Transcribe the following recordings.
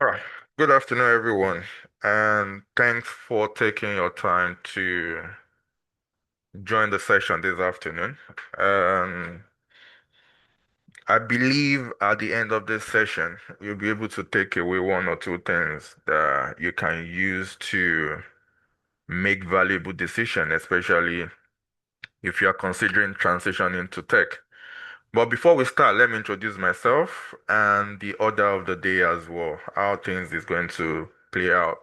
All right. Good afternoon, everyone, and thanks for taking your time to join the session this afternoon. Um, I believe at the end of this session, you'll be able to take away one or two things that you can use to make valuable decisions, especially if you are considering transitioning to tech. But before we start, let me introduce myself and the order of the day as well, how things is going to play out.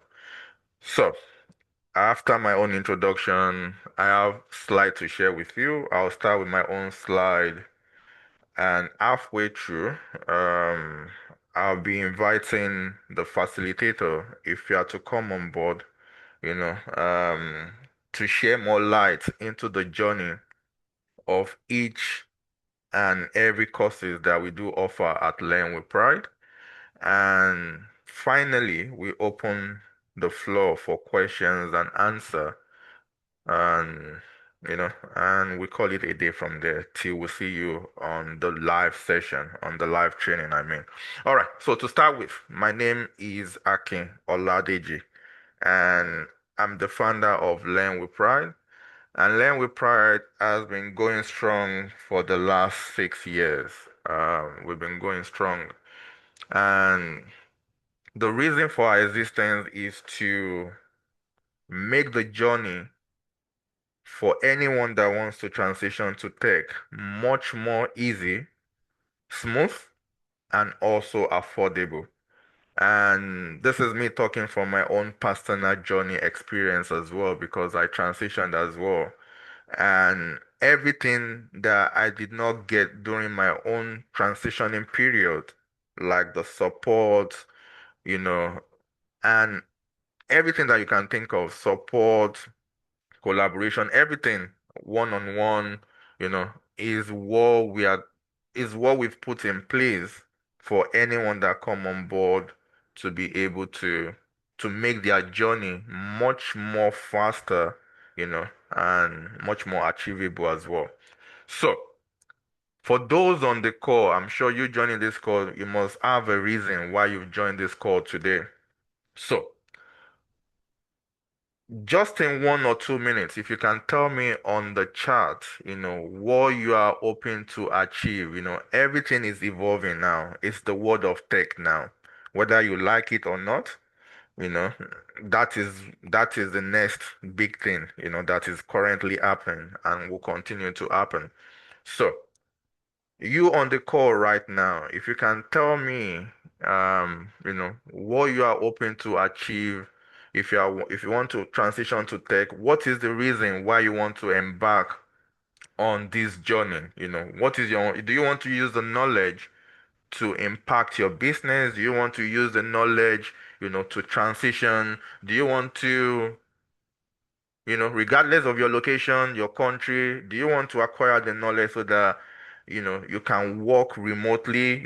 So, after my own introduction, I have slide to share with you. I'll start with my own slide, and halfway through, um, I'll be inviting the facilitator if you are to come on board, you know, to share more light into the journey of each and every courses that we do offer at Learn with Pride. And finally, we open the floor for questions and answer and and we call it a day from there till we see you on the live session, on the live training, I mean. All right, so to start with, my name is Akin Oladeji, and I'm the founder of Learn with Pride. And Learn with Pride has been going strong for the last 6 years. We've been going strong, and the reason for our existence is to make the journey for anyone that wants to transition to tech much more easy, smooth, and also affordable. And this is me talking from my own personal journey experience as well, because I transitioned as well. And everything that I did not get during my own transitioning period, like the support, you know, and everything that you can think of, support, collaboration, everything one on one, you know, is what we are is what we've put in place for anyone that come on board to be able to make their journey much more faster, and much more achievable as well. So, for those on the call, I'm sure you joining this call, you must have a reason why you've joined this call today. So, just in 1 or 2 minutes, if you can tell me on the chart, what you are hoping to achieve, everything is evolving now. It's the world of tech now. Whether you like it or not, you know, that is the next big thing, that is currently happening and will continue to happen. So, you on the call right now, if you can tell me, what you are hoping to achieve, if you want to transition to tech, what is the reason why you want to embark on this journey? Do you want to use the knowledge to impact your business? Do you want to use the knowledge, to transition? Do you want to regardless of your location, your country, do you want to acquire the knowledge so that, you can work remotely,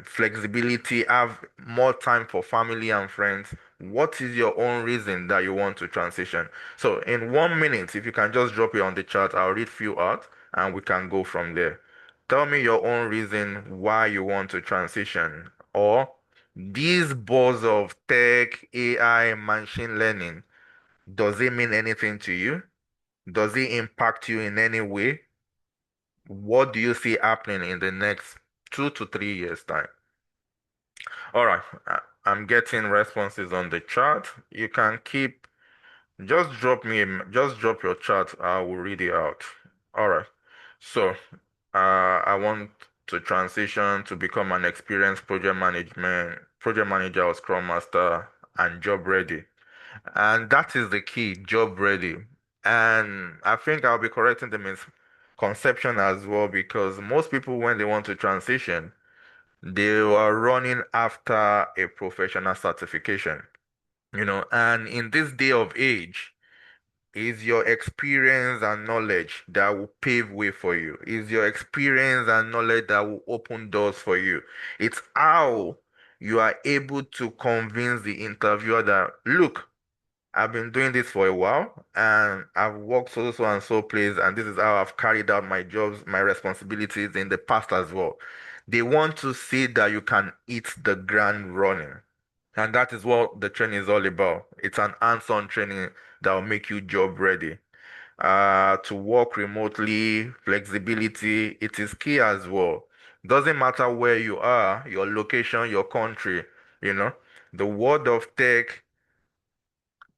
flexibility, have more time for family and friends? What is your own reason that you want to transition? So in 1 minute, if you can just drop it on the chat, I'll read few out and we can go from there. Tell me your own reason why you want to transition, or these buzz of tech, AI, machine learning, does it mean anything to you? Does it impact you in any way? What do you see happening in the next 2 to 3 years' time? All right, I'm getting responses on the chat. You can keep, just drop your chat. I will read it out. All right. So, I want to transition to become an experienced project manager or scrum master and job ready. And that is the key, job ready. And I think I'll be correcting the misconception as well, because most people, when they want to transition, they are running after a professional certification, and in this day of age, is your experience and knowledge that will pave way for you. Is your experience and knowledge that will open doors for you. It's how you are able to convince the interviewer that, look, I've been doing this for a while and I've worked so and so place, and this is how I've carried out my jobs, my responsibilities in the past as well. They want to see that you can hit the ground running. And that is what the training is all about. It's an hands-on training that will make you job ready. To work remotely, flexibility, it is key as well. Doesn't matter where you are, your location, your country, you know. The world of tech,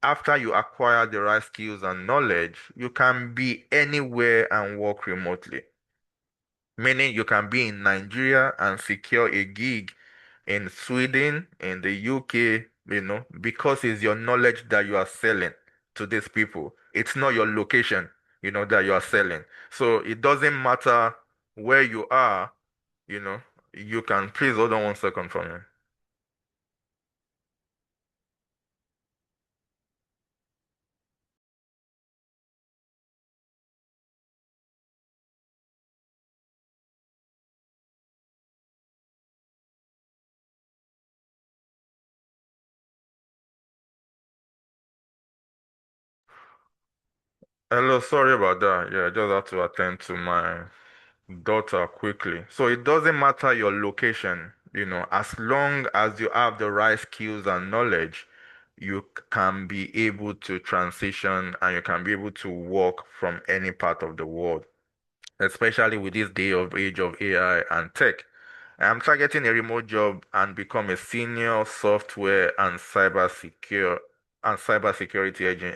after you acquire the right skills and knowledge, you can be anywhere and work remotely. Meaning you can be in Nigeria and secure a gig in Sweden, in the UK, because it's your knowledge that you are selling to these people. It's not your location, that you are selling. So it doesn't matter where you are, you know, you can please hold on 1 second for me. Hello, sorry about that. Yeah, I just had to attend to my daughter quickly. So it doesn't matter your location, as long as you have the right skills and knowledge, you can be able to transition and you can be able to work from any part of the world, especially with this day of age of AI and tech. I'm targeting a remote job and become a senior software and cybersecurity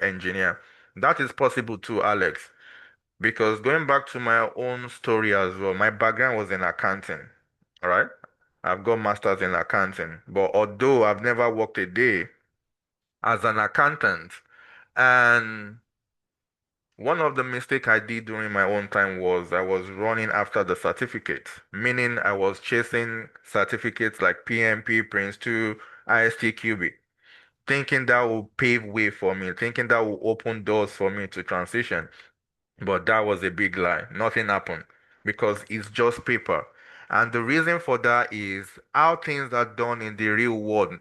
engineer. That is possible too, Alex. Because going back to my own story as well, my background was in accounting. All right. I've got masters in accounting. But although I've never worked a day as an accountant, and one of the mistakes I did during my own time was I was running after the certificates, meaning I was chasing certificates like PMP, Prince 2, ISTQB, thinking that will pave way for me, thinking that will open doors for me to transition. But that was a big lie. Nothing happened because it's just paper. And the reason for that is how things are done in the real world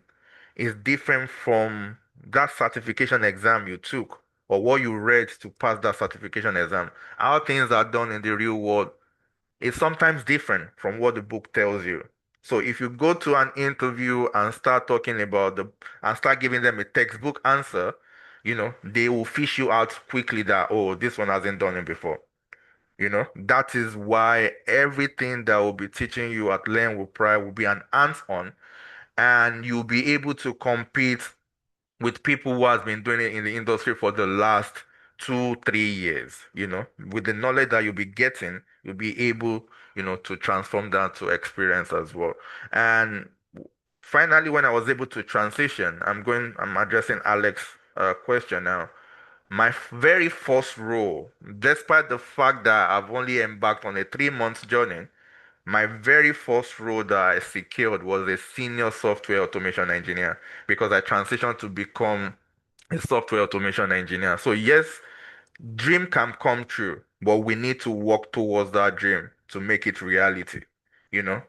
is different from that certification exam you took or what you read to pass that certification exam. How things are done in the real world is sometimes different from what the book tells you. So if you go to an interview and start talking about and start giving them a textbook answer, they will fish you out quickly that, oh, this one hasn't done it before. That is why everything that will be teaching you at Learn with Pride will be an hands-on, and you'll be able to compete with people who has been doing it in the industry for the last 2, 3 years. With the knowledge that you'll be getting, you'll be able, to transform that to experience as well. And finally, when I was able to transition, I'm addressing Alex's question now. My very first role, despite the fact that I've only embarked on a 3 month journey, my very first role that I secured was a senior software automation engineer because I transitioned to become a software automation engineer. So yes, dream can come true, but we need to work towards that dream to make it reality. You know,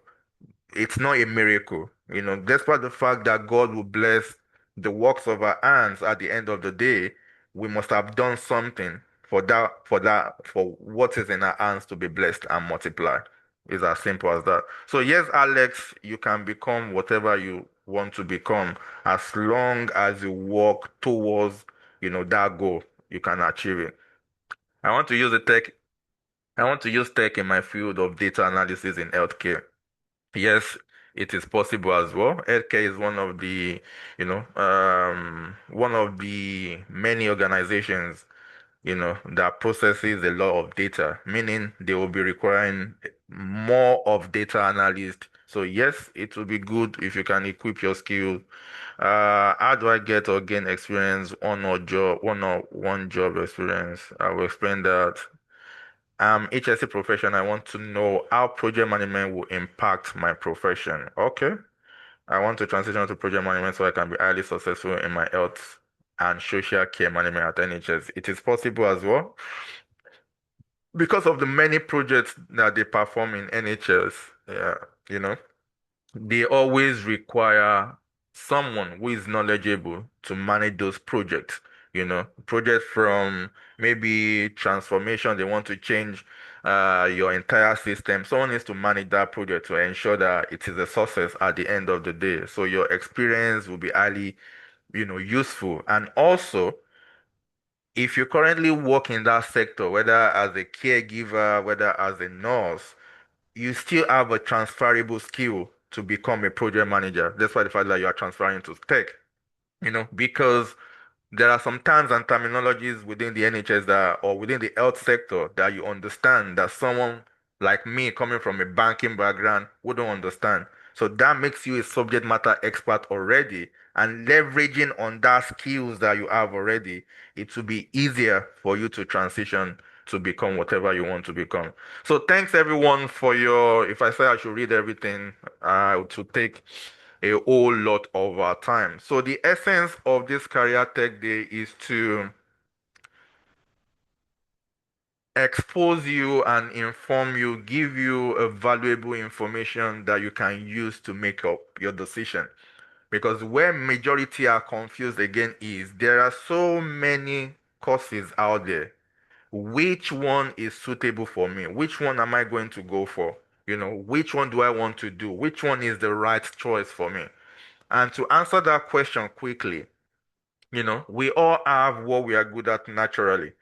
it's not a miracle. Despite the fact that God will bless the works of our hands at the end of the day, we must have done something for what is in our hands to be blessed and multiply. It's as simple as that. So yes, Alex, you can become whatever you want to become as long as you work towards, that goal, you can achieve it. I want to use the tech, I want to use tech in my field of data analysis in healthcare. Yes, it is possible as well. Healthcare is one of the many organizations, that processes a lot of data, meaning they will be requiring more of data analysts. So yes, it will be good if you can equip your skill. How do I get or gain experience one or one job experience? I will explain that. HSC profession, I want to know how project management will impact my profession. Okay. I want to transition to project management so I can be highly successful in my health and social care management at NHS. It is possible as well because of the many projects that they perform in NHS. Yeah, you know, they always require someone who is knowledgeable to manage those projects. Projects from maybe transformation, they want to change your entire system. Someone needs to manage that project to ensure that it is a success at the end of the day. So your experience will be highly, useful. And also, if you currently work in that sector, whether as a caregiver, whether as a nurse, you still have a transferable skill to become a project manager. That's why the fact that you are transferring to tech, because there are some terms and terminologies within the NHS or within the health sector that you understand that someone like me coming from a banking background wouldn't understand. So that makes you a subject matter expert already. And leveraging on that skills that you have already, it will be easier for you to transition to become whatever you want to become. So thanks everyone for if I say I should read everything, it will take a whole lot of our time. So the essence of this career tech day is to expose you and inform you, give you a valuable information that you can use to make up your decision. Because where majority are confused again is there are so many courses out there. Which one is suitable for me? Which one am I going to go for? Which one do I want to do? Which one is the right choice for me? And to answer that question quickly, we all have what we are good at naturally.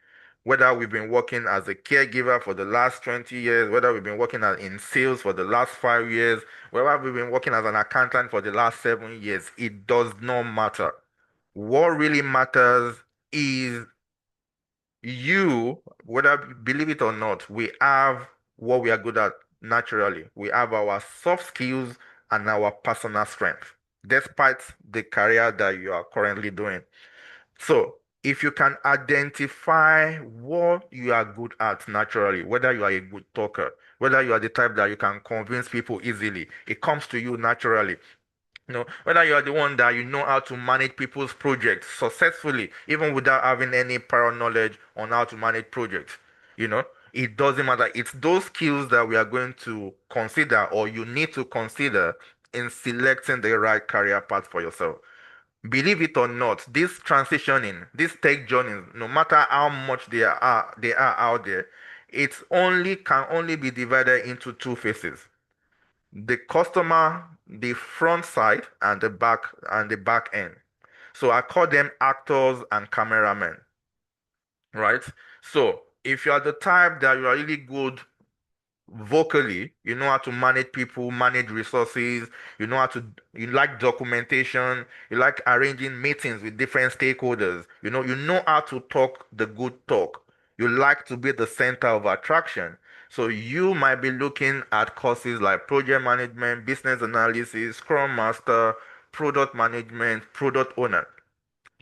Whether we've been working as a caregiver for the last 20 years, whether we've been working in sales for the last 5 years, whether we've been working as an accountant for the last 7 years, it does not matter. What really matters is whether believe it or not, we have what we are good at naturally. We have our soft skills and our personal strength, despite the career that you are currently doing. So, if you can identify what you are good at naturally, whether you are a good talker, whether you are the type that you can convince people easily, it comes to you naturally. Whether you are the one that you know how to manage people's projects successfully, even without having any prior knowledge on how to manage projects, you know, it doesn't matter. It's those skills that we are going to consider or you need to consider in selecting the right career path for yourself. Believe it or not, this transitioning, this tech journeys, no matter how much they are out there, can only be divided into two phases: the customer, the front side, and the back end. So I call them actors and cameramen, right? So if you are the type that you are really good vocally, you know how to manage people, manage resources, you like documentation, you like arranging meetings with different stakeholders, you know how to talk the good talk, you like to be the center of attraction. So you might be looking at courses like project management, business analysis, Scrum Master, product management, product owner,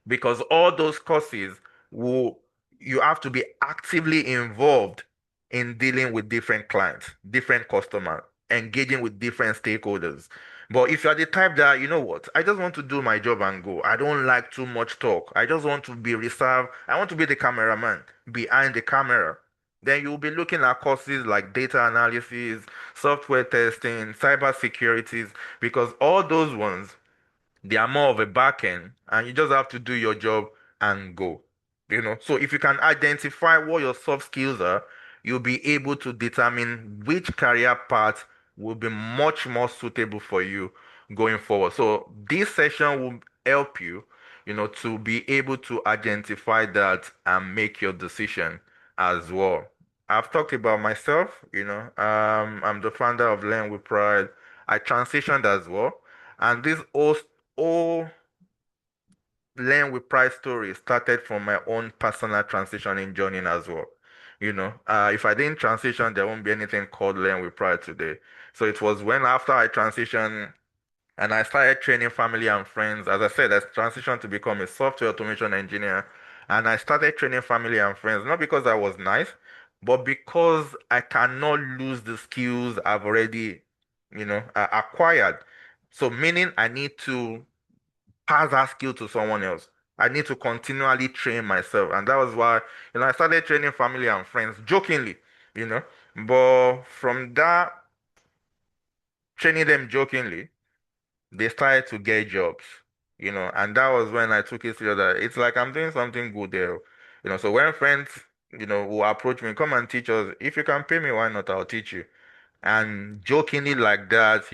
because all those courses will you have to be actively involved in dealing with different clients, different customers, engaging with different stakeholders. But if you're the type that, you know what, I just want to do my job and go. I don't like too much talk. I just want to be reserved. I want to be the cameraman behind the camera. Then you'll be looking at courses like data analysis, software testing, cyber securities, because all those ones, they are more of a back end, and you just have to do your job and go. So if you can identify what your soft skills are, you'll be able to determine which career path will be much more suitable for you going forward. So this session will help you, to be able to identify that and make your decision as well. I've talked about myself, I'm the founder of Learn with Pride. I transitioned as well. And this whole Learn with Pride story started from my own personal transitioning journey as well. If I didn't transition, there won't be anything called Learn with Pride today. So it was when after I transitioned and I started training family and friends. As I said, I transitioned to become a software automation engineer. And I started training family and friends, not because I was nice, but because I cannot lose the skills I've already, acquired. So meaning I need to pass that skill to someone else. I need to continually train myself. And that was why, I started training family and friends jokingly, you know. But from that, training them jokingly, they started to get jobs. And that was when I took it serious that it's like I'm doing something good there. So when friends, will approach me, come and teach us. If you can pay me, why not? I'll teach you. And jokingly like that,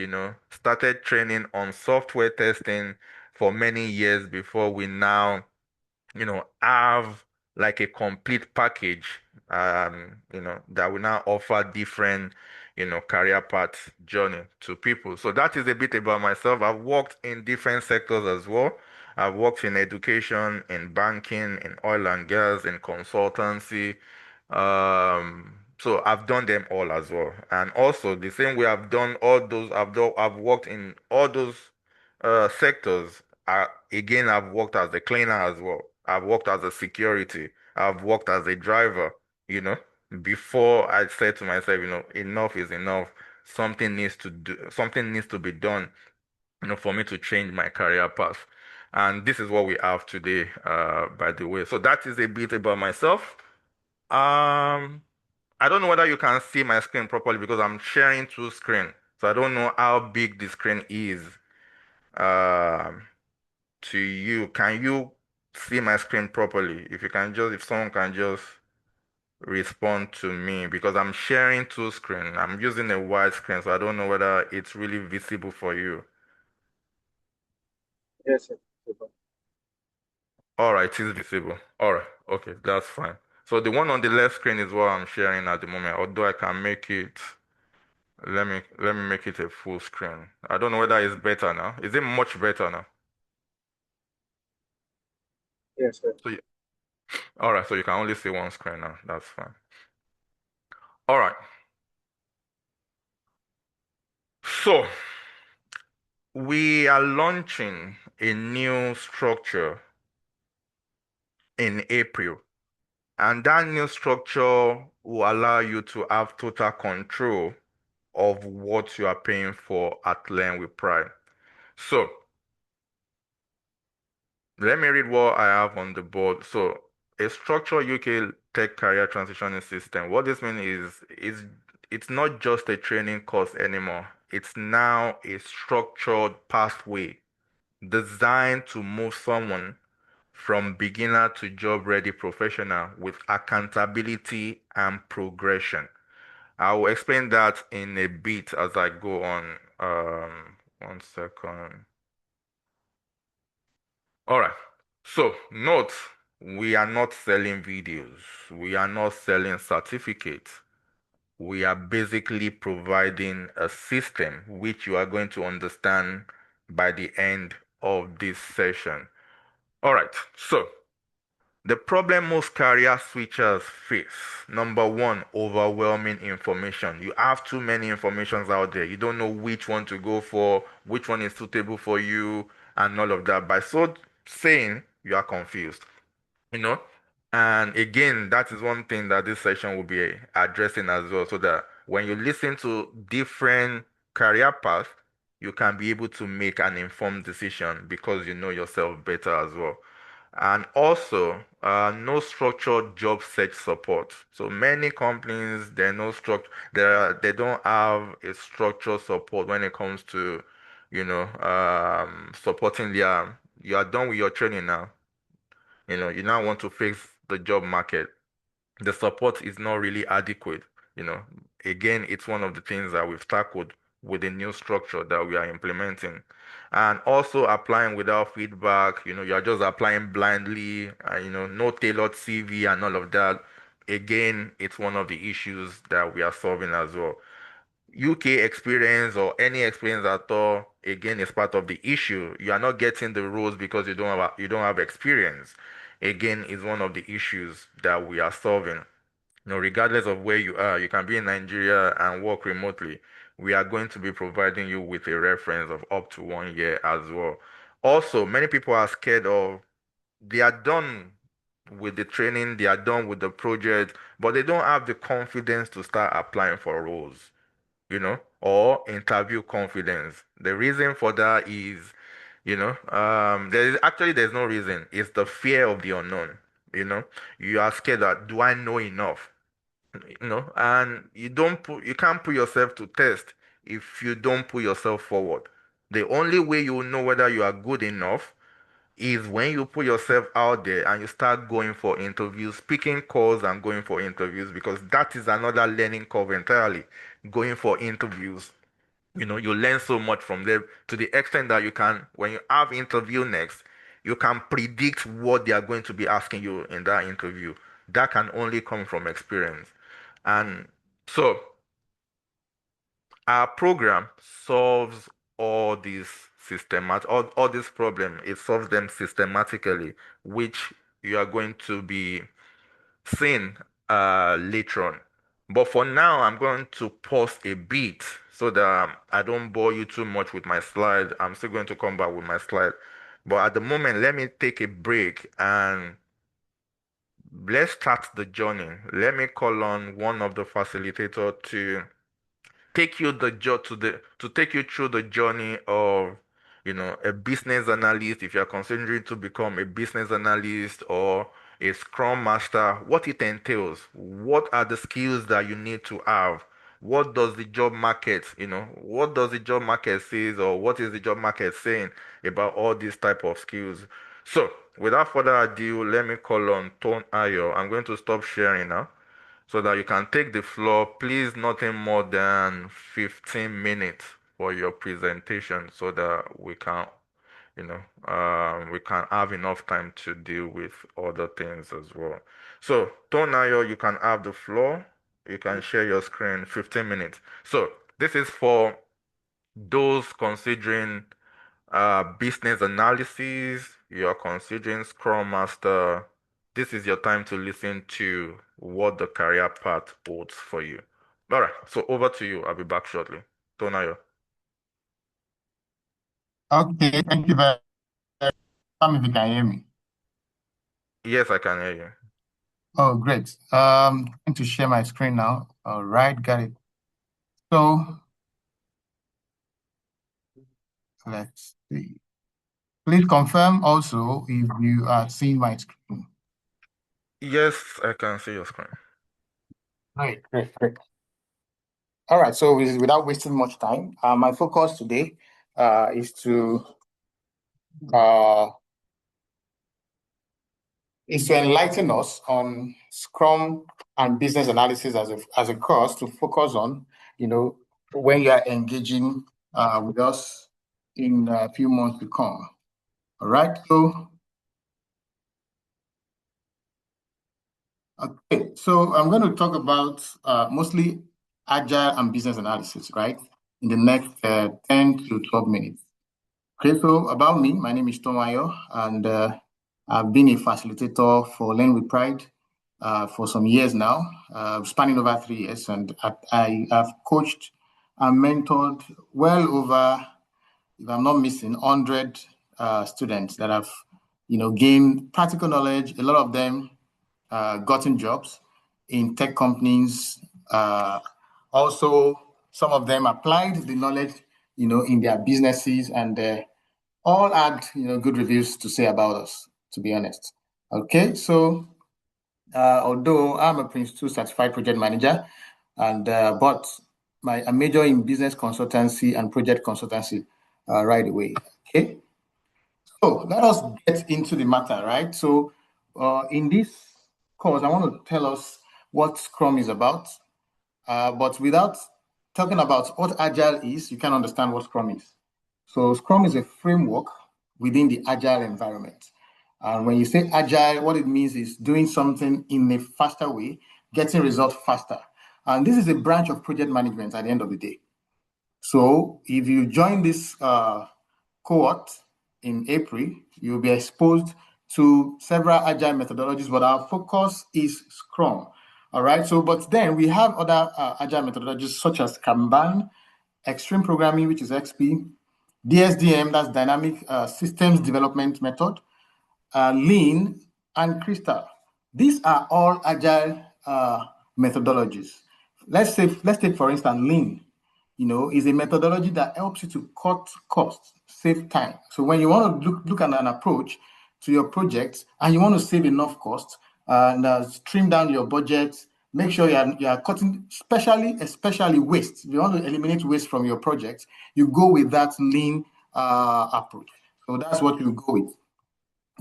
started training on software testing for many years before we now have like a complete package, that will now offer different, career path journey to people. So that is a bit about myself. I've worked in different sectors as well. I've worked in education, in banking, in oil and gas, in consultancy. So I've done them all as well. And also the same way I've done all those, I've worked in all those sectors. Again, I've worked as a cleaner as well. I've worked as a security. I've worked as a driver, you know, before I said to myself, enough is enough. Something needs to be done, for me to change my career path. And this is what we have today, by the way. So that is a bit about myself. Um, I don't know whether you can see my screen properly because I'm sharing two screen. So I don't know how big the screen is. Um, to you. Can you see my screen properly? If someone can just respond to me because I'm sharing two screen. I'm using a wide screen, so I don't know whether it's really visible for you. Yes, yes. Super. All right, it's visible. All right, okay, that's fine. So the one on the left screen is what I'm sharing at the moment, although I can make it, let me make it a full screen. I don't know whether it's better now. Is it much better now? Yes, yes. So, all right, so you can only see one screen now. That's fine. All right. So we are launching a new structure in April, and that new structure will allow you to have total control of what you are paying for at Learn with Pride. So let me read what I have on the board. So a structured UK tech career transitioning system. What this means is it's not just a training course anymore. It's now a structured pathway designed to move someone from beginner to job ready professional with accountability and progression. I will explain that in a bit as I go on. 1 second. All right. So, note, we are not selling videos. We are not selling certificates. We are basically providing a system which you are going to understand by the end of this session. All right. So, the problem most career switchers face, number one, overwhelming information. You have too many informations out there. You don't know which one to go for, which one is suitable for you, and all of that. By so saying, you are confused you know and again, that is one thing that this session will be addressing as well, so that when you listen to different career paths, you can be able to make an informed decision because you know yourself better as well. And also, no structured job search support. So many companies, they don't have a structured support when it comes to supporting their. You are done with your training now. You now want to face the job market. The support is not really adequate. You know, Again, it's one of the things that we've tackled with the new structure that we are implementing. And also applying without feedback, you're just applying blindly, no tailored CV and all of that. Again, it's one of the issues that we are solving as well. UK experience or any experience at all, again, is part of the issue. You are not getting the roles because you don't have experience. Again, is one of the issues that we are solving. Regardless of where you are, you can be in Nigeria and work remotely. We are going to be providing you with a reference of up to 1 year as well. Also, many people are scared of they are done with the training, they are done with the project, but they don't have the confidence to start applying for roles, or interview confidence. The reason for that is, there's no reason. It's the fear of the unknown. You know, you are scared that do I know enough? And you can't put yourself to test if you don't put yourself forward. The only way you will know whether you are good enough, is when you put yourself out there and you start going for interviews, picking calls and going for interviews, because that is another learning curve entirely. Going for interviews, you learn so much from them to the extent that you can, when you have interview next, you can predict what they are going to be asking you in that interview. That can only come from experience. And so our program solves all these problems. It solves them systematically, which you are going to be seeing later on. But for now, I'm going to pause a bit so that I don't bore you too much with my slide. I'm still going to come back with my slide. But at the moment, let me take a break and let's start the journey. Let me call on one of the facilitator to take you through the journey of a business analyst, if you're considering to become a business analyst or a scrum master, what it entails, what are the skills that you need to have, what does the job market says, or what is the job market saying about all these type of skills. So without further ado, let me call on Tone Ayo. I'm going to stop sharing now so that you can take the floor. Please, nothing more than 15 minutes for your presentation so that we can have enough time to deal with other things as well. So, Tonayo, you can have the floor. You can share your screen, 15 minutes. So, this is for those considering business analysis, you're considering Scrum Master, this is your time to listen to what the career path holds for you. All right, so over to you. I'll be back shortly. Tonayo. Okay, thank you very much. Tell me if you can hear me. Yes, I can hear you. Oh, great. Going to share my screen now. All right, got it. So let's see. Please confirm also if you are seeing my screen. Yes, I can see your screen. Great, great, great. All right, so without wasting much time, my focus today is to uh, enlighten us on Scrum and business analysis as a course to focus on, when you are engaging with us in a few months to come. All right. So, okay. So I'm going to talk about mostly agile and business analysis, right? In the next 10 to 12 minutes. Okay. So about me, my name is Tomayo, and I've been a facilitator for Learn with Pride for some years now, spanning over 3 years, and I have coached and mentored well over, if I'm not missing, 100 students that have, gained practical knowledge. A lot of them gotten jobs in tech companies. Also, some of them applied the knowledge, in their businesses, and all had, good reviews to say about us, to be honest. Okay, so although I'm a Prince 2 certified project manager, and but I major in business consultancy and project consultancy right away. Okay, so let us get into the matter, right? So in this course, I want to tell us what Scrum is about, but without talking about what Agile is, you can understand what Scrum is. So Scrum is a framework within the Agile environment. And when you say Agile, what it means is doing something in a faster way, getting results faster. And this is a branch of project management at the end of the day. So if you join this cohort in April, you'll be exposed to several agile methodologies, but our focus is Scrum. All right. So, but then we have other agile methodologies such as Kanban, Extreme Programming, which is XP, DSDM, that's Dynamic Systems Development Method, Lean, and Crystal. These are all agile methodologies. Let's take for instance Lean. Is a methodology that helps you to cut costs, save time. So when you want to look at an approach to your project and you want to save enough cost and trim down your budget, make sure you are cutting, especially waste. If you want to eliminate waste from your project, you go with that lean approach. So that's what you go with.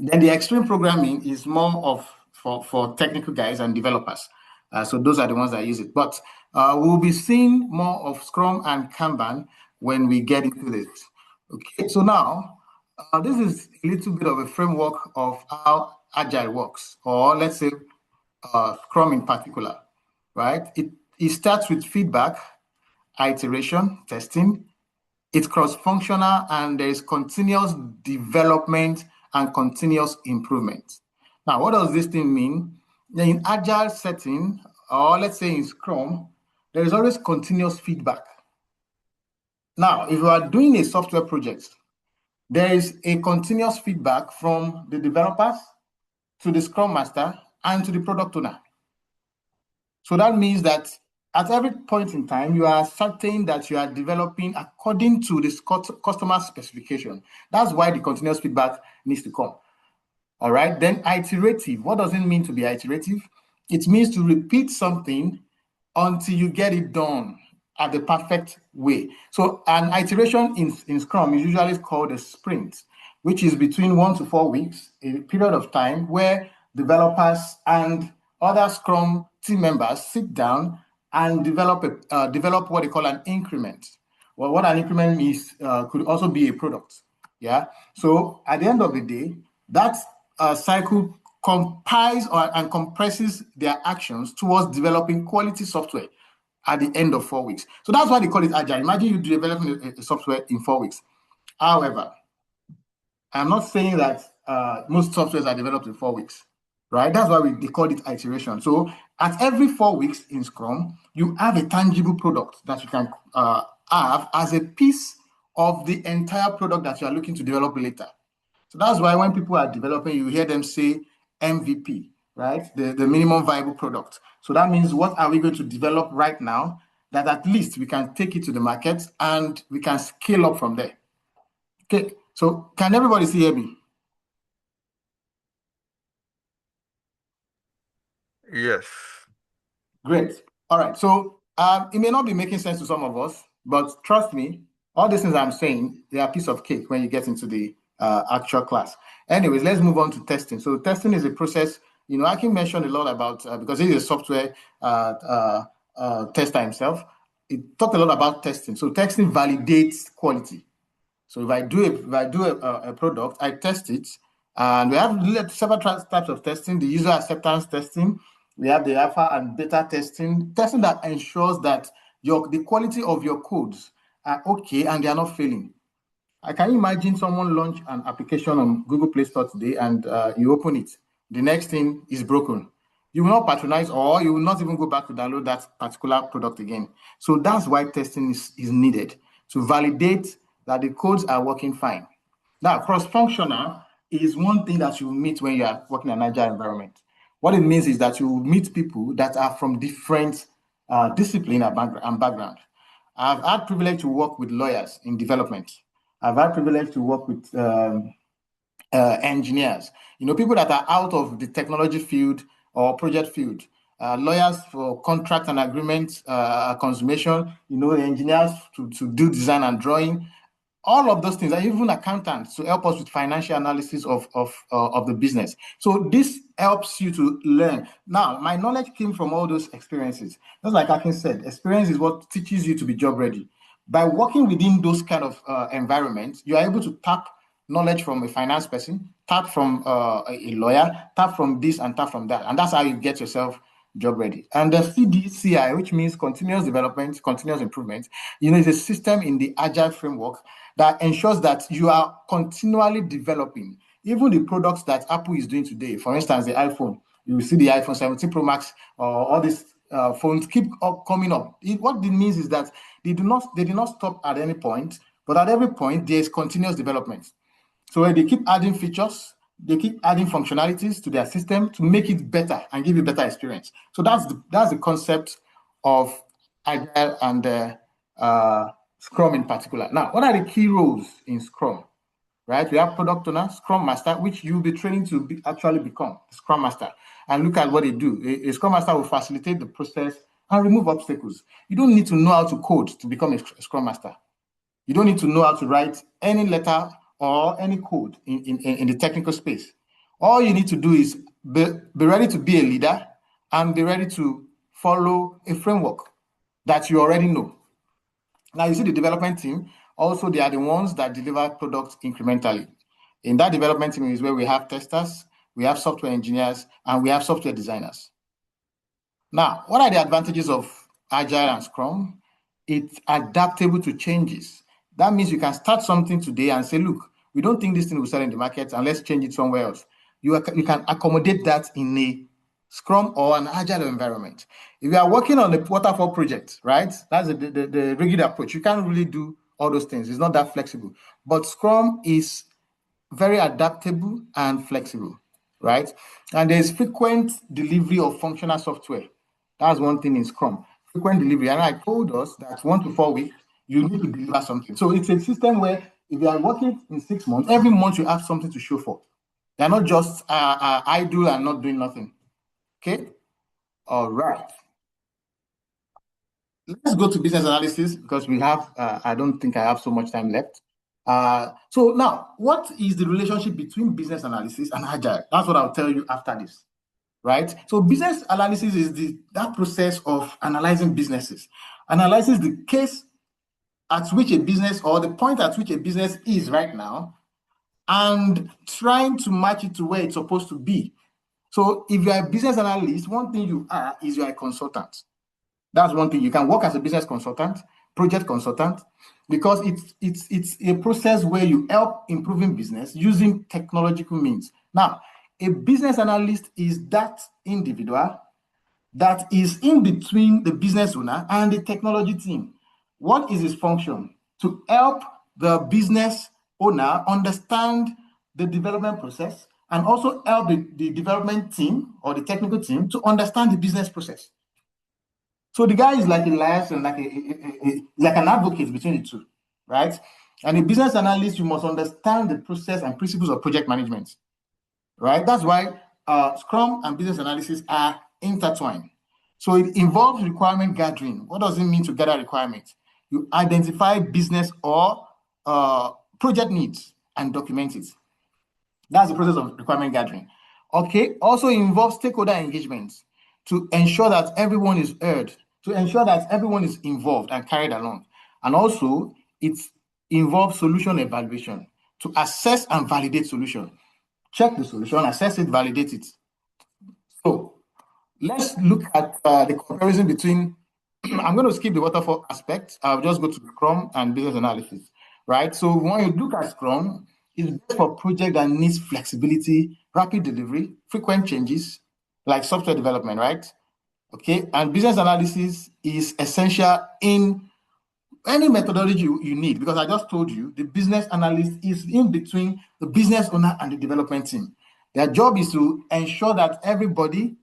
Then the extreme programming is more of for technical guys and developers. So those are the ones that use it. But we'll be seeing more of Scrum and Kanban when we get into this. Okay, so now this is a little bit of a framework of how Agile works, or let's say Scrum in particular, right? It starts with feedback, iteration, testing. It's cross-functional, and there is continuous development and continuous improvement. Now, what does this thing mean? In agile setting, or let's say in Scrum, there is always continuous feedback. Now, if you are doing a software project, there is a continuous feedback from the developers to the Scrum Master and to the product owner. So that means that at every point in time, you are certain that you are developing according to this customer specification. That's why the continuous feedback needs to come. All right. Then iterative. What does it mean to be iterative? It means to repeat something until you get it done at the perfect way. So an iteration in Scrum is usually called a sprint, which is between 1 to 4 weeks, a period of time where developers and other Scrum team members sit down and develop what they call an increment. Well, what an increment is could also be a product. Yeah. So at the end of the day, that cycle compiles and compresses their actions towards developing quality software at the end of 4 weeks. So that's why they call it agile. Imagine you developing a software in 4 weeks. However, I'm not saying that most softwares are developed in 4 weeks, right? That's why they call it iteration. So at every 4 weeks in Scrum, you have a tangible product that you can have as a piece of the entire product that you are looking to develop later. So that's why when people are developing, you hear them say MVP, right? The minimum viable product. So that means what are we going to develop right now that at least we can take it to the market and we can scale up from there. Okay, so can everybody see me? Yes. Great. All right. So it may not be making sense to some of us, but trust me, all these things I'm saying, they are a piece of cake when you get into the actual class. Anyways, let's move on to testing. So testing is a process. I can mention a lot about, because he's a software tester himself, he talked a lot about testing. So testing validates quality. So if I do a product, I test it, and we have several types of testing: the user acceptance testing, we have the alpha and beta testing that ensures that the quality of your codes are okay and they are not failing. I can imagine someone launch an application on Google Play Store today, and you open it. The next thing is broken. You will not patronize, or you will not even go back to download that particular product again. So that's why testing is needed to validate that the codes are working fine. Now, cross-functional is one thing that you meet when you are working in an agile environment. What it means is that you will meet people that are from different discipline and background. I've had privilege to work with lawyers in development. I've had privilege to work with engineers, people that are out of the technology field or project field, lawyers for contract and agreement consummation, engineers to do design and drawing, all of those things, and even accountants to help us with financial analysis of the business. So this helps you to learn. Now, my knowledge came from all those experiences. Just like Akin said, experience is what teaches you to be job ready. By working within those kind of environments, you are able to tap knowledge from a finance person, tap from a lawyer, tap from this and tap from that. And that's how you get yourself job ready. And the CDCI, which means continuous development, continuous improvement, is a system in the agile framework that ensures that you are continually developing. Even the products that Apple is doing today, for instance, the iPhone, you will see the iPhone 17 Pro Max, or all these phones keep coming up. What it means is that they do not stop at any point, but at every point there is continuous development. So they keep adding features, they keep adding functionalities to their system to make it better and give you better experience. So that's the concept of Agile and Scrum in particular. Now, what are the key roles in Scrum? Right, we have product owner, Scrum Master, which you'll be training to actually become Scrum Master. And look at what they do. A Scrum Master will facilitate the process and remove obstacles. You don't need to know how to code to become a Scrum Master. You don't need to know how to write any letter or any code in the technical space. All you need to do is be ready to be a leader and be ready to follow a framework that you already know. Now, you see the development team, also, they are the ones that deliver products incrementally. In that development team is where we have testers, we have software engineers, and we have software designers. Now, what are the advantages of Agile and Scrum? It's adaptable to changes. That means you can start something today and say, look, we don't think this thing will sell in the market and let's change it somewhere else. You can accommodate that in a Scrum or an Agile environment. If you are working on a waterfall project, right? That's the rigid approach. You can't really do all those things. It's not that flexible. But Scrum is very adaptable and flexible, right? And there's frequent delivery of functional software. That's one thing in Scrum, frequent delivery. And I told us that 1 to 4 weeks, you need to deliver something. So it's a system where if you are working in 6 months, every month you have something to show for. They're not just idle and not doing nothing. Okay? All right. Let's go to business analysis because we have, I don't think I have so much time left. So now, what is the relationship between business analysis and Agile? That's what I'll tell you after this, right? So business analysis is that process of analyzing businesses, analyzes the case at which a business or the point at which a business is right now and trying to match it to where it's supposed to be. So if you're a business analyst, one thing you are is you're a consultant. That's one thing. You can work as a business consultant, project consultant, because it's a process where you help improving business using technological means. Now, a business analyst is that individual that is in between the business owner and the technology team. What is his function? To help the business owner understand the development process and also help the development team or the technical team to understand the business process. So the guy is like a liaison, like an advocate between the two, right? And a business analyst, you must understand the process and principles of project management, right? That's why Scrum and business analysis are intertwined. So it involves requirement gathering. What does it mean to gather requirements? You identify business or project needs and document it. That's the process of requirement gathering. Okay, also involves stakeholder engagement to ensure that everyone is heard, to ensure that everyone is involved and carried along. And also, it involves solution evaluation to assess and validate solution. Check the solution, assess it, validate it. So let's look at the comparison between, I'm going to skip the waterfall aspect. I'll just go to Scrum and business analysis, right? So when you look at Scrum, it's best for project that needs flexibility, rapid delivery, frequent changes, like software development, right? Okay, and business analysis is essential in any methodology you need, because I just told you the business analyst is in between the business owner and the development team. Their job is to ensure that everybody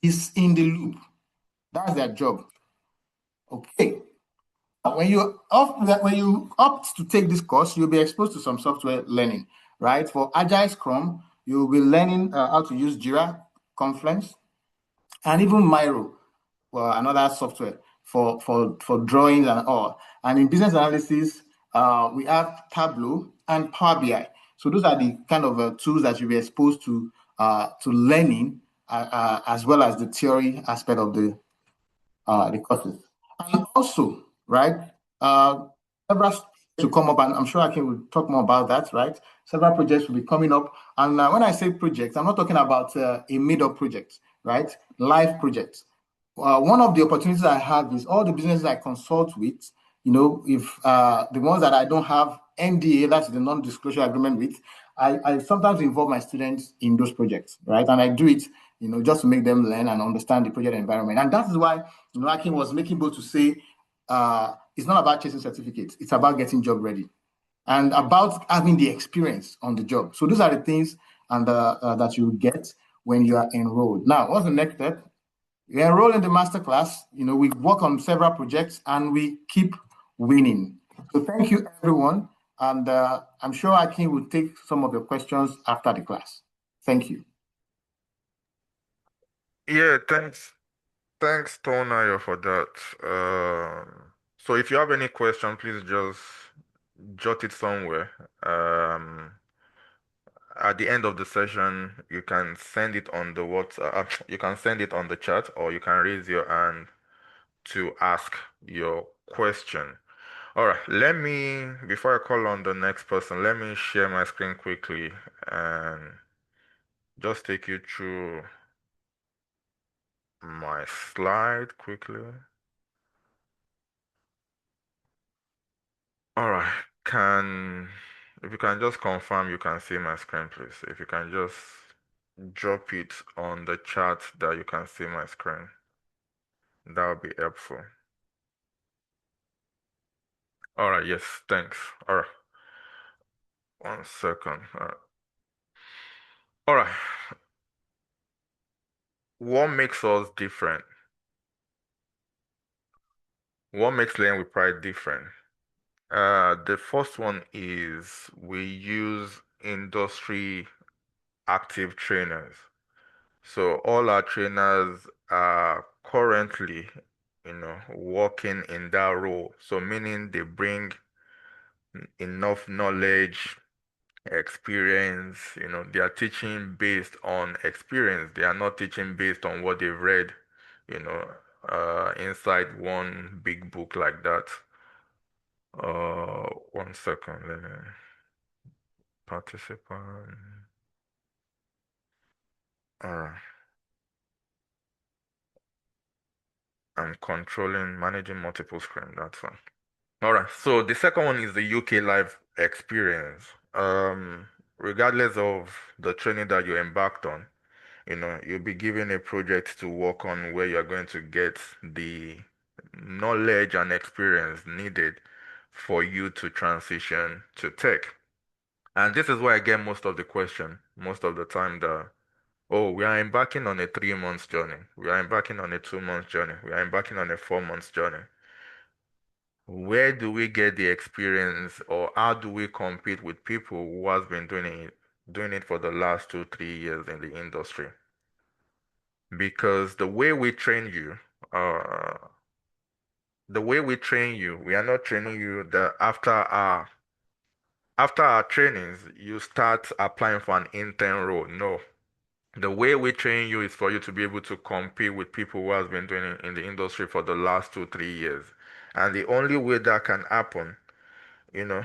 is in the loop. That's their job. Okay. When you opt to take this course, you'll be exposed to some software learning, right? For Agile Scrum, you'll be learning how to use Jira, Confluence, and even Miro, well, another software for drawings and all. And in business analysis, we have Tableau and Power BI. So those are the kind of tools that you'll be exposed to learning, as well as the theory aspect of the courses. And also, right, several to come up, and I'm sure I can talk more about that, right? Several projects will be coming up. And when I say projects, I'm not talking about a made-up project, right? Live projects. One of the opportunities I have is all the businesses I consult with, if the ones that I don't have NDA, that's the non-disclosure agreement with, I sometimes involve my students in those projects, right? And I do it, just to make them learn and understand the project environment. And that is why, Akin was making bold to say, it's not about chasing certificates, it's about getting job ready and about having the experience on the job. So those are the things and that you get when you are enrolled. Now, what's the next step? We enroll in the masterclass. We work on several projects and we keep winning. So thank you, everyone. And I'm sure Akin will take some of your questions after the class. Thank you. Yeah, thanks, Tonayo, for that. So if you have any question, please just jot it somewhere. at the end of the session, you can send it on the WhatsApp, you can send it on the chat, or you can raise your hand to ask your question. All right, before I call on the next person, let me share my screen quickly and just take you through my slide quickly. All right, if you can just confirm you can see my screen, please. If you can just drop it on the chat that you can see my screen, that would be helpful. All right, yes, thanks. All right, 1 second. All right, what makes us different? What makes Learn with Pride different? The first one is we use industry active trainers. So all our trainers are currently, working in that role. So meaning they bring enough knowledge, experience, they are teaching based on experience. They are not teaching based on what they've read, you know, inside one big book like that. 1 second, let me participant. Alright, I'm managing multiple screen, that's fine. Alright, so the second one is the UK live experience. Regardless of the training that you embarked on, you'll be given a project to work on where you're going to get the knowledge and experience needed for you to transition to tech. And this is where I get most of the question, most of the time that, oh, we are embarking on a 3 months journey. We are embarking on a 2 months journey. We are embarking on a 4 months journey. Where do we get the experience, or how do we compete with people who has been doing it for the last 2, 3 years in the industry? Because uh, the way we train you, we are not training you that after our trainings, you start applying for an intern role. No. The way we train you is for you to be able to compete with people who has been doing it in the industry for the last 2, 3 years. And the only way that can happen, you know,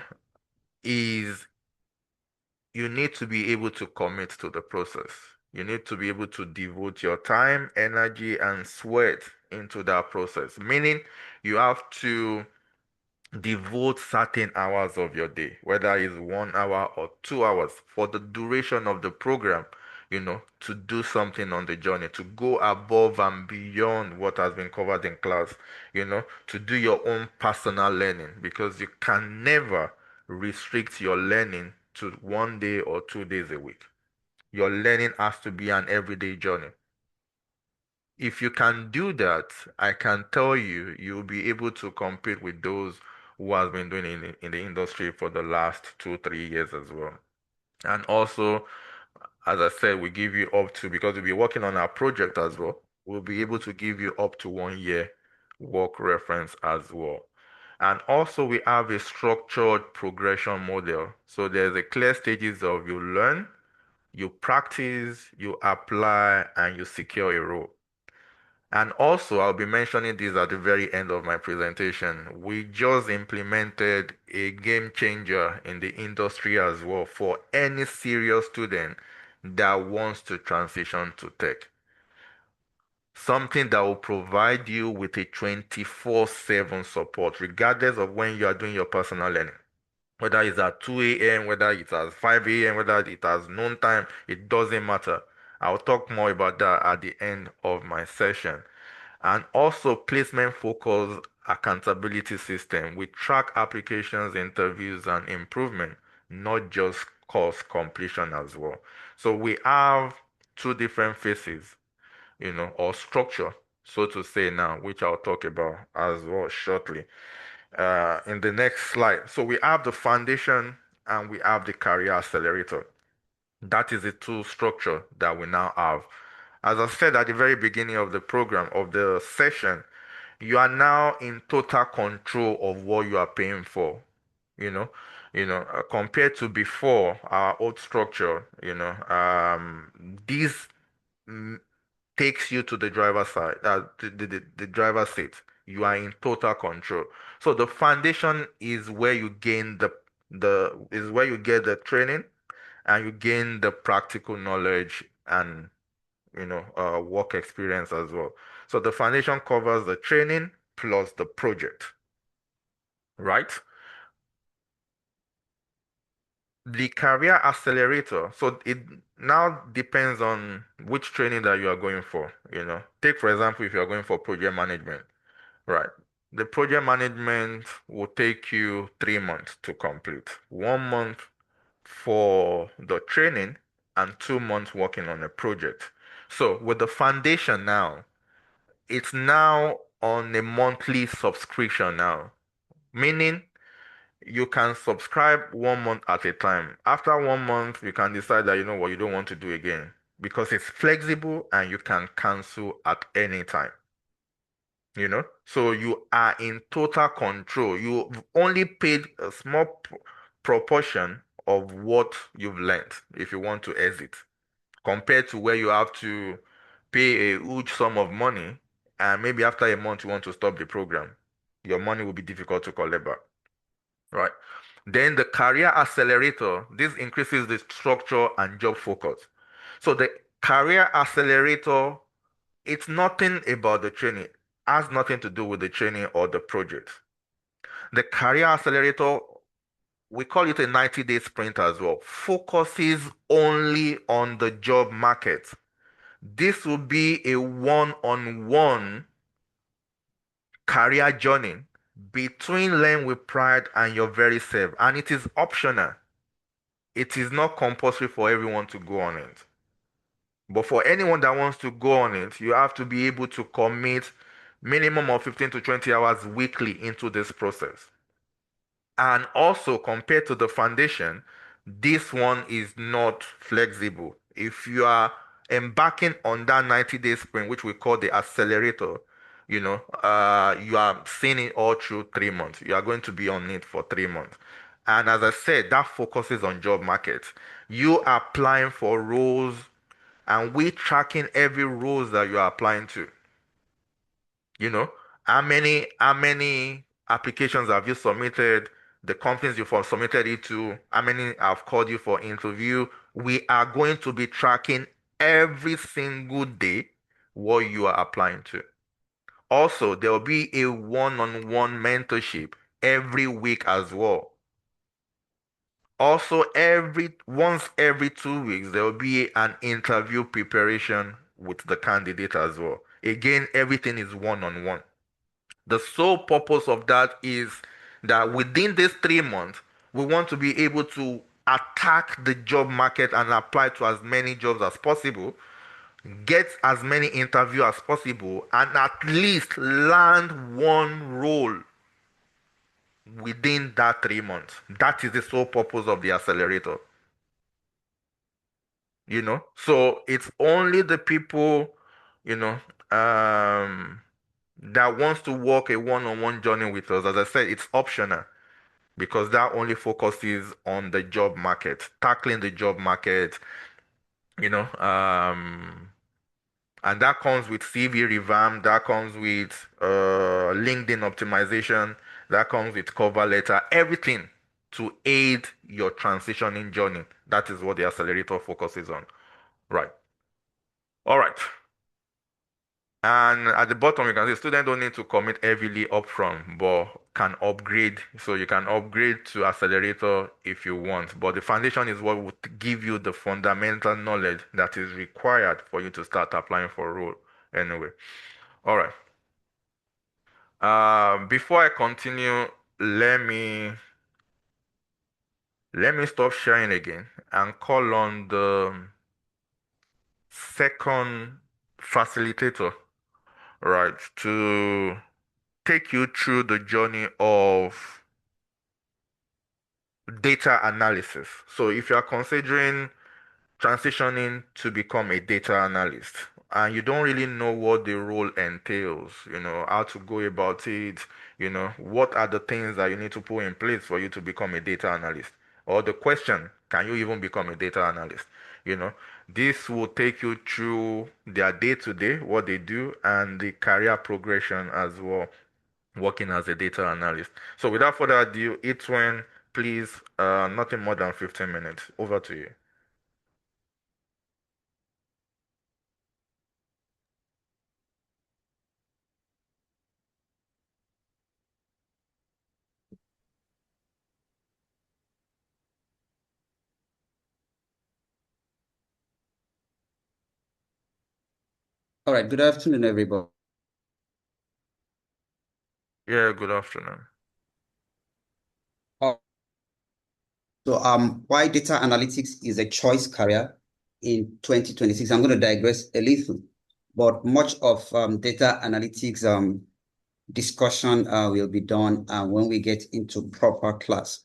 is you need to be able to commit to the process. You need to be able to devote your time, energy, and sweat into that process. Meaning you have to devote certain hours of your day, whether it's 1 hour or 2 hours, for the duration of the program, to do something on the journey, to go above and beyond what has been covered in class, to do your own personal learning, because you can never restrict your learning to 1 day or 2 days a week. Your learning has to be an everyday journey. If you can do that, I can tell you, you'll be able to compete with those who have been doing it in the industry for the last 2, 3 years as well. And also, as I said, we give you up to, because we'll be working on our project as well, we'll be able to give you up to 1 year work reference as well. And also, we have a structured progression model. So there's a clear stages of you learn, you practice, you apply, and you secure a role. And also, I'll be mentioning this at the very end of my presentation. We just implemented a game changer in the industry as well for any serious student that wants to transition to tech. Something that will provide you with a 24/7 support, regardless of when you are doing your personal learning. Whether it's at 2 a.m., whether it's at 5 a.m., whether it's at noon time, it doesn't matter. I'll talk more about that at the end of my session. And also placement focused accountability system. We track applications, interviews, and improvement, not just course completion as well. So we have two different phases, or structure, so to say now, which I'll talk about as well shortly in the next slide. So we have the foundation and we have the career accelerator. That is the tool structure that we now have. As I said at the very beginning of the program, of the session, you are now in total control of what you are paying for. you know, compared to before our old structure, this mm, takes you to the driver's side, the driver's seat. You are in total control. So the foundation is where you gain the is where you get the training and you gain the practical knowledge and work experience as well. So the foundation covers the training plus the project, right? The career accelerator, so it now depends on which training that you are going for. Take for example, if you are going for project management, right? The project management will take you 3 months to complete. 1 month for the training and 2 months working on a project. So with the foundation now, it's now on a monthly subscription now, meaning you can subscribe 1 month at a time. After 1 month, you can decide that you know what you don't want to do again because it's flexible and you can cancel at any time. So you are in total control. You've only paid a small proportion of what you've learned if you want to exit, compared to where you have to pay a huge sum of money and maybe after a month you want to stop the program. Your money will be difficult to collect back, right? Then the career accelerator, this increases the structure and job focus. So the career accelerator, it's nothing about the training, has nothing to do with the training or the project. The career accelerator, we call it a 90-day sprint as well, focuses only on the job market. This will be a one-on-one career journey between Learn with Pride and your very self, and it is optional. It is not compulsory for everyone to go on it. But for anyone that wants to go on it, you have to be able to commit minimum of 15 to 20 hours weekly into this process. And also, compared to the foundation, this one is not flexible. If you are embarking on that 90-day sprint, which we call the accelerator, you are seeing it all through 3 months. You are going to be on it for 3 months. And as I said, that focuses on job market. You are applying for roles, and we tracking every roles that you are applying to. You know, how many applications have you submitted? The companies you've submitted it to, how many have called you for interview? We are going to be tracking every single day what you are applying to. Also, there will be a one-on-one mentorship every week as well. Also, every 2 weeks, there will be an interview preparation with the candidate as well. Again, everything is one-on-one. The sole purpose of that is that within these 3 months, we want to be able to attack the job market and apply to as many jobs as possible, get as many interviews as possible, and at least land one role within that 3 months. That is the sole purpose of the accelerator. So it's only the people, you know, um, that wants to walk a one-on-one journey with us. As I said, it's optional because that only focuses on the job market, tackling the job market, you know, and that comes with CV revamp, that comes with LinkedIn optimization, that comes with cover letter, everything to aid your transitioning journey. That is what the accelerator focuses on. Right. All right. And at the bottom, you can see students don't need to commit heavily upfront, but can upgrade. So you can upgrade to accelerator if you want. But the foundation is what would give you the fundamental knowledge that is required for you to start applying for a role. Anyway, all right. Before I continue, let me let me stop sharing again and call on the second facilitator, right, to take you through the journey of data analysis. So if you are considering transitioning to become a data analyst, and you don't really know what the role entails, how to go about it, what are the things that you need to put in place for you to become a data analyst? Or the question, can you even become a data analyst? You know, this will take you through their day to day, what they do, and the career progression as well, working as a data analyst. So without further ado, it's when, please, nothing more than 15 minutes. Over to you. All right, good afternoon, everybody. Yeah, good afternoon. Why data analytics is a choice career in 2026. I'm going to digress a little, but much of data analytics discussion will be done when we get into proper class.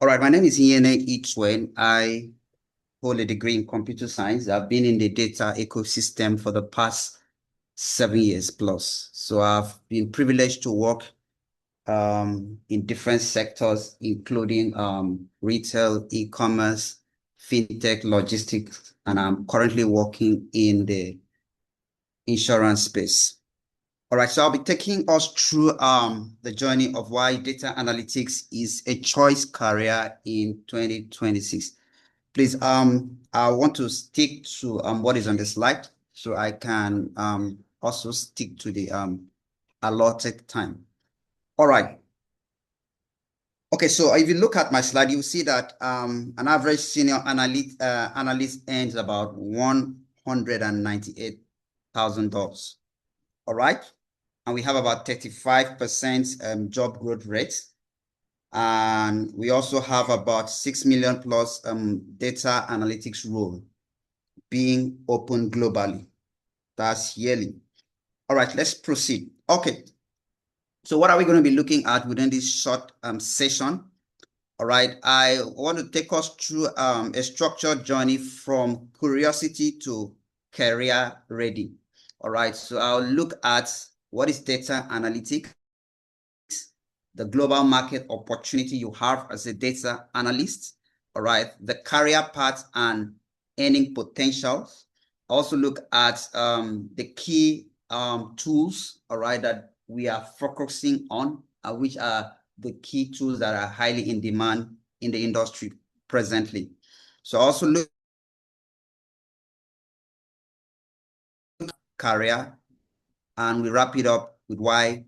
All right, my name is Iene Ichwen. I hold a degree in computer science. I've been in the data ecosystem for the past 7 years plus. So I've been privileged to work in different sectors, including retail, e-commerce, fintech, logistics, and I'm currently working in the insurance space. All right, so I'll be taking us through the journey of why data analytics is a choice career in 2026. Please, I want to stick to what is on the slide so I can also stick to the allotted time. All right. Okay, so if you look at my slide, you see that an average senior analyst earns about $198,000. All right, and we have about 35% job growth rate, and we also have about 6 million plus data analytics role being open globally. That's yearly. All right, let's proceed. Okay, so what are we going to be looking at within this short session? All right, I want to take us through a structured journey from curiosity to career ready. All right, so I'll look at what is data analytics, the global market opportunity you have as a data analyst. All right, the career path and earning potentials. Also look at the key tools, all right, that we are focusing on, which are the key tools that are highly in demand in the industry presently. So also look at career, and we wrap it up with why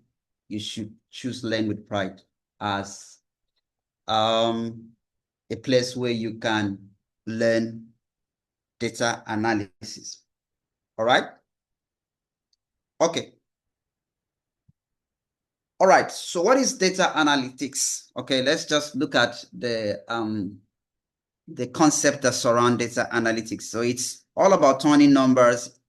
you should choose Learnwithpride as a place where you can learn data analysis. All right? Okay. All right, so what is data analytics? Okay, let's just look at the concept that surround data analytics. So it's all about turning numbers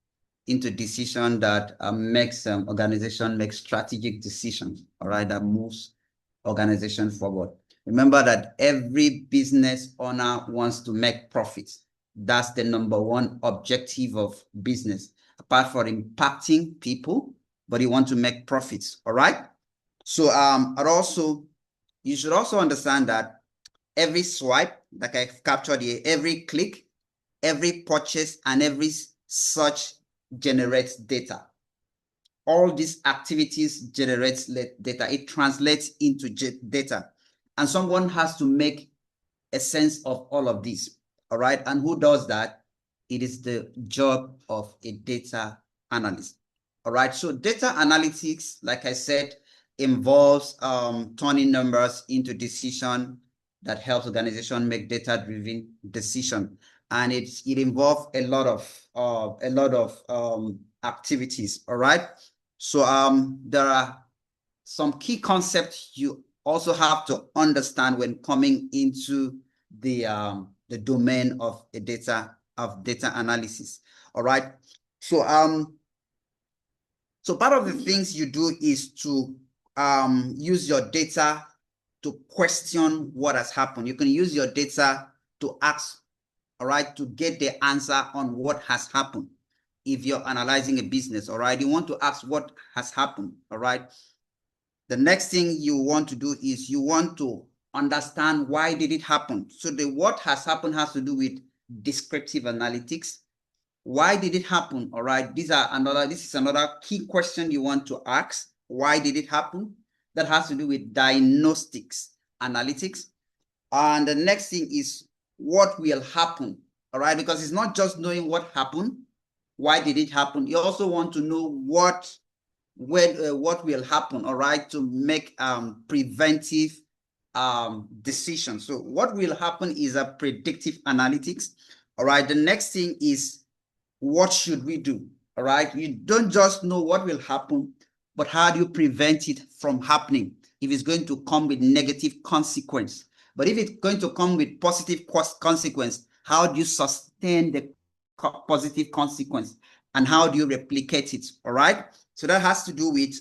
into decision that makes organization make strategic decisions, all right, that moves organization forward. Remember that every business owner wants to make profits. That's the number one objective of business, apart from impacting people, but you want to make profits, all right? So you should also understand that every swipe, like I've captured here, every click, every purchase, and every search generates data. All these activities generates data. It translates into data. And someone has to make a sense of all of this. All right. And who does that? It is the job of a data analyst. All right. So data analytics, like I said, involves turning numbers into decision that helps organization make data-driven decision, and it involves a lot of activities. All right. So there are some key concepts you also have to understand when coming into the domain of data analysis. All right. So so part of the things you do is to use your data to question what has happened. You can use your data to ask, all right, to get the answer on what has happened. if you're analyzing a business, all right? You want to ask what has happened, all right? The next thing you want to do is you want to understand why did it happen. So the what has happened has to do with descriptive analytics. Why did it happen? All right. This is another key question you want to ask. Why did it happen? That has to do with diagnostics analytics. And the next thing is what will happen. All right. Because it's not just knowing what happened. Why did it happen? You also want to know what will happen, all right, to make preventive decisions. So what will happen is a predictive analytics. All right. The next thing is what should we do? All right. You don't just know what will happen, but how do you prevent it from happening if it's going to come with negative consequence? But if it's going to come with positive consequence, how do you sustain the positive consequence? And how do you replicate it? All right. So that has to do with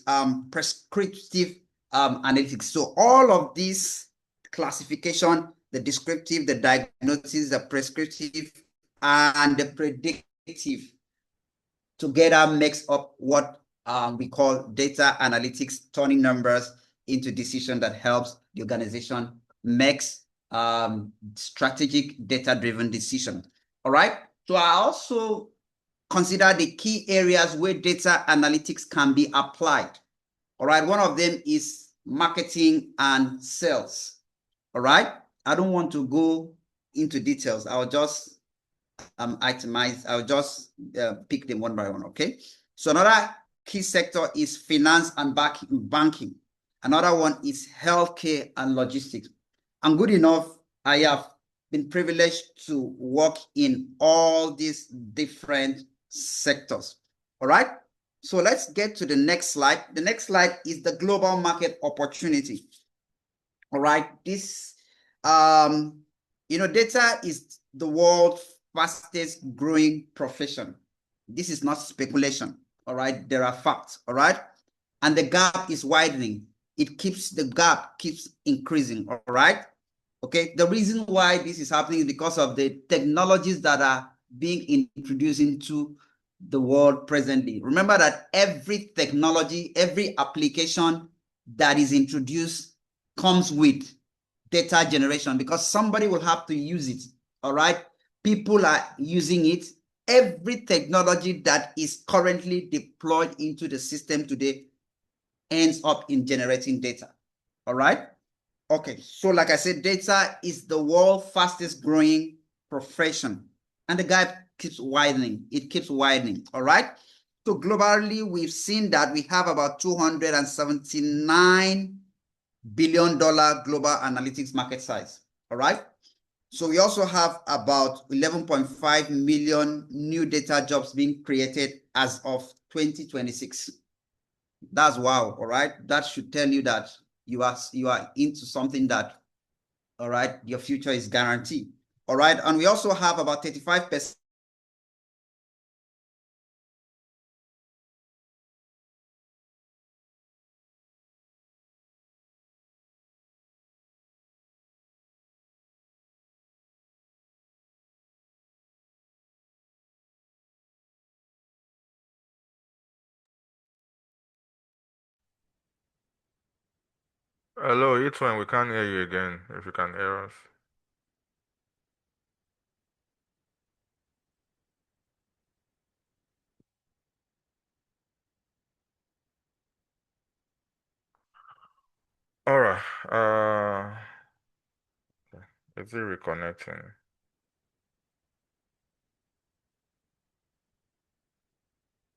prescriptive analytics. So all of these classification, the descriptive, the diagnosis, the prescriptive, and the predictive together makes up what we call data analytics, turning numbers into decision that helps the organization makes strategic data-driven decision. All right. So I also consider the key areas where data analytics can be applied. All right. One of them is marketing and sales. All right. I don't want to go into details. I'll just itemize. I'll just pick them one by one. Okay. So another key sector is finance and banking. Another one is healthcare and logistics. And good enough, I have been privileged to work in all these different sectors. All right. So let's get to the next slide. The next slide is the global market opportunity. All right. This, data is the world's fastest growing profession. This is not speculation. All right. There are facts. All right. And the gap is widening. The gap keeps increasing. All right. Okay. The reason why this is happening is because of the technologies that are being introduced into the world presently. Remember that every technology, every application that is introduced comes with data generation because somebody will have to use it. All right. People are using it. Every technology that is currently deployed into the system today ends up in generating data. All right. Okay. So like I said, data is the world's fastest growing profession. And the gap keeps widening. It keeps widening. All right. So globally, we've seen that we have about $279 billion global analytics market size. All right. So we also have about 11.5 million new data jobs being created as of 2026. That's wow. All right. That should tell you that you are into something that, all right, your future is guaranteed. All right. And we also have about 35%. Hello, it's when we can't hear you again. If you can hear us. All right. Is it reconnecting?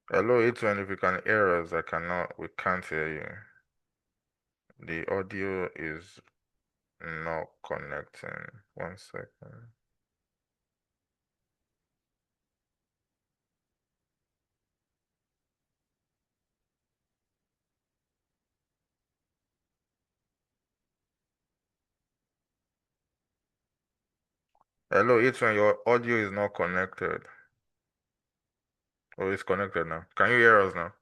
Hello, it's when if you can hear us, we can't hear you. The audio is not connecting. 1 second. Hello, it's when your audio is not connected. Oh, it's connected now. Can you hear us now?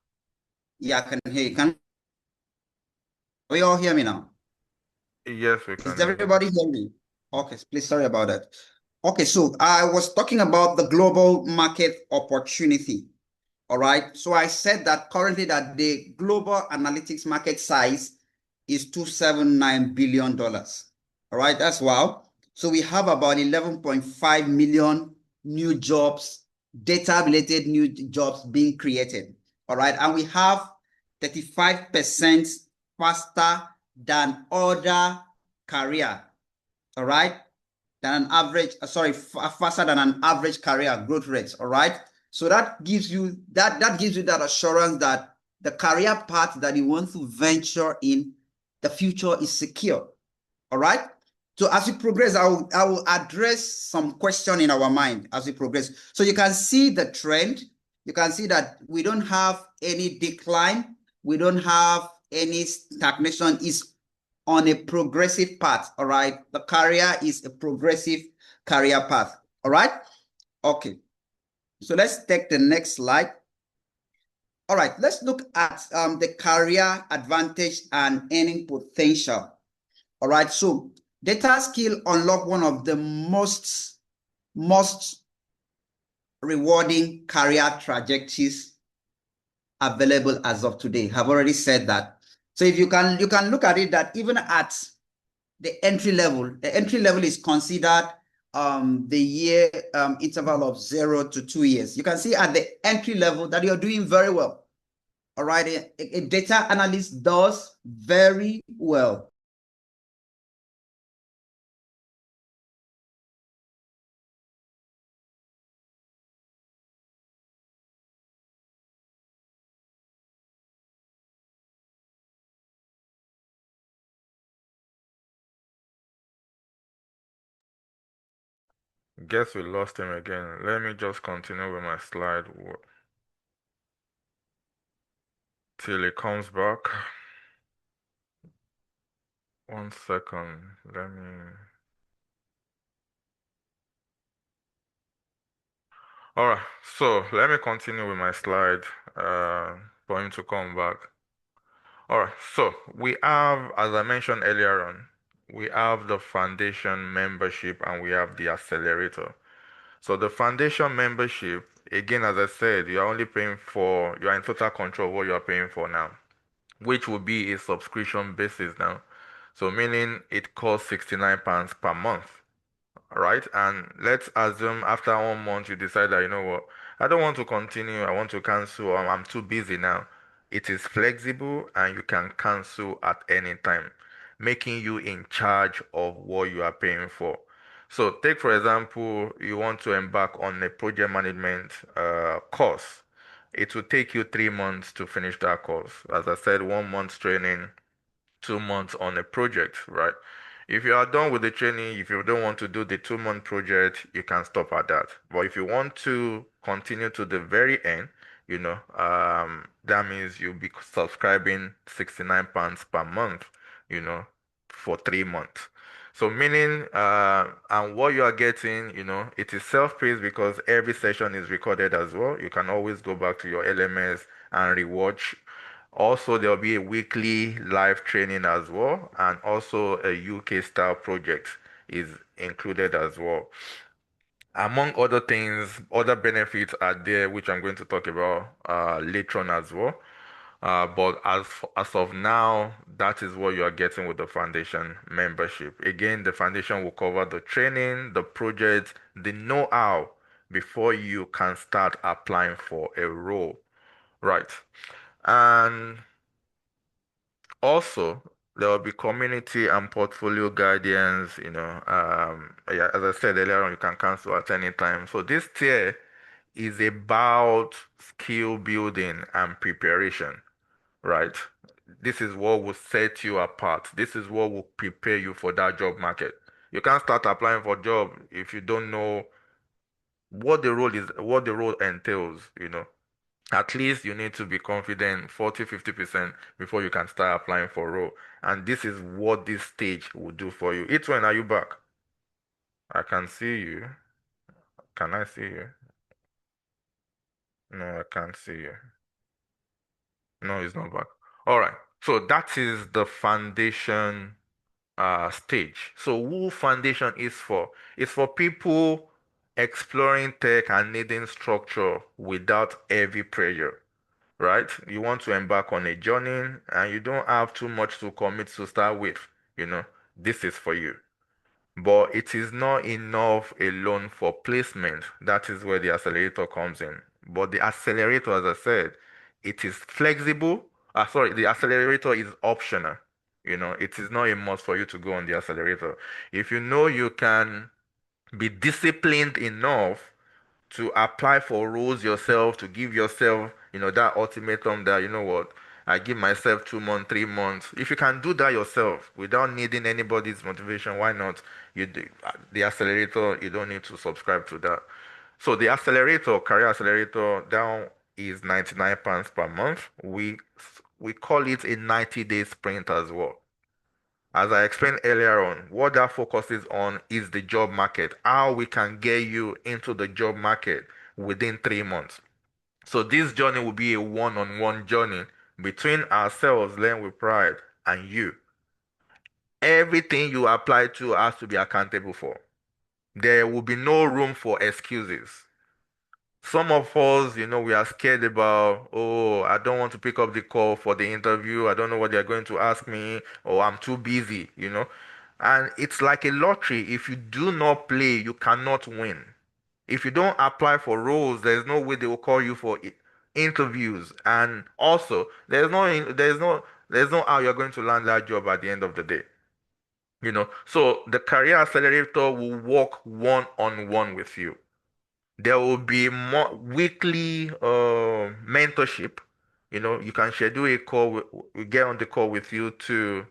Yeah, I can hear you. Can we all hear me now? Yes, we can Is hear you. everybody hear me? Okay, please, sorry about that. Okay, so I was talking about the global market opportunity. All right. So I said that currently that the global analytics market size is $279 billion. All right. That's wow. So we have about 11.5 million new jobs, data-related new jobs being created. All right. And we have 35% faster than other career. All right. Than an average, faster than an average career growth rate. All right. So that gives you that assurance that the career path that you want to venture in the future is secure. All right. So as we progress, I will address some question in our mind as we progress. So you can see the trend. You can see that we don't have any decline. We don't have any stagnation. It's on a progressive path. All right. The career is a progressive career path. All right. Okay. So let's take the next slide. All right, let's look at the career advantage and earning potential. All right, so data skill unlock one of the most rewarding career trajectories available as of today. I've already said that. So if you can look at it that even at the entry level is considered the year interval of 0 to 2 years. You can see at the entry level that you're doing very well. All right, a data analyst does very well. Guess we lost him again. Let me just continue with my slide till he comes back. 1 second. Let me. All right. So let me continue with my slide for him to come back. All right. So we have, as I mentioned earlier on, we have the foundation membership and we have the accelerator. So the foundation membership, again, as I said, you're in total control of what you're paying for now, which will be a subscription basis now. So meaning it costs £69 per month, right? And let's assume after 1 month you decide that, you know what, I don't want to continue, I want to cancel, or I'm too busy now. It is flexible and you can cancel at any time, making you in charge of what you are paying for. So take for example, you want to embark on a project management course. It will take you 3 months to finish that course. As I said, 1 month training, 2 months on a project, right? If you are done with the training, if you don't want to do the 2 month project, you can stop at that. But if you want to continue to the very end, that means you'll be subscribing £69 per month, for 3 months. So meaning, and what you are getting, it is self-paced because every session is recorded as well. You can always go back to your LMS and rewatch. Also, there'll be a weekly live training as well, and also a UK style project is included as well. Among other things, other benefits are there, which I'm going to talk about later on as well. But as of now, that is what you are getting with the foundation membership. Again, the foundation will cover the training, the project, the know-how before you can start applying for a role, right? And also, there will be community and portfolio guidance, yeah, as I said earlier on, you can cancel at any time. So this tier is about skill building and preparation, right? This is what will set you apart. This is what will prepare you for that job market. You can't start applying for job if you don't know what the role entails. At least you need to be confident 40-50% before you can start applying for role. And this is what this stage will do for you. It's when are you back? I can see you. Can I see you? No, I can't see you. No, it's not back. All right. So that is the foundation stage. So who foundation is for? It's for people exploring tech and needing structure without heavy pressure, right? You want to embark on a journey and you don't have too much to commit to start with, you know, this is for you. But it is not enough alone for placement. That is where the accelerator comes in. But the accelerator, as I said, it is flexible. Sorry, the accelerator is optional. You know, it is not a must for you to go on the accelerator. If you know you can be disciplined enough to apply for roles yourself, to give yourself, that ultimatum that, you know what, I give myself 2 months, 3 months. If you can do that yourself without needing anybody's motivation, why not? The accelerator, you don't need to subscribe to that. So the accelerator, career accelerator, down is £99 per month. We call it a 90-day sprint as well. As I explained earlier on, what that focuses on is the job market, how we can get you into the job market within 3 months. So this journey will be a one-on-one journey between ourselves, Learn with Pride, and you. Everything you apply to has to be accountable for. There will be no room for excuses. Some of us, we are scared about, oh, I don't want to pick up the call for the interview. I don't know what they're going to ask me, or I'm too busy. And it's like a lottery. If you do not play, you cannot win. If you don't apply for roles, there's no way they will call you for interviews. And also, there's no how you're going to land that job at the end of the day. So the career accelerator will work one-on-one with you. There will be more weekly mentorship. You can schedule a call. We get on the call with you to,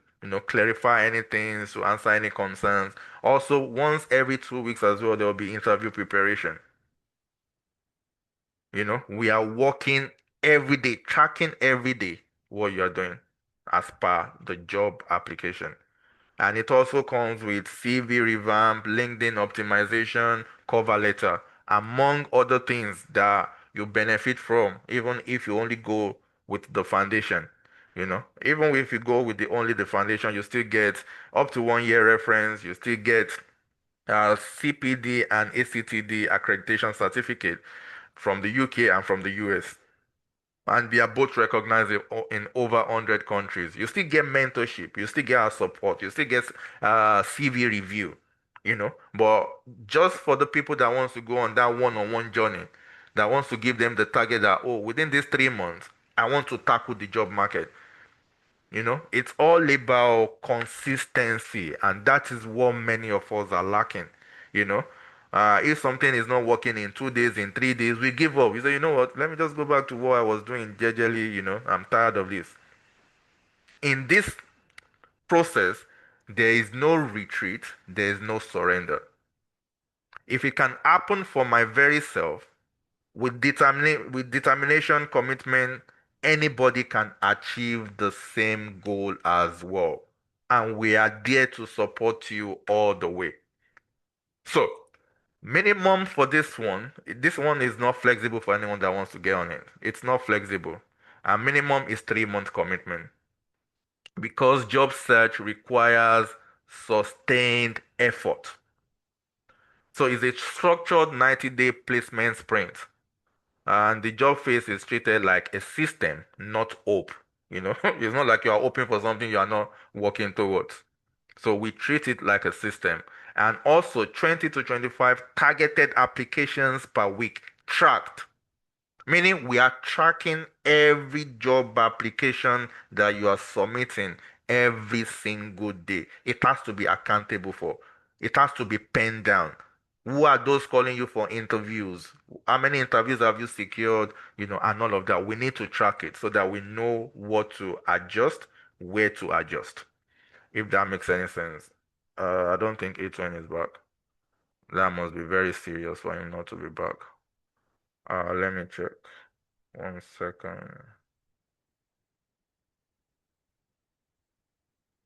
clarify anything, to answer any concerns. Also, once every 2 weeks as well, there will be interview preparation. We are working every day, tracking every day what you're doing as per the job application. And it also comes with CV revamp, LinkedIn optimization, cover letter, among other things that you benefit from, even if you only go with the foundation. Even if you go with only the foundation, you still get up to 1 year reference, you still get CPD and ACTD accreditation certificate from the UK and from the US. And they are both recognized in over 100 countries. You still get mentorship, you still get our support, you still get CV review, But just for the people that wants to go on that one-on-one journey, that wants to give them the target that, oh, within these 3 months, I want to tackle the job market. It's all about consistency, and that is what many of us are lacking. You know, if something is not working in 2 days, in 3 days, we give up. We say, you know what, let me just go back to what I was doing gradually. I'm tired of this. In this process, there is no retreat, there is no surrender. If it can happen for my very self, with determination, commitment, anybody can achieve the same goal as well. And we are there to support you all the way. So, minimum for this one is not flexible for anyone that wants to get on it. It's not flexible. And minimum is 3 month commitment. Because job search requires sustained effort. So it's a structured 90-day placement sprint. And the job phase is treated like a system, not hope. It's not like you are hoping for something you are not working towards. So we treat it like a system. And also 20 to 25 targeted applications per week tracked. Meaning we are tracking every job application that you are submitting every single day. It has to be accountable for. It has to be penned down. Who are those calling you for interviews? How many interviews have you secured? And all of that. We need to track it so that we know what to adjust, where to adjust. If that makes any sense. I don't think H1 is back. That must be very serious for him not to be back. Let me check. 1 second.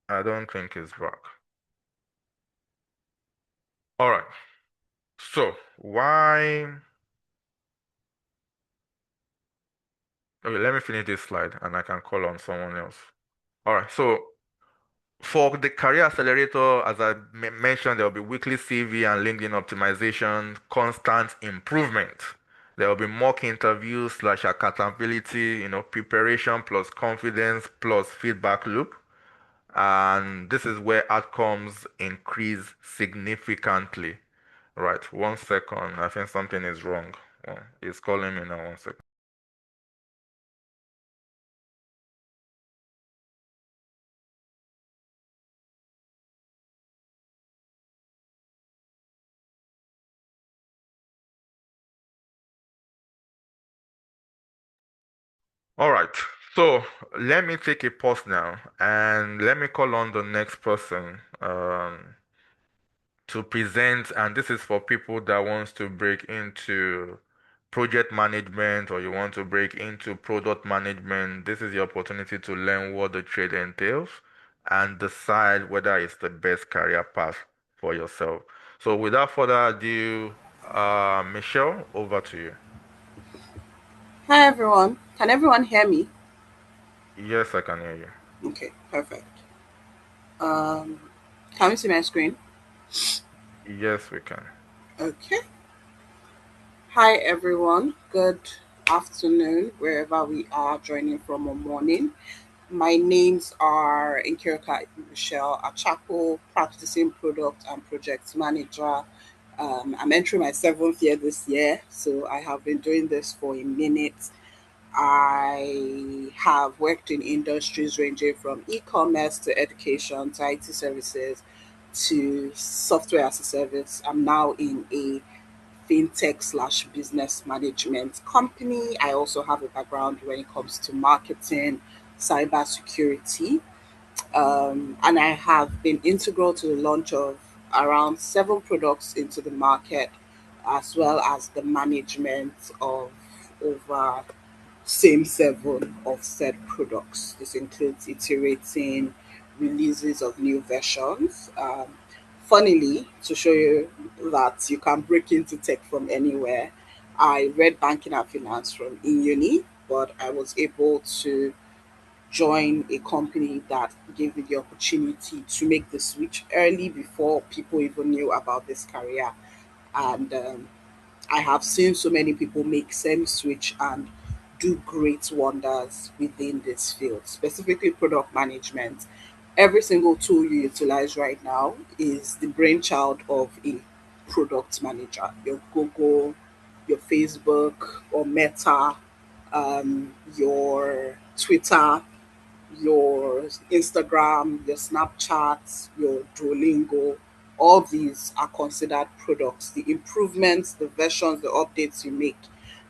I don't think it's back. All right. So why? Okay, let me finish this slide and I can call on someone else. All right. So For the career accelerator, as I mentioned, there will be weekly CV and LinkedIn optimization, constant improvement. There will be mock interviews slash accountability, preparation plus confidence plus feedback loop. And this is where outcomes increase significantly. Right, 1 second. I think something is wrong. Oh, it's calling me now. 1 second. All right. So let me take a pause now and let me call on the next person to present. And this is for people that wants to break into project management or you want to break into product management. This is your opportunity to learn what the trade entails and decide whether it's the best career path for yourself. So without further ado, Michelle, over to you. Hi everyone. Can everyone hear me? Yes, I can hear you. Okay, perfect. Um, can you see my screen? Yes, we can. Okay. Hi everyone. Good afternoon, wherever we are joining from or morning. My names are Nkirka Michelle Achapo, practicing product and project manager. I'm entering my 7th year this year, so I have been doing this for a minute. I have worked in industries ranging from e-commerce to education to IT services to software as a service. I'm now in a fintech slash business management company. I also have a background when it comes to marketing, cybersecurity, and I have been integral to the launch of around 7 products into the market, as well as the management of over same 7 of said products. This includes iterating releases of new versions. Funnily, to show you that you can break into tech from anywhere, I read banking and finance from in uni, but I was able to join a company that gave me the opportunity to make the switch early before people even knew about this career. And I have seen so many people make same switch and do great wonders within this field, specifically product management. Every single tool you utilize right now is the brainchild of a product manager. Your Google, your Facebook or Meta, your Twitter, your Instagram, your Snapchat, your Duolingo, all these are considered products. The improvements, the versions, the updates you make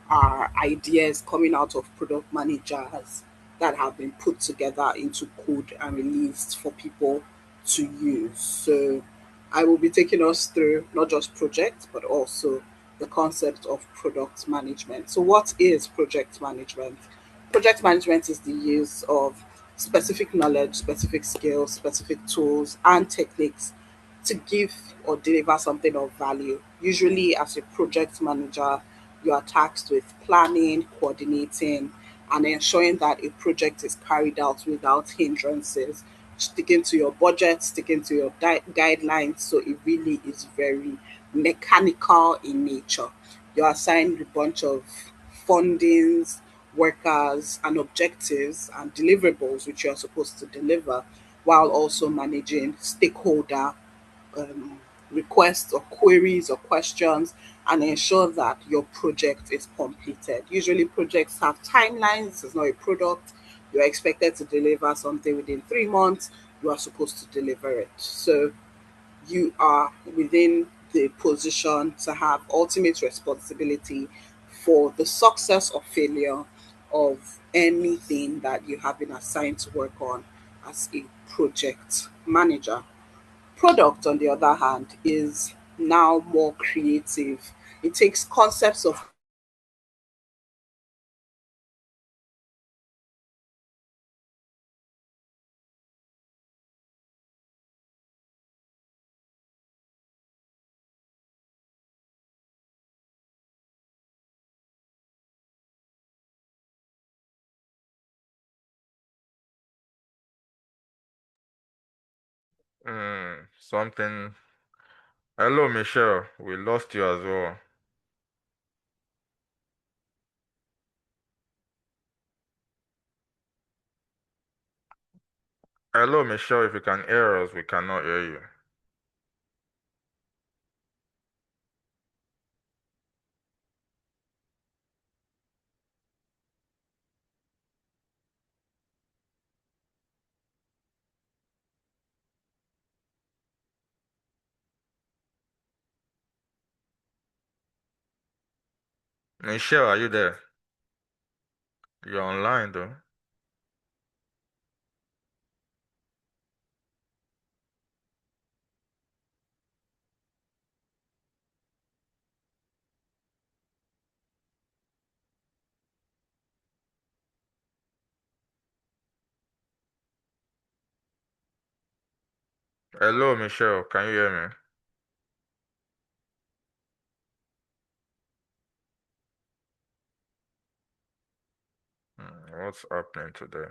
are ideas coming out of product managers that have been put together into code and released for people to use. So I will be taking us through not just projects, but also the concept of product management. So, what is project management? Project management is the use of specific knowledge, specific skills, specific tools, and techniques to give or deliver something of value. Usually, as a project manager, you are tasked with planning, coordinating, and ensuring that a project is carried out without hindrances, sticking to your budget, sticking to your guidelines. So it really is very mechanical in nature. You're assigned a bunch of fundings, workers, and objectives and deliverables which you're supposed to deliver, while also managing stakeholder um, requests or queries or questions, and ensure that your project is completed. Usually, projects have timelines. It's not a product. You are expected to deliver something within 3 months. You are supposed to deliver it. So you are within the position to have ultimate responsibility for the success or failure of anything that you have been assigned to work on as a project manager. Product, on the other hand, is now more creative. It takes concepts of Something. Hello, Michelle. We lost you as well. Hello, Michelle. If you can hear us, we cannot hear you. Michelle, are you there? You're online though. Hello, Michelle. Can you hear me? What's happening today?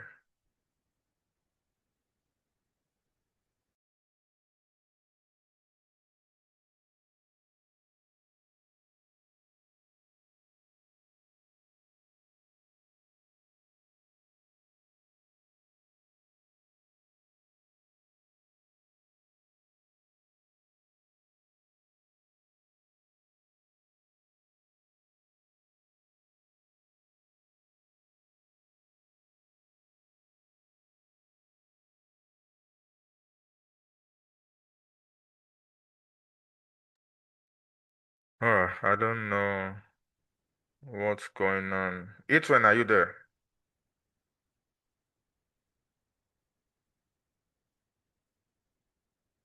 Oh, I don't know what's going on. When are you there?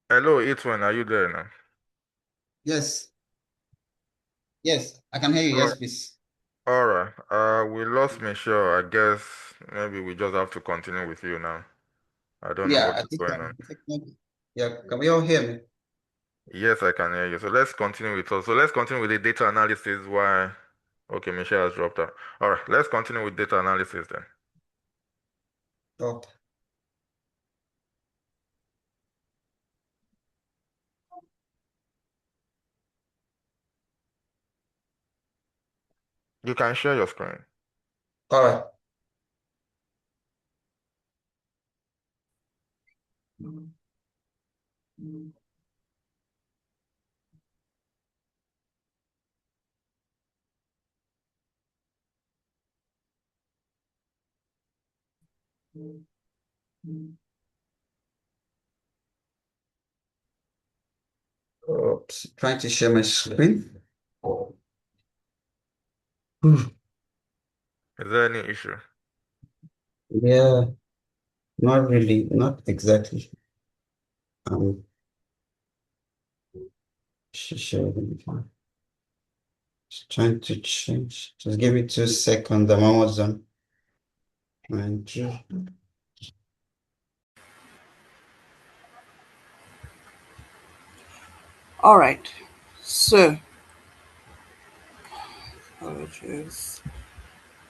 Hello, when are you there now? Yes. Yes, I can hear you. Oh, Yes, please. all right. We lost Michelle. I guess maybe we just have to continue with you now. I don't know Yeah, what is going on. yeah, can we all hear me? Yes, I can hear you. So let's continue with us. So let's continue with the data analysis. Why? Okay, Michelle has dropped out. All right, let's continue with data analysis then. Okay. You can share your screen. All right. Oops, trying to share my screen. Is there any issue? Yeah, not really, not exactly. Um, sharing. Just trying to change. Just give me 2 seconds. I'm almost done. And All right. So, apologies.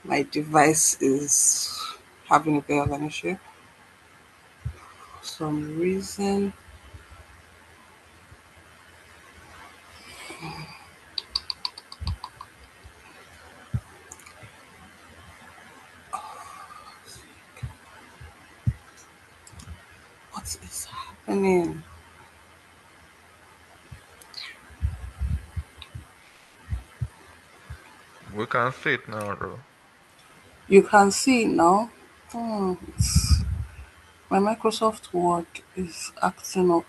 My device is having a bit of an issue for some reason. What is happening? We can see it now, though. You can see it now. My Microsoft Word is acting up.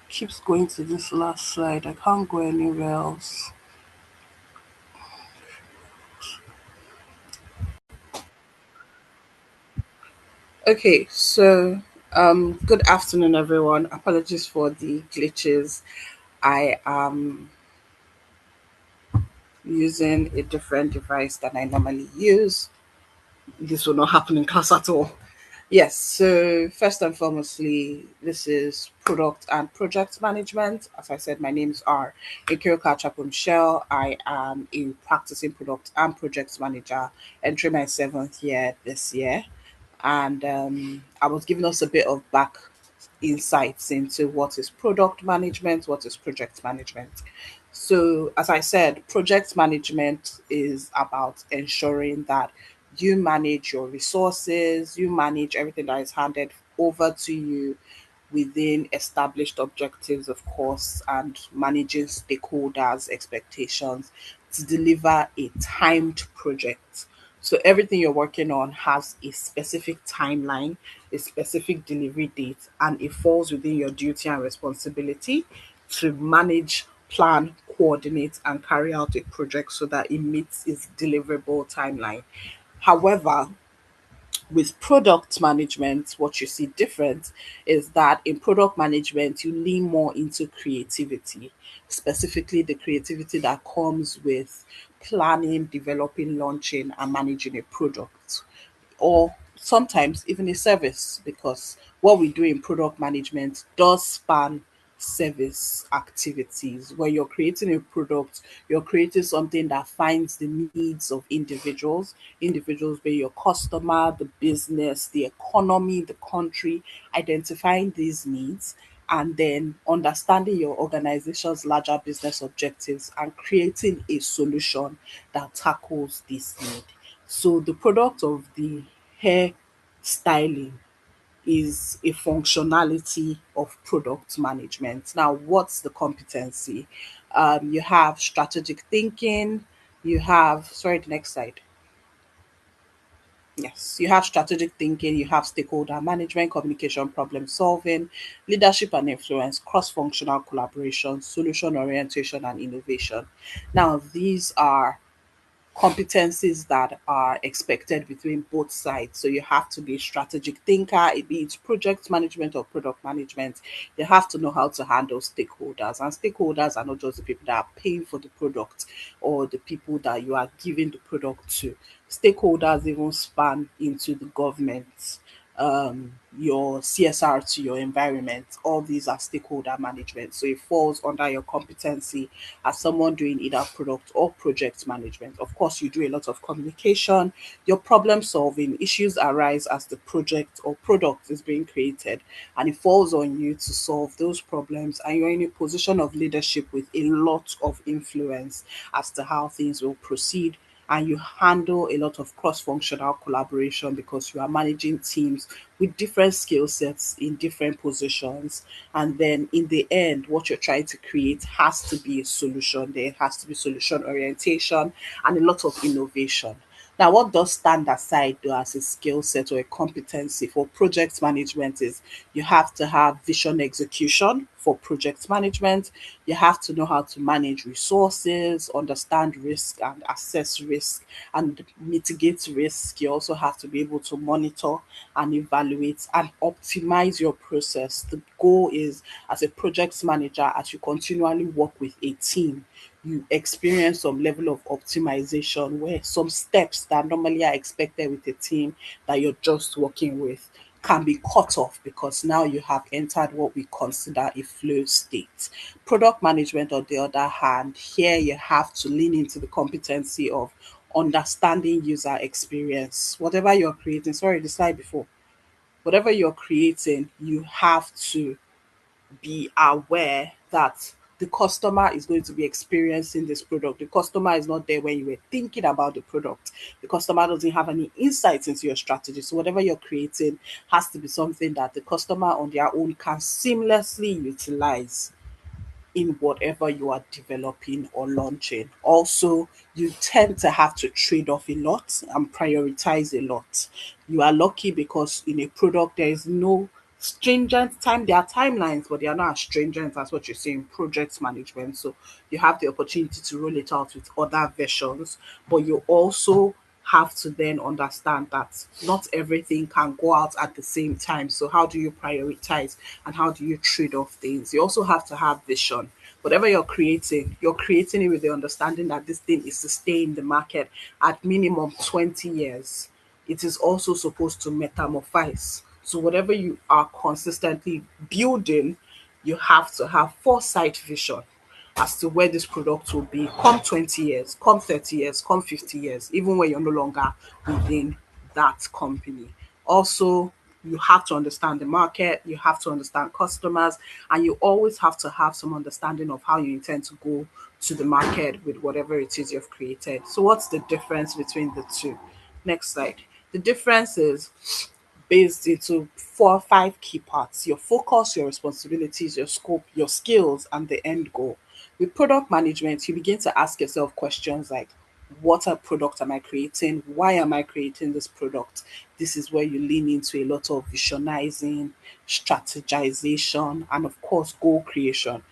Keeps going to this last slide. I can't go anywhere else. Okay, so good afternoon, everyone. Apologies for the glitches. I am using a different device than I normally use. This will not happen in class at all. Yes, so first and foremostly, this is product and project management. As I said, my names are Ikirika Chapum Shell. I am a practicing product and project manager, entering my 7th year this year. And I was giving us a bit of insights into what is product management, what is project management. So, as I said, project management is about ensuring that you manage your resources, you manage everything that is handed over to you within established objectives, of course, and managing stakeholders' expectations to deliver a timed project. So everything you're working on has a specific timeline, a specific delivery date, and it falls within your duty and responsibility to manage, plan, coordinate, and carry out a project so that it meets its deliverable timeline. However, with product management, what you see different is that in product management, you lean more into creativity, specifically the creativity that comes with planning, developing, launching, and managing a product, or sometimes even a service, because what we do in product management does span service activities. When you're creating a product, you're creating something that finds the needs of individuals being your customer, the business, the economy, the country, identifying these needs and then understanding your organization's larger business objectives and creating a solution that tackles this need. So the product of the hair styling is a functionality of product management. Now, what's the competency? You have strategic thinking, you have, sorry, the next slide. Yes, you have strategic thinking, you have stakeholder management, communication, problem solving, leadership and influence, cross functional collaboration, solution orientation, and innovation. Now, these are competencies that are expected between both sides. So you have to be a strategic thinker, be it project management or product management. You have to know how to handle stakeholders. And stakeholders are not just the people that are paying for the product or the people that you are giving the product to. Stakeholders even span into the government, your CSR to your environment. All these are stakeholder management. So it falls under your competency as someone doing either product or project management. Of course, you do a lot of communication, your problem solving. Issues arise as the project or product is being created, and it falls on you to solve those problems. And you're in a position of leadership with a lot of influence as to how things will proceed, and you handle a lot of cross-functional collaboration because you are managing teams with different skill sets in different positions. And then in the end, what you're trying to create has to be a solution. There has to be solution orientation and a lot of innovation. Now, what does stand aside though as a skill set or a competency for project management is you have to have vision execution for project management. You have to know how to manage resources, understand risk and assess risk and mitigate risk. You also have to be able to monitor and evaluate and optimize your process. The goal is, as a project manager, as you continually work with a team, you experience some level of optimization where some steps that normally are expected with a team that you're just working with can be cut off because now you have entered what we consider a flow state. Product management, on the other hand, here you have to lean into the competency of understanding user experience. Whatever you're creating, sorry, the slide before, whatever you're creating, you have to be aware that the customer is going to be experiencing this product. The customer is not there when you were thinking about the product. The customer doesn't have any insights into your strategy. So whatever you're creating has to be something that the customer on their own can seamlessly utilize in whatever you are developing or launching. Also, you tend to have to trade off a lot and prioritize a lot. You are lucky because in a product there is no stringent time. There are timelines, but they are not as stringent as what you see in project management. So you have the opportunity to roll it out with other versions, but you also have to then understand that not everything can go out at the same time. So how do you prioritize and how do you trade off things? You also have to have vision. Whatever you're creating it with the understanding that this thing is to stay in the market at minimum 20 years. It is also supposed to metamorphose. So whatever you are consistently building, you have to have foresight vision as to where this product will be come 20 years, come 30 years, come 50 years, even when you're no longer within that company. Also, You have to understand the market, you have to understand customers, and you always have to have some understanding of how you intend to go to the market with whatever it is you've created. So, what's the difference between the two? Next slide. The difference is based into 4 or 5 key parts: your focus, your responsibilities, your scope, your skills, and the end goal. With product management, you begin to ask yourself questions like, what a product am I creating? Why am I creating this product? This is where you lean into a lot of visionizing, strategization, and of course, goal creation.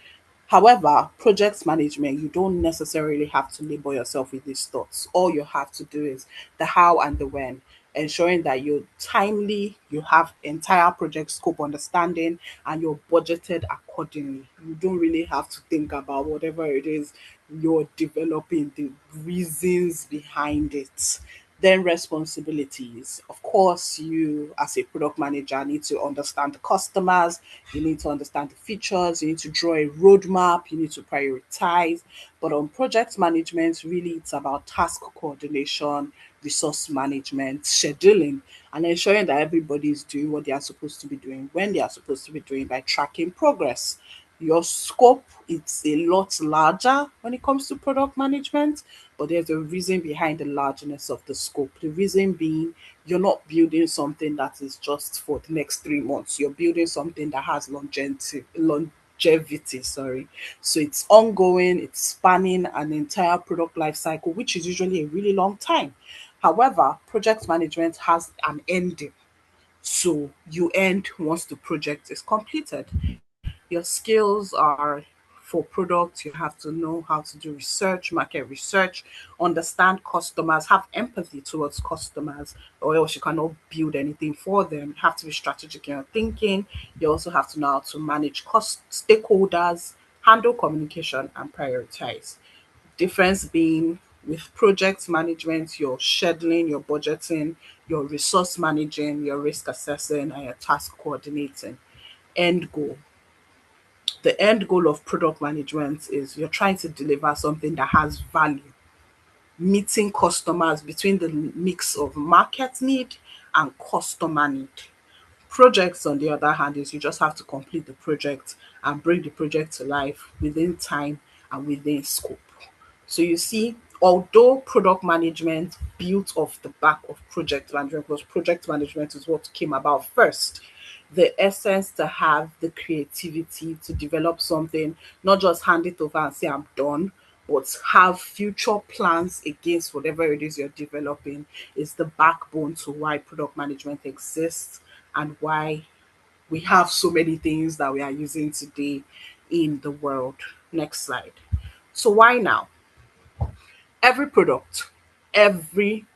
However, project management, you don't necessarily have to label yourself with these thoughts. All you have to do is the how and the when, ensuring that you're timely, you have entire project scope understanding, and you're budgeted accordingly. You don't really have to think about whatever it is you're developing, the reasons behind it. Then responsibilities. Of course, you as a product manager need to understand the customers, you need to understand the features, you need to draw a roadmap, you need to prioritize. But on project management, really it's about task coordination, resource management, scheduling, and ensuring that everybody is doing what they are supposed to be doing when they are supposed to be doing by tracking progress. Your scope, it's a lot larger when it comes to product management, but there's a reason behind the largeness of the scope. The reason being, you're not building something that is just for the next 3 months. You're building something that has longevity, sorry. So it's ongoing, it's spanning an entire product life cycle, which is usually a really long time. However, project management has an ending. So you end once the project is completed. Your skills are for products, you have to know how to do research, market research, understand customers, have empathy towards customers, or else you cannot build anything for them. You have to be strategic in your thinking. You also have to know how to manage cost stakeholders, handle communication, and prioritize. Difference being with project management, you're scheduling, you're budgeting, you're resource managing, you're risk assessing, and you're task coordinating. End goal. The end goal of product management is you're trying to deliver something that has value, meeting customers between the mix of market need and customer need. Projects, on the other hand, is you just have to complete the project and bring the project to life within time and within scope. So you see, although product management built off the back of project management, because project management is what came about first, the essence to have the creativity to develop something, not just hand it over and say I'm done, but have future plans against whatever it is you're developing, is the backbone to why product management exists and why we have so many things that we are using today in the world. Next slide. So why now? Every product, every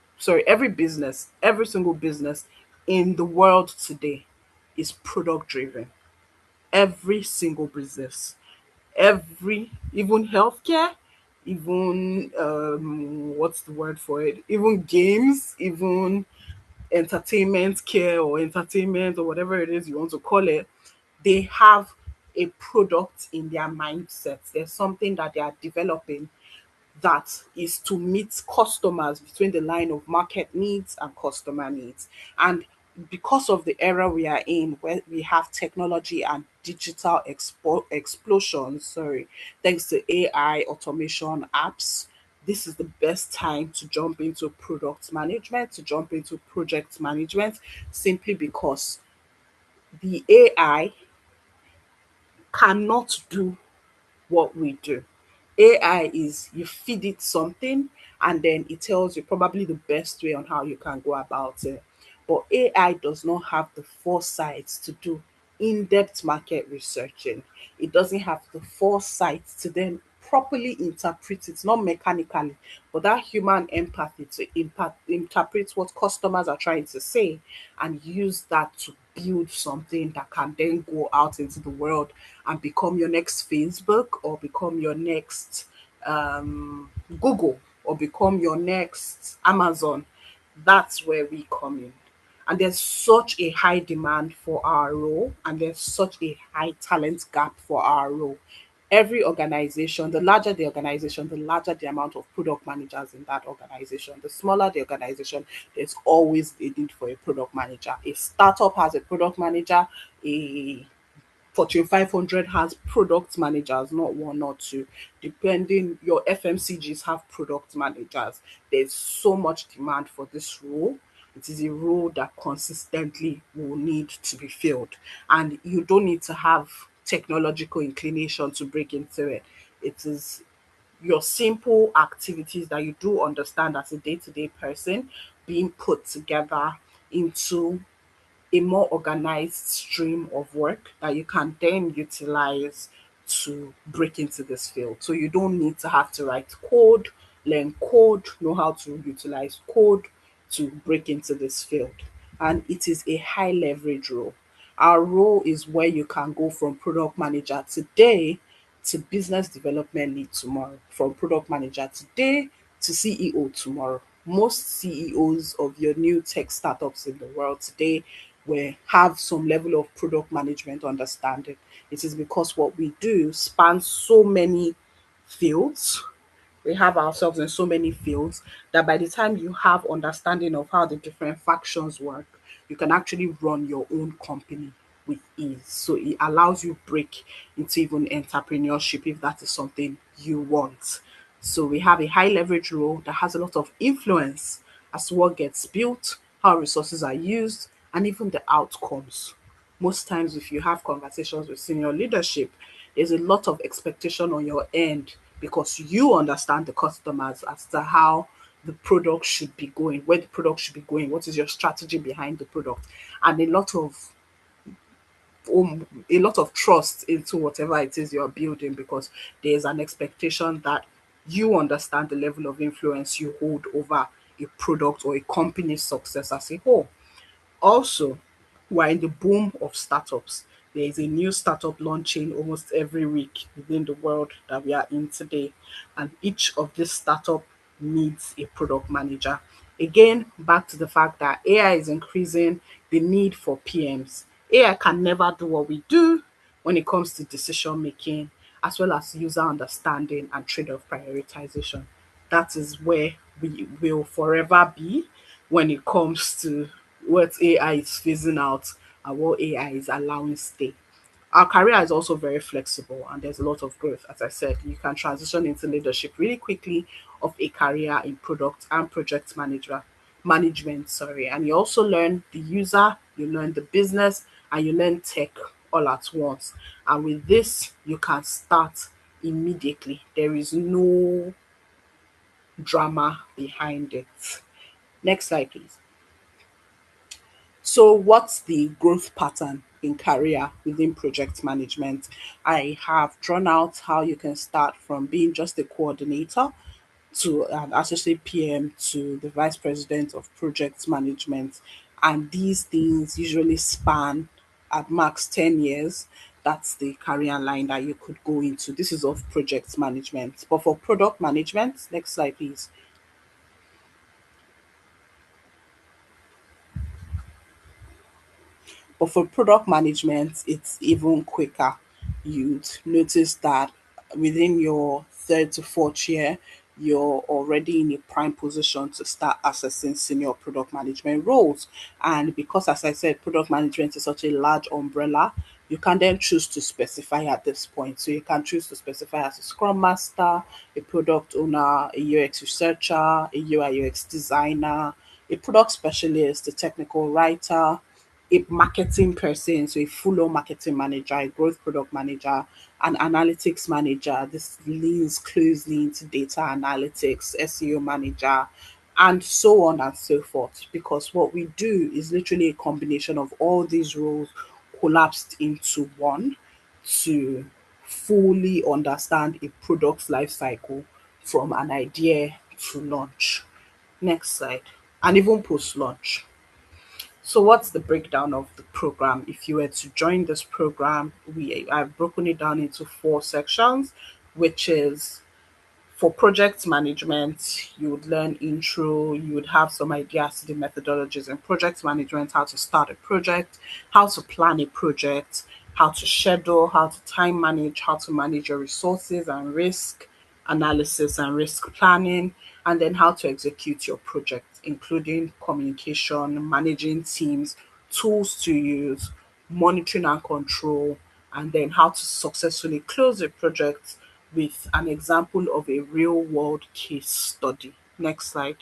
business, every single business in the world today is product driven. Every single business, even healthcare, even what's the word for it, even games, even entertainment care or entertainment or whatever it is you want to call it, they have a product in their mindset. There's something that they are developing that is to meet customers between the line of market needs and customer needs. And because of the era we are in, where we have technology and digital explosions, sorry, thanks to AI, automation, apps, this is the best time to jump into product management, to jump into project management, simply because the AI cannot do what we do. AI is you feed it something and then it tells you probably the best way on how you can go about it. But AI does not have the foresight to do in-depth market researching. It doesn't have the foresight to then properly interpret it, not mechanically, but that human empathy to interpret what customers are trying to say and use that to build something that can then go out into the world and become your next Facebook or become your next Google or become your next Amazon. That's where we come in. And there's such a high demand for our role, and there's such a high talent gap for our role. Every organization, the larger the organization, the larger the amount of product managers in that organization. The smaller the organization, there's always a need for a product manager. A startup has a product manager, a Fortune 500 has product managers, not one or two. Depending, your FMCGs have product managers. There's so much demand for this role. It is a role that consistently will need to be filled. And you don't need to have technological inclination to break into it. It is your simple activities that you do understand as a day-to-day person being put together into a more organized stream of work that you can then utilize to break into this field. So you don't need to have to write code, learn code, know how to utilize code to break into this field. And it is a high leverage role. Our role is where you can go from product manager today to business development lead tomorrow, from product manager today to CEO tomorrow. Most CEOs of your new tech startups in the world today will have some level of product management understanding. It is because what we do spans so many fields. We have ourselves in so many fields that by the time you have understanding of how the different factions work, you can actually run your own company with ease. So it allows you break into even entrepreneurship if that is something you want. So we have a high leverage role that has a lot of influence as to what gets built, how resources are used, and even the outcomes. Most times, if you have conversations with senior leadership, there's a lot of expectation on your end because you understand the customers as to how the product should be going, where the product should be going, what is your strategy behind the product, and a lot of trust into whatever it is you're building because there's an expectation that you understand the level of influence you hold over a product or a company's success as a whole. Also, we're in the boom of startups. There is a new startup launching almost every week within the world that we are in today. And each of these startup needs a product manager. Again, back to the fact that AI is increasing the need for PMs. AI can never do what we do when it comes to decision making, as well as user understanding and trade-off prioritization. That is where we will forever be when it comes to what AI is phasing out and what AI is allowing stay. Our career is also very flexible and there's a lot of growth. As I said, you can transition into leadership really quickly of a career in product and project management, sorry. And you also learn the user, you learn the business, and you learn tech all at once. And with this, you can start immediately. There is no drama behind it. Next slide, please. So, what's the growth pattern in career within project management? I have drawn out how you can start from being just a coordinator to an associate PM to the vice president of project management. And these things usually span at max 10 years. That's the career line that you could go into. This is of project management. But for product management, next slide, please. But for product management, it's even quicker. You'd notice that within your third to fourth year, you're already in a prime position to start assessing senior product management roles. And because, as I said, product management is such a large umbrella, you can then choose to specify at this point. So you can choose to specify as a Scrum Master, a product owner, a UX researcher, a UI UX designer, a product specialist, a technical writer, a marketing person, so a full-on marketing manager, a growth product manager, an analytics manager. This leans closely into data analytics, SEO manager, and so on and so forth. Because what we do is literally a combination of all these roles collapsed into one to fully understand a product's life cycle from an idea to launch. Next slide. And even post launch. So what's the breakdown of the program? If you were to join this program, I've broken it down into four sections, which is for project management, you would learn intro, you would have some ideas to the methodologies in project management, how to start a project, how to plan a project, how to schedule, how to time manage, how to manage your resources and risk analysis and risk planning, and then how to execute your project, including communication, managing teams, tools to use, monitoring and control, and then how to successfully close a project with an example of a real world case study. Next slide.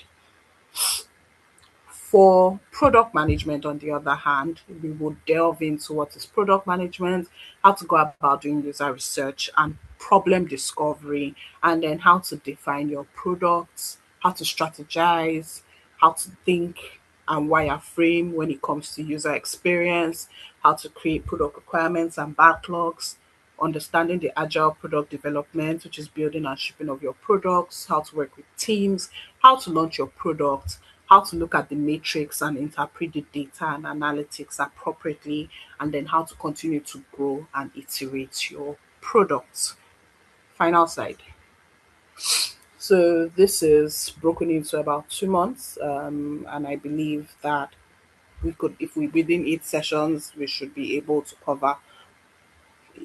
For product management, on the other hand, we will delve into what is product management, how to go about doing user research and problem discovery, and then how to define your products, how to strategize, how to think and wireframe when it comes to user experience, how to create product requirements and backlogs, understanding the agile product development, which is building and shipping of your products, how to work with teams, how to launch your product, how to look at the matrix and interpret the data and analytics appropriately, and then how to continue to grow and iterate your products. Final slide. So this is broken into about 2 months, and I believe that we could, if we within 8 sessions, we should be able to cover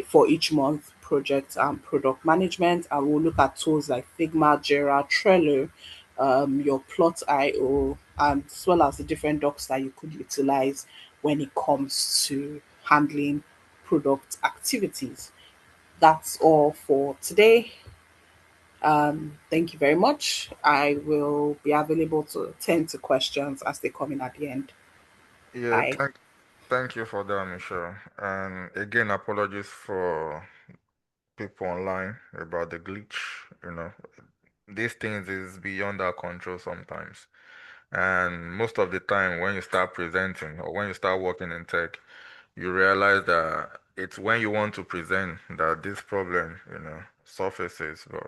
for each month project and product management. And we'll look at tools like Figma, Jira, Trello, your Plot.io, and as well as the different docs that you could utilize when it comes to handling product activities. That's all for today. Thank you very much. I will be available to attend to questions as they come in at the end. Yeah, Bye. thank you for that, Michelle. And again, apologies for people online about the glitch. You know, these things is beyond our control sometimes. And most of the time, when you start presenting or when you start working in tech, you realize that it's when you want to present that this problem, surfaces. But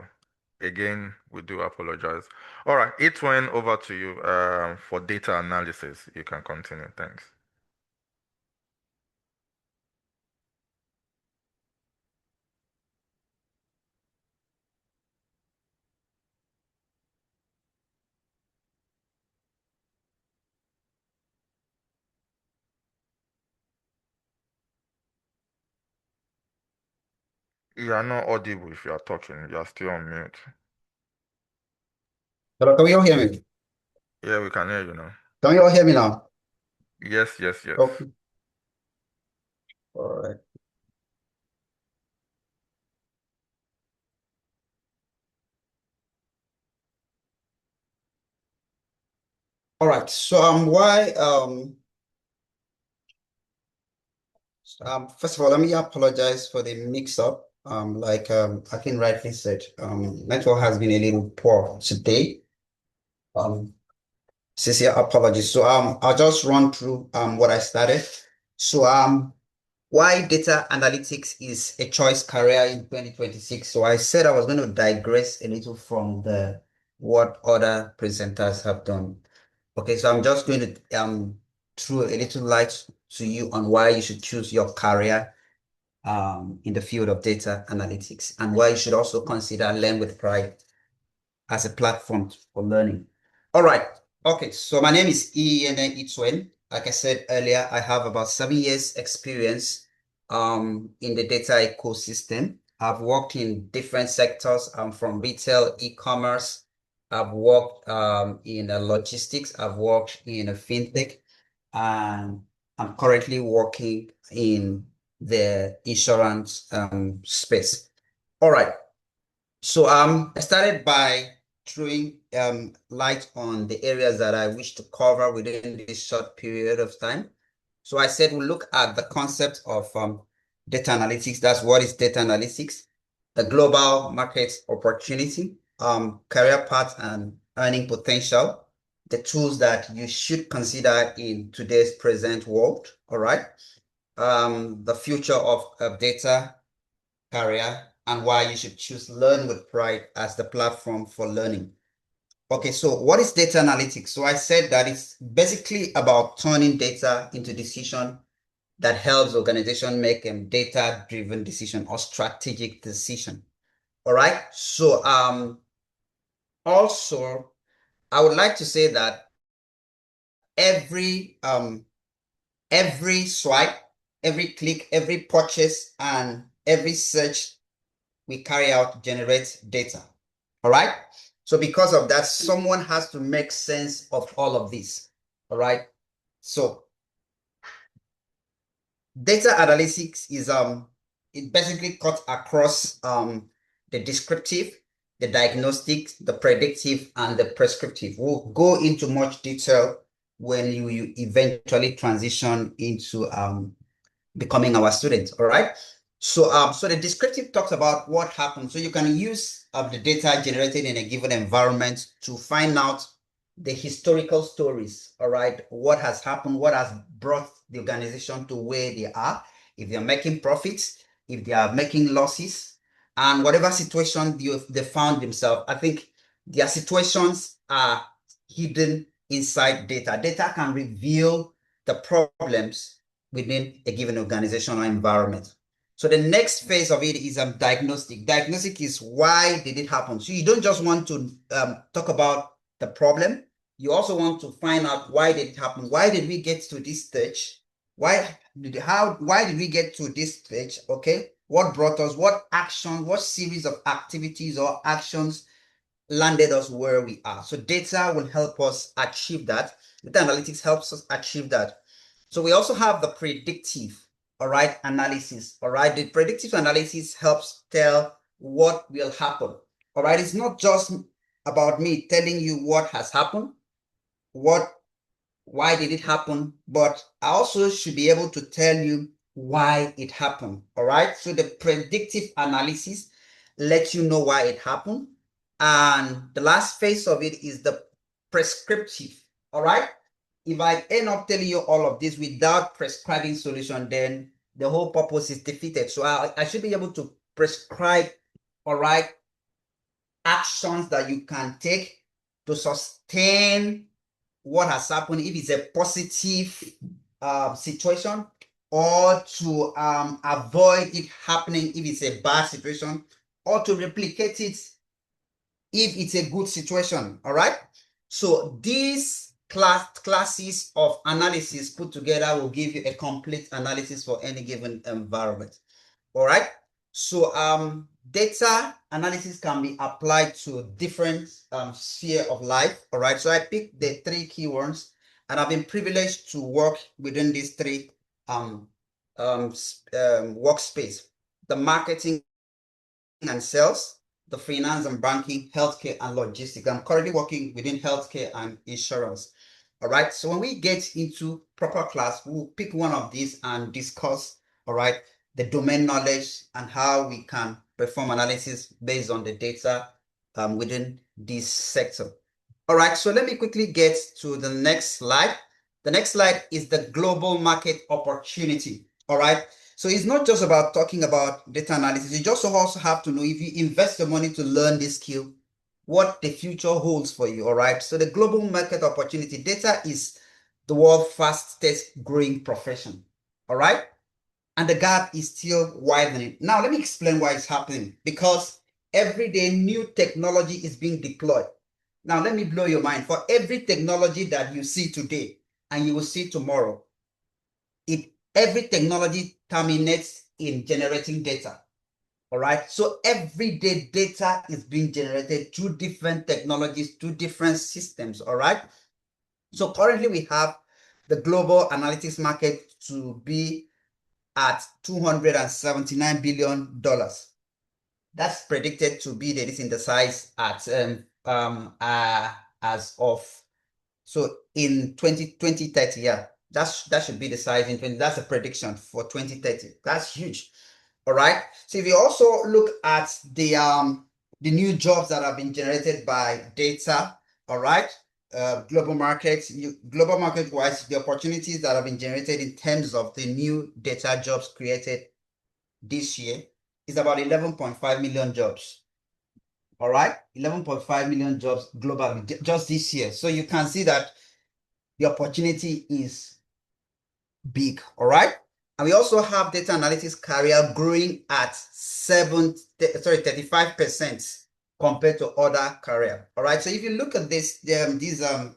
again, we do apologize. All right, it went over to you for data analysis. You can continue. Thanks. You are not audible if you are talking. You are still on mute. Hello, can we all hear me? Yeah, we can hear you now. Can you all hear me now? Yes, yes, yes. Okay. All right. All right. So first of all, let me apologize for the mix-up. I think rightly said, network has been a little poor today. Sincere apologies. So I'll just run through what I started. So why data analytics is a choice career in 2026. So I said I was going to digress a little from the what other presenters have done. Okay, so I'm just going to throw a little light to you on why you should choose your career in the field of data analytics and why you should also consider Learn with Pride as a platform for learning. All right. Okay. So my name is Iene Itwen. Like I said earlier, I have about 7 years experience in the data ecosystem. I've worked in different sectors from retail, e-commerce. I've worked in logistics. I've worked in fintech, and I'm currently working in the insurance space. All right. So I started by throwing light on the areas that I wish to cover within this short period of time. So I said we'll look at the concept of data analytics. That's what is data analytics, the global market opportunity, career path and earning potential, the tools that you should consider in today's present world. All right. The future of data career and why you should choose Learn with Pride as the platform for learning. Okay, so what is data analytics? So I said that it's basically about turning data into decision that helps organization make a data-driven decision or strategic decision. All right. So also I would like to say that every swipe every click, every purchase, and every search we carry out generates data. All right. So because of that, someone has to make sense of all of this. All right. So data analytics is it basically cuts across the descriptive, the diagnostic, the predictive, and the prescriptive. We'll go into much detail when you eventually transition into becoming our student. All right. So the descriptive talks about what happened. So you can use the data generated in a given environment to find out the historical stories. All right, what has happened, what has brought the organization to where they are, if they're making profits, if they are making losses, and whatever situation they found themselves. I think their situations are hidden inside data. Data can reveal the problems within a given organization or environment. So the next phase of it is diagnostic. Diagnostic is why did it happen? So you don't just want to talk about the problem. You also want to find out why did it happen? Why did we get to this stage? Why did we get to this stage? Okay. What brought us? What action? What series of activities or actions landed us where we are? So data will help us achieve that. Data analytics helps us achieve that. So we also have the predictive, all right, analysis, all right. The predictive analysis helps tell what will happen, all right. It's not just about me telling you what has happened, why did it happen, but I also should be able to tell you why it happened, all right. So the predictive analysis lets you know why it happened, and the last phase of it is the prescriptive, all right. If I end up telling you all of this without prescribing solution, then the whole purpose is defeated. So I should be able to prescribe, all right, actions that you can take to sustain what has happened, if it's a positive situation, or to avoid it happening if it's a bad situation, or to replicate it if it's a good situation. All right. So these classes of analysis put together will give you a complete analysis for any given environment. All right. So data analysis can be applied to different sphere of life. All right. So I picked the 3 keywords, and I've been privileged to work within these 3 workspace: the marketing and sales, the finance and banking, healthcare, and logistics. I'm currently working within healthcare and insurance. All right. So when we get into proper class, we'll pick one of these and discuss, all right, the domain knowledge and how we can perform analysis based on the data within this sector. All right. So let me quickly get to the next slide. The next slide is the global market opportunity. All right. So it's not just about talking about data analysis. You just also have to know, if you invest the money to learn this skill, what the future holds for you. All right. So the global market opportunity, data is the world's fastest growing profession. All right. And the gap is still widening. Now, let me explain why it's happening. Because every day new technology is being deployed. Now, let me blow your mind. For every technology that you see today and you will see tomorrow, every technology terminates in generating data. All right. So everyday data is being generated through different technologies, through different systems. All right. So currently we have the global analytics market to be at $279 billion. That's predicted to be in the size at as of, so in 2030, yeah, that should be the size in 20. That's a prediction for 2030. That's huge. All right. So if you also look at the new jobs that have been generated by data, all right, global markets, global market wise, the opportunities that have been generated in terms of the new data jobs created this year is about 11.5 million jobs. All right, 11.5 million jobs globally just this year. So you can see that the opportunity is big. All right. And we also have data analytics career growing at 35% compared to other career. All right. So if you look at this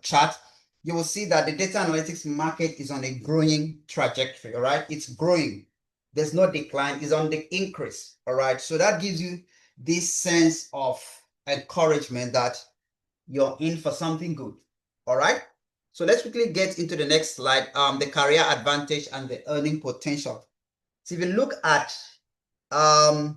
chart, you will see that the data analytics market is on a growing trajectory, all right? It's growing. There's no decline, it's on the increase, all right? So that gives you this sense of encouragement that you're in for something good, all right? So let's quickly get into the next slide, the career advantage and the earning potential. So if you look at the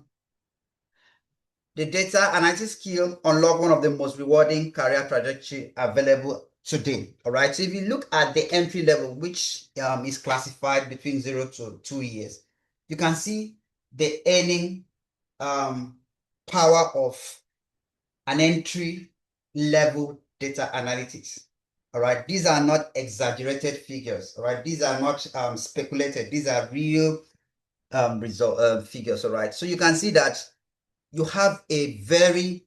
data analytics skill unlock one of the most rewarding career trajectory available today. All right. So if you look at the entry level, which is classified between 0 to 2 years, you can see the earning power of an entry level data analytics. All right. These are not exaggerated figures. All right. These are not speculated. These are real result figures. All right. So you can see that you have a very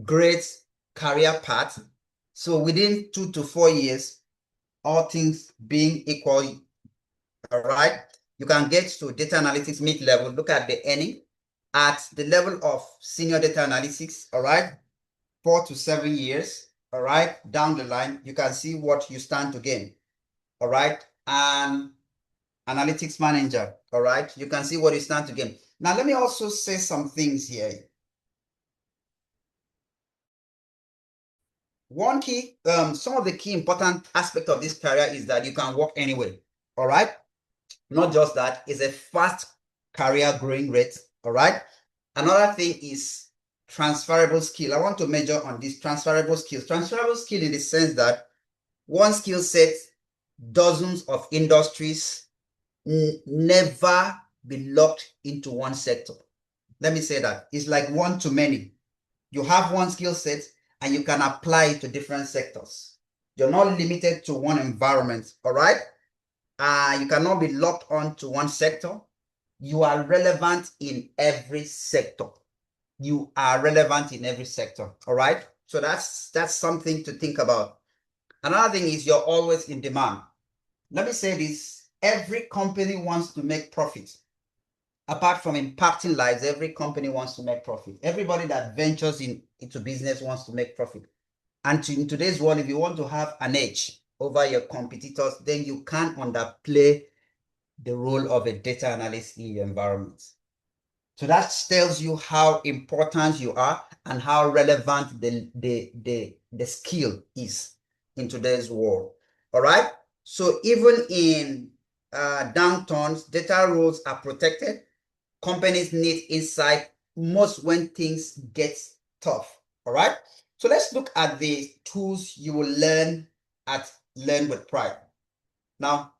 great career path. So within 2 to 4 years, all things being equal, all right, you can get to data analytics mid-level. Look at the earning at the level of senior data analytics, all right, 4 to 7 years, all right, down the line, you can see what you stand to gain, all right, and analytics manager, all right, you can see what you stand to gain. Now, let me also say some things here. One key, some of the key important aspect of this career is that you can work anywhere, all right? Not just that, it's a fast career growing rate, all right? Another thing is transferable skill. I want to measure on this transferable skills. Transferable skill in the sense that one skill set, dozens of industries, never be locked into one sector. Let me say that. It's like one to many. You have one skill set and you can apply it to different sectors. You're not limited to one environment, all right? You cannot be locked on to one sector. You are relevant in every sector. You are relevant in every sector, all right? So that's something to think about. Another thing is you're always in demand. Let me say this, every company wants to make profit. Apart from impacting lives, every company wants to make profit. Everybody that ventures into business wants to make profit. And in today's world, if you want to have an edge over your competitors, then you can't underplay the role of a data analyst in your environment. So that tells you how important you are and how relevant the skill is in today's world. All right. So even in downturns, data roles are protected. Companies need insight most when things get tough. All right. So let's look at the tools you will learn at Learn with Pride. Now,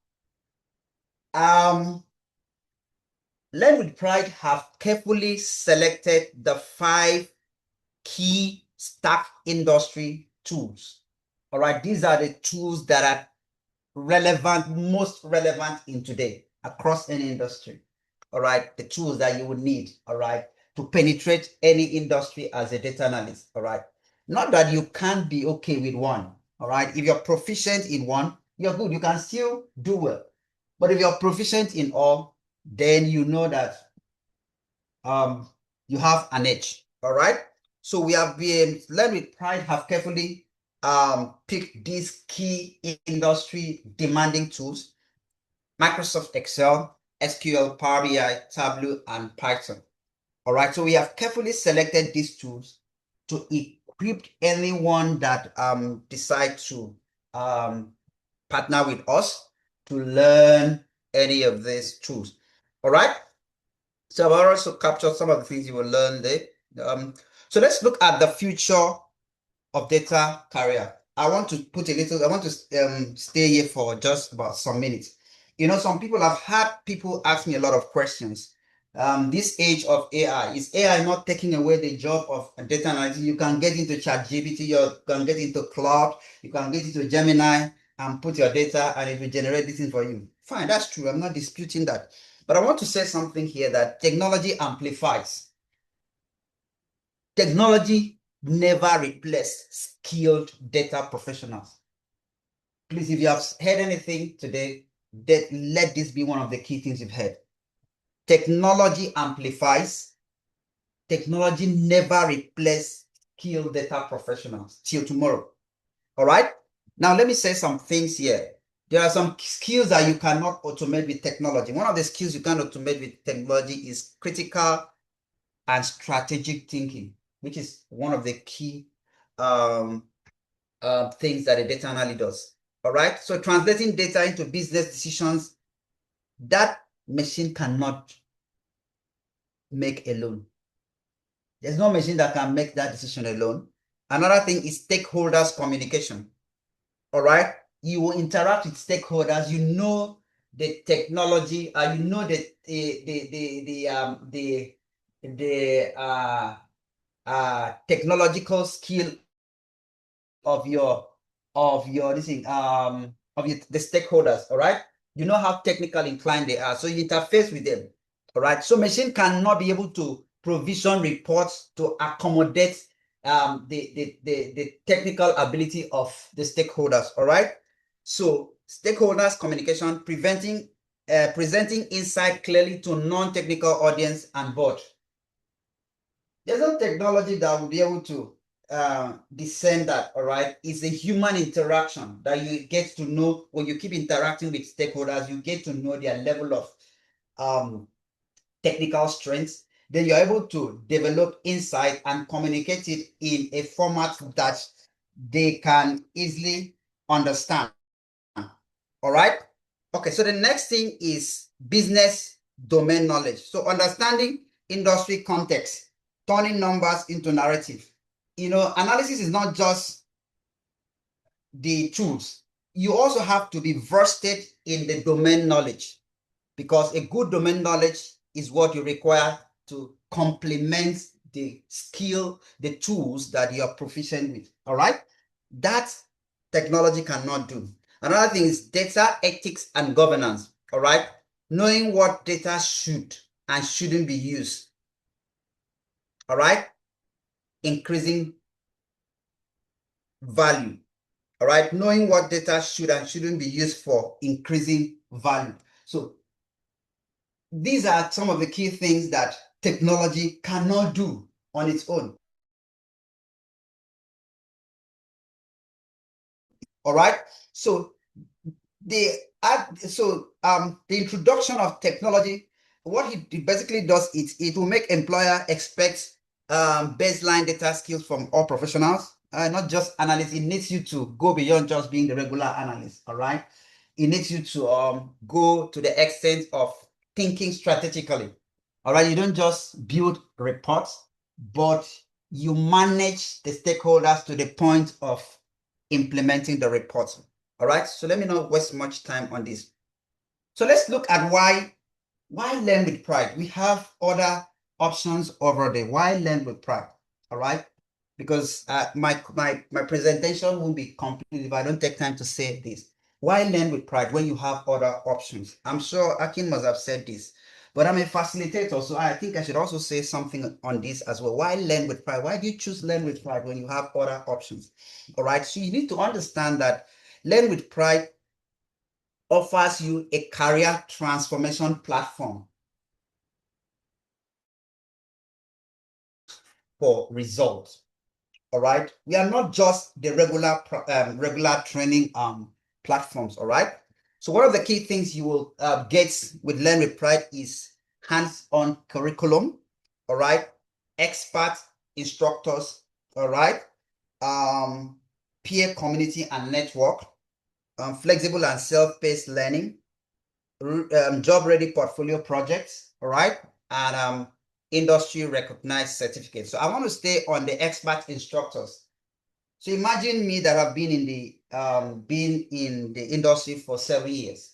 Learn with Pride have carefully selected the 5 key stack industry tools. All right. These are the tools that are relevant, most relevant in today across any industry. All right, the tools that you would need, all right, to penetrate any industry as a data analyst, all right. Not that you can't be okay with one, all right. If you're proficient in one, you're good, you can still do well. But if you're proficient in all, then you know that you have an edge, all right. So we have been, Learn with Pride have carefully picked these key industry demanding tools: Microsoft Excel, SQL, Power BI, Tableau, and Python. All right, so we have carefully selected these tools to equip anyone that decide to partner with us to learn any of these tools. All right, so I've also captured some of the things you will learn there. So let's look at the future of data career. I want to stay here for just about some minutes. You know, some people have had people ask me a lot of questions. This age of AI, is AI not taking away the job of data analysis? You can get into ChatGPT, you can get into Cloud, you can get into Gemini and put your data and it will generate this thing for you. Fine, that's true. I'm not disputing that. But I want to say something here that technology amplifies. Technology never replace skilled data professionals. Please, if you have heard anything today, let this be one of the key things you've heard. Technology amplifies. Technology never replace skilled data professionals till tomorrow. All right? Now, let me say some things here. There are some skills that you cannot automate with technology. One of the skills you can automate with technology is critical and strategic thinking, which is one of the key things that a data analyst does. All right. So translating data into business decisions, that machine cannot make alone. There's no machine that can make that decision alone. Another thing is stakeholders communication. All right. You will interact with stakeholders. You know the technology. You know the technological skill of your the stakeholders. All right. You know how technical inclined they are, so you interface with them. All right. So machine cannot be able to provision reports to accommodate the technical ability of the stakeholders. All right. So stakeholders communication, presenting insight clearly to non-technical audience and board. There's no technology that will be able to discern that. All right. It's a human interaction that you get to know. When you keep interacting with stakeholders, you get to know their level of technical strengths. Then you're able to develop insight and communicate it in a format that they can easily understand. All right. Okay. So the next thing is business domain knowledge. So understanding industry context, turning numbers into narrative. Analysis is not just the tools. You also have to be versed in the domain knowledge, because a good domain knowledge is what you require to complement the skill, the tools that you are proficient with. All right. That technology cannot do. Another thing is data ethics and governance. All right. Knowing what data should and shouldn't be used. All right. Increasing value. All right. Knowing what data should and shouldn't be used for increasing value. So these are some of the key things that technology cannot do on its own. All right. So the introduction of technology, what it basically does is it will make employer expect baseline data skills from all professionals, not just analysts. It needs you to go beyond just being the regular analyst. All right. It needs you to go to the extent of thinking strategically. All right. You don't just build reports, but you manage the stakeholders to the point of implementing the reports. All right. So let me not waste much time on this. So let's look at why learn with pride. We have other options over there. Why learn with pride? All right. Because my presentation won't be complete if I don't take time to say this. Why learn with pride when you have other options? I'm sure Akin must have said this, but I'm a facilitator, so I think I should also say something on this as well. Why learn with pride? Why do you choose learn with pride when you have other options? All right. So you need to understand that learn with pride offers you a career transformation platform for results. All right. We are not just the regular training platforms. All right. So one of the key things you will get with Learn with Pride is hands-on curriculum. All right. Expert instructors. All right. Peer community and network. Flexible and self-paced learning. Job-ready portfolio projects. All right. And industry recognized certificates. So I want to stay on the expert instructors. So imagine me that have been in the industry for 7 years,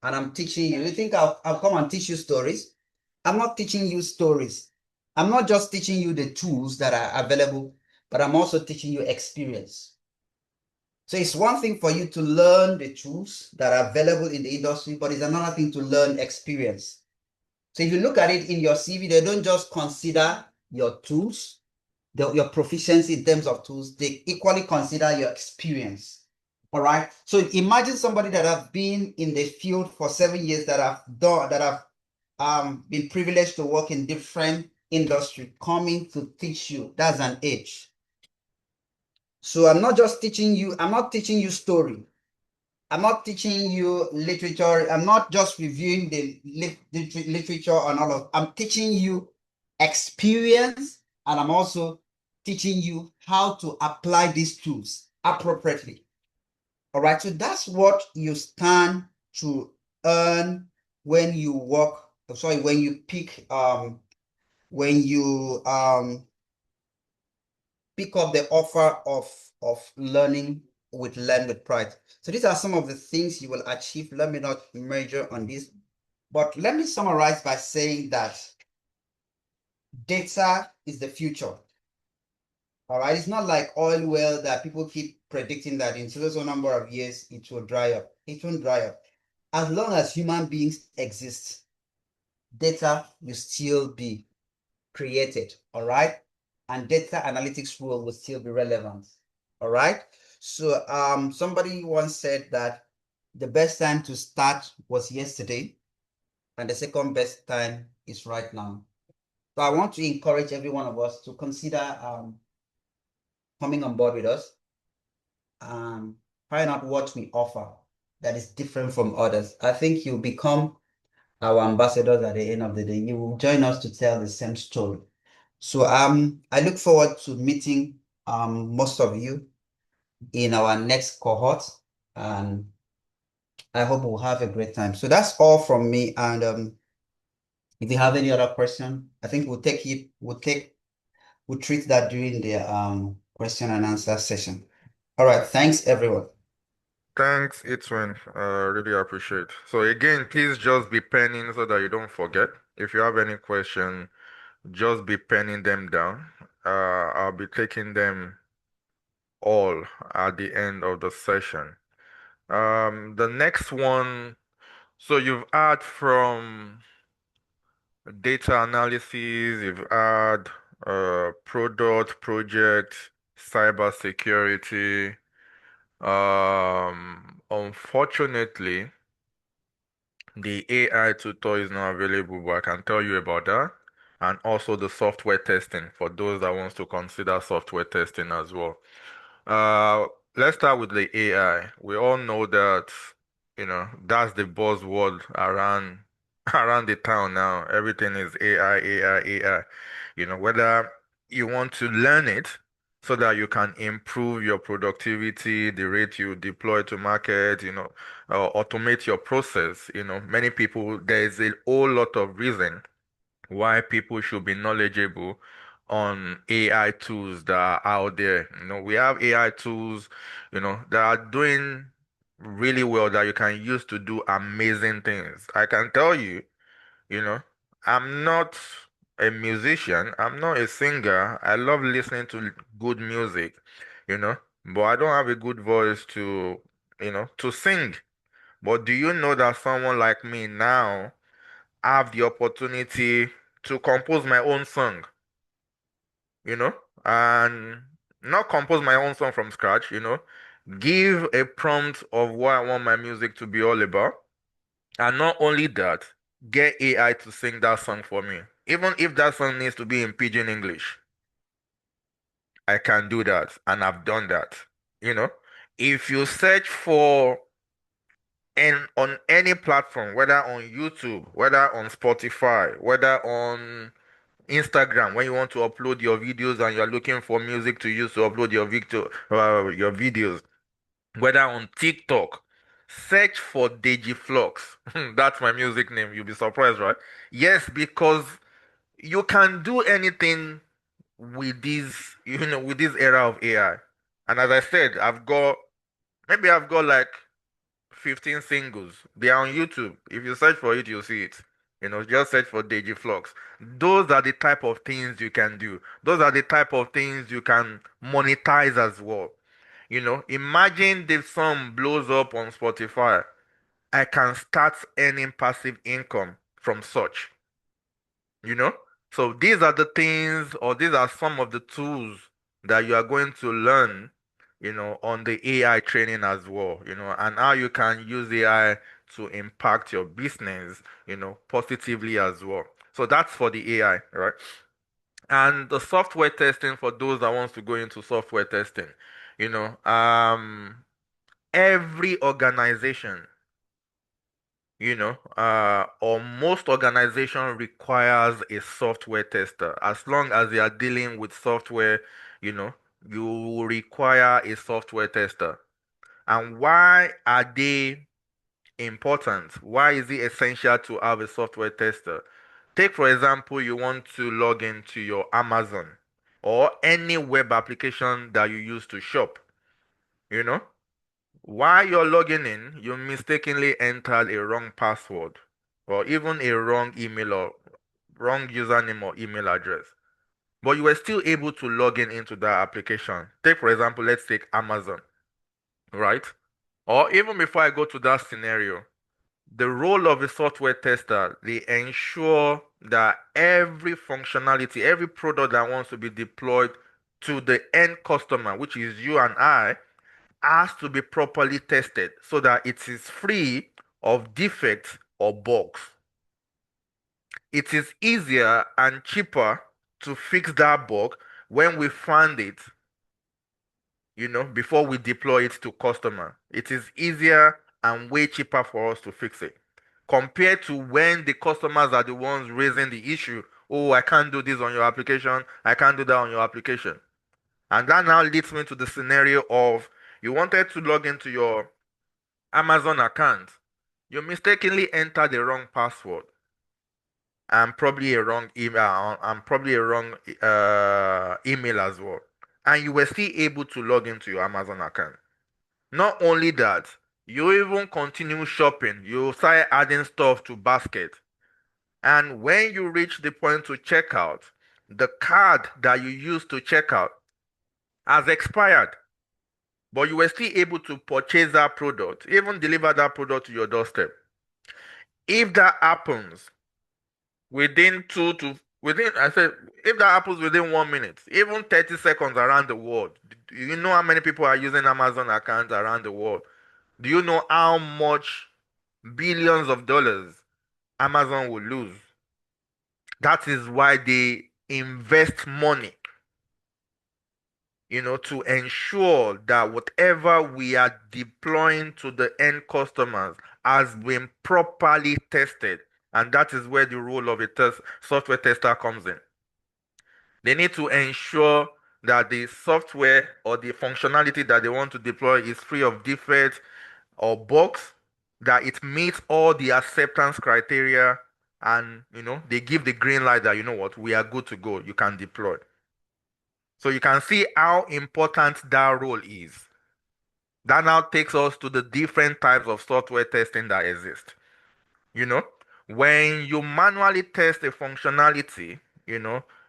and I'm teaching you. You think I'll come and teach you stories? I'm not teaching you stories. I'm not just teaching you the tools that are available, but I'm also teaching you experience. So it's one thing for you to learn the tools that are available in the industry, but it's another thing to learn experience. So if you look at it in your CV, they don't just consider your tools, your proficiency in terms of tools, they equally consider your experience. All right. So imagine somebody that have been in the field for 7 years, that have been privileged to work in different industry, coming to teach you. That's an age. So I'm not just teaching you, I'm not teaching you story. I'm not teaching you literature. I'm not just reviewing the literature and all of. I'm teaching you experience, and I'm also teaching you how to apply these tools appropriately. All right. So that's what you stand to earn when you work. Sorry, when you pick up the offer of learning with Learn with Pride. So these are some of the things you will achieve. Let me not major on this, but let me summarize by saying that data is the future. All right, it's not like oil well that people keep predicting that in so number of years it will dry up. It won't dry up. As long as human beings exist, data will still be created. All right, and data analytics role will still be relevant. All right. So somebody once said that the best time to start was yesterday, and the second best time is right now. So I want to encourage every one of us to consider coming on board with us, find out what we offer that is different from others. I think you'll become our ambassadors at the end of the day. You will join us to tell the same story. So I look forward to meeting most of you in our next cohort, and I hope we'll have a great time. So that's all from me. And if you have any other question, I think we'll treat that during the question and answer session. All right, thanks everyone. Thanks, Itwin. Really appreciate. So again, please just be penning so that you don't forget. If you have any question, just be penning them down. I'll be taking them all at the end of the session. The next one, so you've had from data analysis, you've had product, project, cyber security. Unfortunately, the AI tutor is not available, but I can tell you about that. And also the software testing for those that wants to consider software testing as well. Uh, let's start with the AI. We all know that, that's the buzzword around around the town now. Everything is AI, AI, AI. Whether you want to learn it so that you can improve your productivity, the rate you deploy to market, automate your process. Many people, there is a whole lot of reason why people should be knowledgeable on AI tools that are out there. We have AI tools, that are doing really well that you can use to do amazing things. I can tell you, you know, I'm not a musician, I'm not a singer. I love listening to good music, you know, but I don't have a good voice to sing. But do you know that someone like me now have the opportunity to compose my own song, you know, and not compose my own song from scratch, give a prompt of what I want my music to be all about, and not only that, get AI to sing that song for me. Even if that song needs to be in pidgin English, I can do that, and I've done that, you know. If you search for and on any platform, whether on YouTube, whether on Spotify, whether on Instagram, when you want to upload your videos and you're looking for music to use to upload your videos, whether on TikTok, search for Digiflux. That's my music name. You'll be surprised, right? Yes, because you can do anything with this era of AI. And as I said, I've got like 15 singles. They are on YouTube. If you search for it, you'll see it. Just search for Digiflux. Those are the type of things you can do. Those are the type of things you can monetize as well. Imagine the song blows up on Spotify. I can start earning passive income from such. You know? So these are the things, or these are some of the tools that you are going to learn, on the AI training as well, and how you can use AI to impact your business, positively as well. So that's for the AI, right? And the software testing, for those that wants to go into software testing, you know, every organization, or most organization requires a software tester. As long as they are dealing with software, you know, you will require a software tester. And why are they important? Why is it essential to have a software tester? Take, for example, you want to log into your Amazon or any web application that you use to shop, you know? While you're logging in, you mistakenly entered a wrong password or even a wrong email or wrong username or email address. But you were still able to log in into that application. Take, for example, let's take Amazon, right? Or even before I go to that scenario, the role of a software tester, they ensure that every functionality, every product that wants to be deployed to the end customer, which is you and I, has to be properly tested so that it is free of defects or bugs. It is easier and cheaper to fix that bug when we find it, before we deploy it to customer. It is easier and way cheaper for us to fix it compared to when the customers are the ones raising the issue. Oh, I can't do this on your application. I can't do that on your application. And that now leads me to the scenario of you wanted to log into your Amazon account. You mistakenly entered the wrong password and probably a wrong email and probably a wrong email as well. And you were still able to log into your Amazon account. Not only that, you even continue shopping. You start adding stuff to basket. And when you reach the point to check out, the card that you used to check out has expired. But you were still able to purchase that product, even deliver that product to your doorstep. If that happens within I said, if that happens within 1 minute, even 30 seconds around the world, do you know how many people are using Amazon accounts around the world? Do you know how much billions of dollars Amazon will lose? That is why they invest money, to ensure that whatever we are deploying to the end customers has been properly tested. And that is where the role of a software tester comes in. They need to ensure that the software or the functionality that they want to deploy is free of defects or bugs, that it meets all the acceptance criteria, and they give the green light that we are good to go, you can deploy. So you can see how important that role is. That now takes us to the different types of software testing that exist. When you manually test a functionality,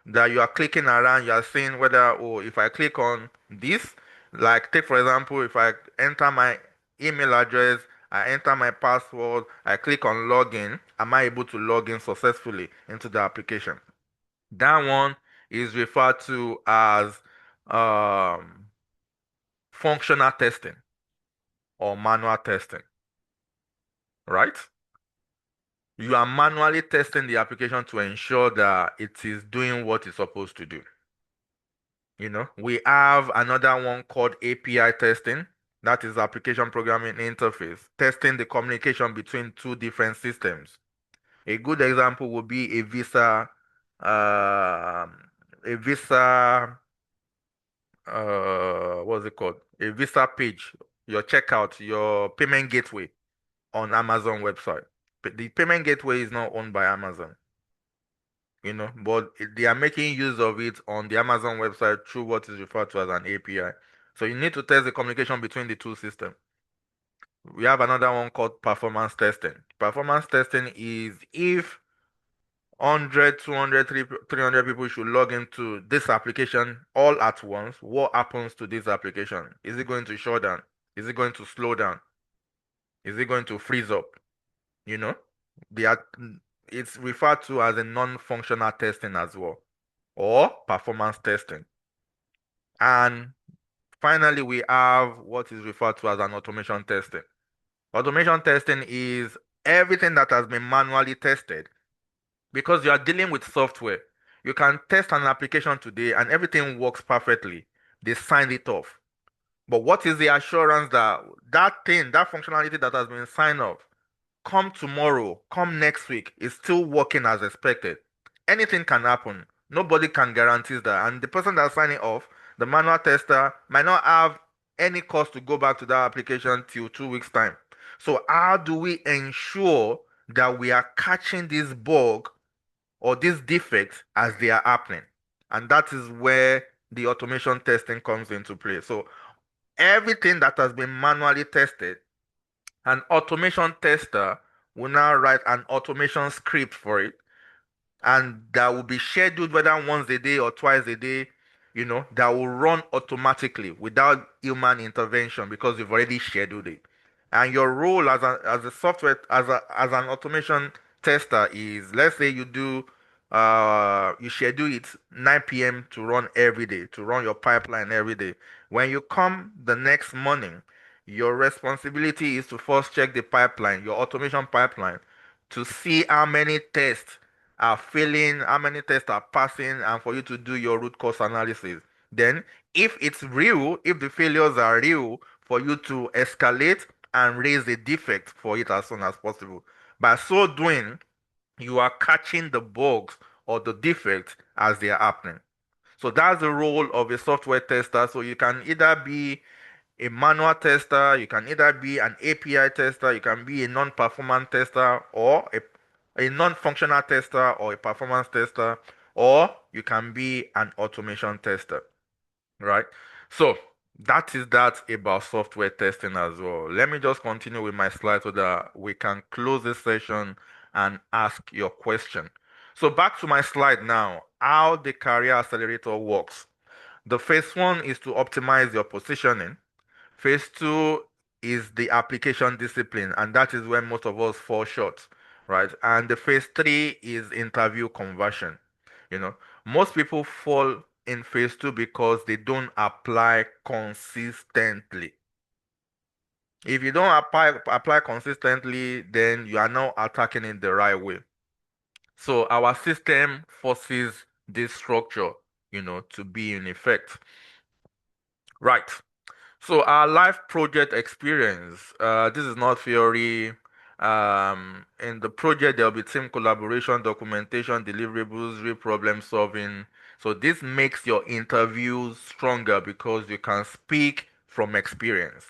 that you are clicking around, you are seeing whether, oh, if I click on this, like take for example, if I enter my email address, I enter my password, I click on login, am I able to log in successfully into the application? That one is referred to as functional testing or manual testing, right? You are manually testing the application to ensure that it is doing what it's supposed to do. We have another one called API testing. That is application programming interface, testing the communication between two different systems. A good example would be a visa, what's it called? A visa page, your checkout, your payment gateway on Amazon website. But the payment gateway is not owned by Amazon, but they are making use of it on the Amazon website through what is referred to as an API. So you need to test the communication between the two systems. We have another one called performance testing. Performance testing is if 100, 200, 300 people should log into this application all at once, what happens to this application? Is it going to shut down? Is it going to slow down? Is it going to freeze up? You know, they are, it's referred to as a non-functional testing as well, or performance testing. And finally, we have what is referred to as an automation testing. Automation testing is everything that has been manually tested, because you are dealing with software. You can test an application today and everything works perfectly. They signed it off. But what is the assurance that that thing, that functionality that has been signed off, come tomorrow, come next week, is still working as expected? Anything can happen. Nobody can guarantee that. And the person that's signing off, the manual tester, might not have any cost to go back to that application till 2 weeks' time. So how do we ensure that we are catching this bug or these defects as they are happening? And that is where the automation testing comes into play. So everything that has been manually tested, an automation tester will now write an automation script for it, and that will be scheduled whether once a day or twice a day, that will run automatically without human intervention because you've already scheduled it. And your role as a software as an automation tester is, let's say you schedule it 9 p.m. to run every day, to run your pipeline every day. When you come the next morning, your responsibility is to first check the pipeline, your automation pipeline, to see how many tests are failing, how many tests are passing, and for you to do your root cause analysis. Then, if it's real, if the failures are real, for you to escalate and raise a defect for it as soon as possible. By so doing, you are catching the bugs or the defects as they are happening. So that's the role of a software tester. So you can either be a manual tester, you can either be an API tester, you can be a non-performance tester, or a non-functional tester, or a performance tester, or you can be an automation tester, right? So that is that about software testing as well. Let me just continue with my slide so that we can close this session and ask your question. So back to my slide now, how the career accelerator works. The first one is to optimize your positioning. Phase two is the application discipline, and that is where most of us fall short, right? And the phase three is interview conversion. You know, most people fall in phase two because they don't apply consistently. If you don't apply consistently, then you are not attacking it the right way. So our system forces this structure, to be in effect. Right. So our live project experience, this is not theory. In the project, there'll be team collaboration, documentation, deliverables, real problem solving. So this makes your interviews stronger because you can speak from experience.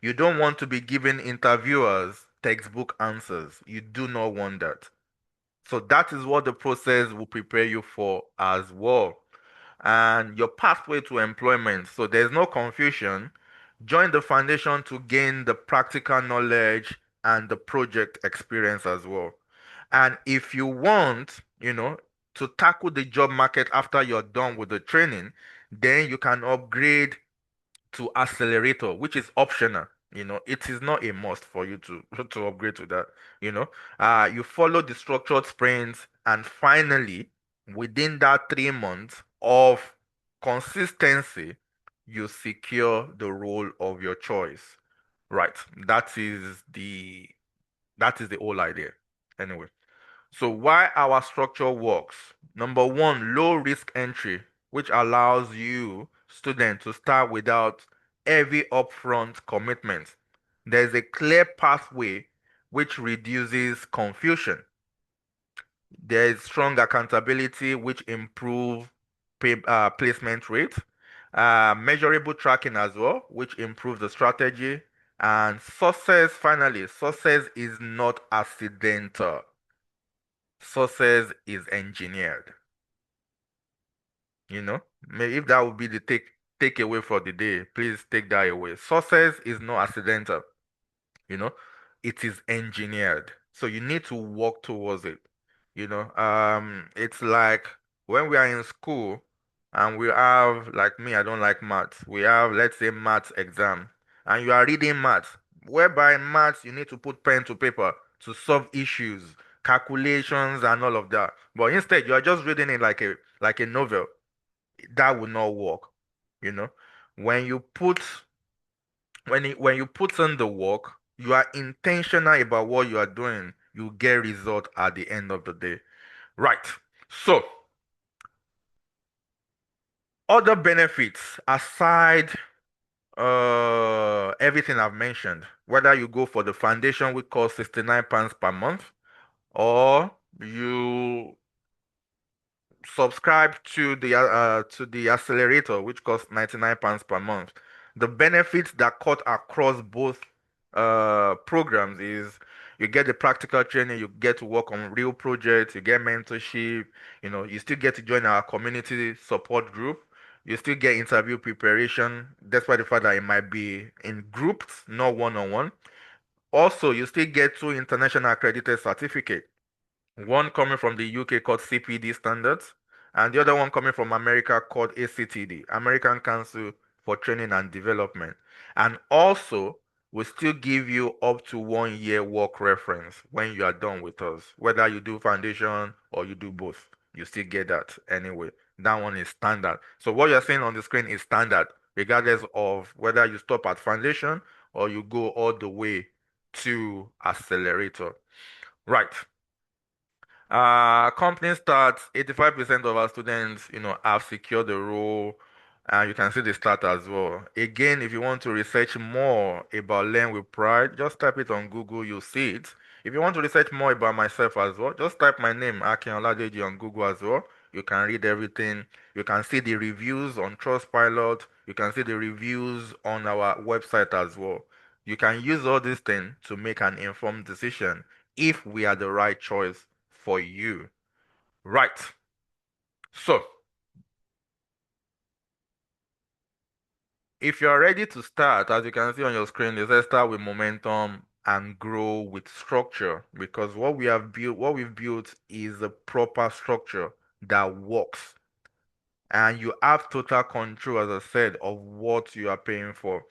You don't want to be giving interviewers textbook answers. You do not want that. So that is what the process will prepare you for as well. And your pathway to employment. So there's no confusion. Join the foundation to gain the practical knowledge and the project experience as well. And if you want, to tackle the job market after you're done with the training, then you can upgrade to accelerator, which is optional. It is not a must for you to to upgrade to that. You follow the structured sprints, and finally, within that 3 months of consistency, you secure the role of your choice. Right. That is the whole idea. Anyway. So why our structure works? Number one, low risk entry, which allows you, student, to start without heavy upfront commitment. There's a clear pathway which reduces confusion. There is strong accountability which improve placement rate. Measurable tracking as well, which improves the strategy. And finally, success is not accidental. Success is engineered. Maybe if that would be the takeaway for the day, please take that away. Success is not accidental. you know it is engineered, so you need to work towards it. It's like when we are in school and we have, like me, I don't like maths. We have, let's say, maths exam, and you are reading maths, whereby in maths you need to put pen to paper to solve issues, calculations and all of that, but instead you are just reading it like a novel. That will not work. you know when you put when you put in the work, you are intentional about what you are doing, you get result at the end of the day. Right. So Other benefits aside everything I've mentioned, whether you go for the foundation, which costs £69 per month, or you subscribe to the accelerator, which costs £99 per month. The benefits that cut across both programs is you get the practical training, you get to work on real projects, you get mentorship, you still get to join our community support group, you still get interview preparation, despite the fact that it might be in groups, not one-on-one. Also, you still get two international accredited certificates, one coming from the UK called CPD standards, and the other one coming from America called ACTD, American Council for Training and Development. And also, we still give you up to 1 year work reference when you are done with us. Whether you do foundation or you do both, you still get that anyway. That one is standard. So what you're seeing on the screen is standard, regardless of whether you stop at foundation or you go all the way to accelerator. Right. Company starts, 85% of our students, have secured the role, and you can see the start as well. Again, if you want to research more about Learn with Pride, just type it on Google, you'll see it. If you want to research more about myself as well, just type my name, Akin Oladeji, on Google as well. You can read everything. You can see the reviews on Trustpilot. You can see the reviews on our website as well. You can use all these things to make an informed decision if we are the right choice for you. Right. So, if you're ready to start, as you can see on your screen, it says start with momentum and grow with structure, because what we've built is a proper structure that works. And you have total control, as I said, of what you are paying for.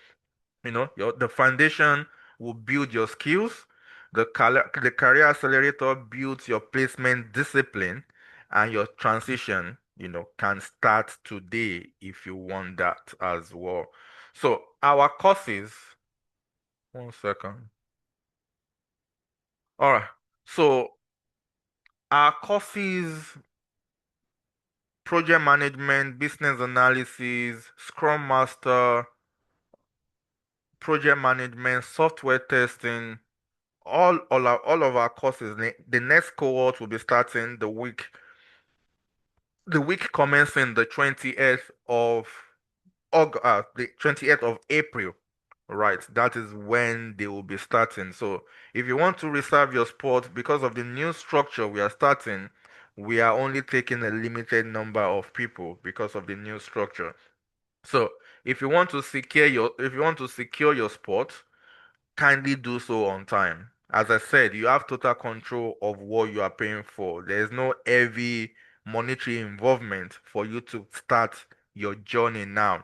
The foundation will build your skills. The career accelerator builds your placement discipline, and your transition, can start today if you want that as well. So our courses, one second. All right. So our courses, project management, business analysis, Scrum Master, project management, software testing, all of our courses, the next cohort will be starting the week commencing the 20th of August, the 20th of April. Right, that is when they will be starting. So if you want to reserve your spot, because of the new structure we are starting, we are only taking a limited number of people because of the new structure. So if you want to secure your spot, kindly do so on time. As I said, you have total control of what you are paying for. There is no heavy monetary involvement for you to start your journey now.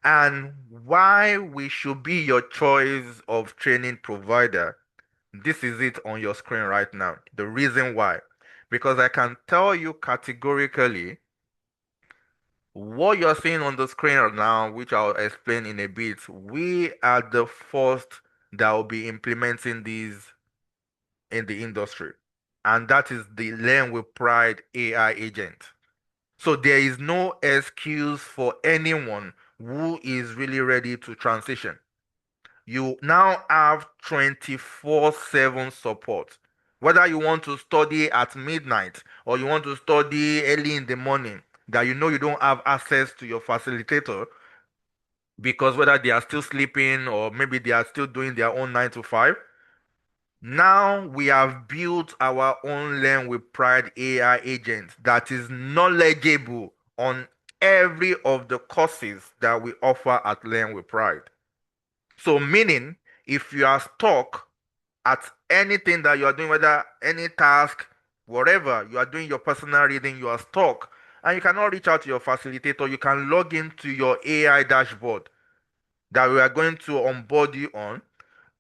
And why we should be your choice of training provider, this is it on your screen right now. The reason why, because I can tell you categorically what you're seeing on the screen right now, which I'll explain in a bit, we are the first that will be implementing these in the industry. And that is the Learn with Pride AI agent. So there is no excuse for anyone who is really ready to transition. You now have 24/7 support. Whether you want to study at midnight or you want to study early in the morning, that you don't have access to your facilitator because whether they are still sleeping or maybe they are still doing their own 9 to 5. Now we have built our own Learn with Pride AI agent that is knowledgeable on every of the courses that we offer at Learn with Pride. So meaning, if you are stuck at anything that you are doing, whether any task, whatever, you are doing your personal reading, you are stuck, and you cannot reach out to your facilitator, you can log into your AI dashboard that we are going to onboard you on.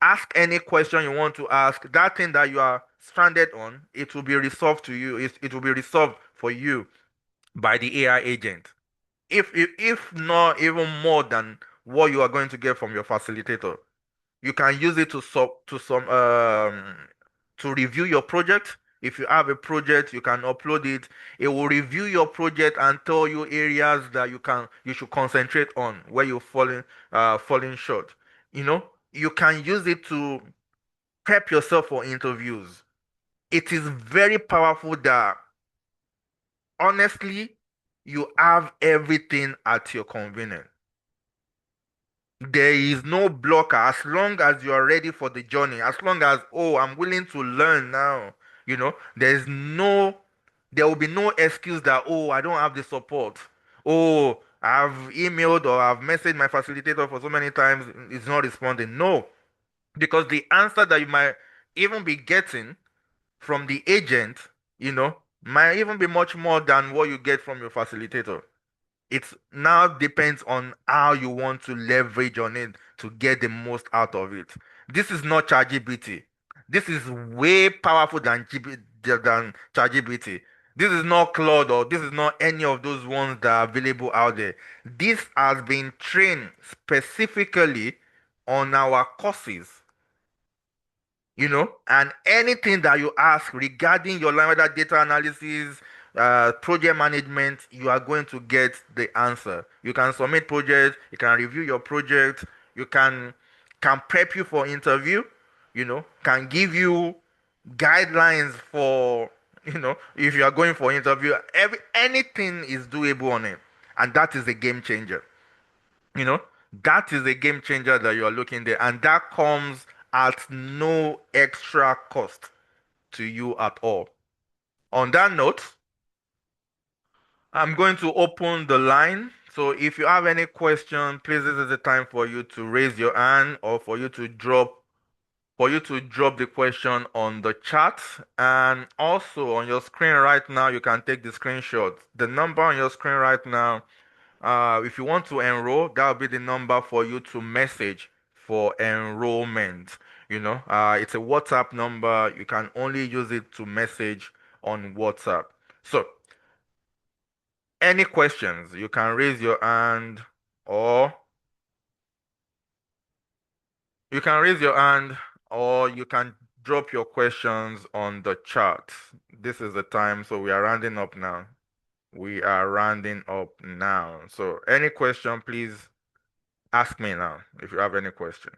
Ask any question you want to ask. That thing that you are stranded on, it will be resolved to you. It will be resolved for you by the AI agent. If not even more than what you are going to get from your facilitator. You can use it to review your project. If you have a project, you can upload it. It will review your project and tell you areas that you should concentrate on where you're falling short. You can use it to prep yourself for interviews. It is very powerful that honestly you have everything at your convenience. There is no blocker as long as you are ready for the journey. As long as, oh, I'm willing to learn now. There will be no excuse that, oh, I don't have the support. Oh, I've emailed or I've messaged my facilitator for so many times, it's not responding. No, because the answer that you might even be getting from the agent, might even be much more than what you get from your facilitator. It now depends on how you want to leverage on it to get the most out of it. This is not ChatGPT. This is way powerful than ChatGPT. This is not Claude or this is not any of those ones that are available out there. This has been trained specifically on our courses, and anything that you ask regarding your line, whether data analysis, project management, you are going to get the answer. You can submit projects, you can review your project, you can prep you for interview, can give you guidelines for, if you are going for interview. Anything is doable on it, and that is a game changer. You know, that is a game changer that you are looking there, and that comes at no extra cost to you at all. On that note, I'm going to open the line. So if you have any question, please, this is the time for you to raise your hand or for you to drop the question on the chat. And also on your screen right now, you can take the screenshot. The number on your screen right now, if you want to enroll, that will be the number for you to message for enrollment. It's a WhatsApp number. You can only use it to message on WhatsApp. So, any questions, you can raise your hand or you can raise your hand or you can drop your questions on the chat. This is the time, so we are rounding up now. We are rounding up now. So, any question, please ask me now if you have any question.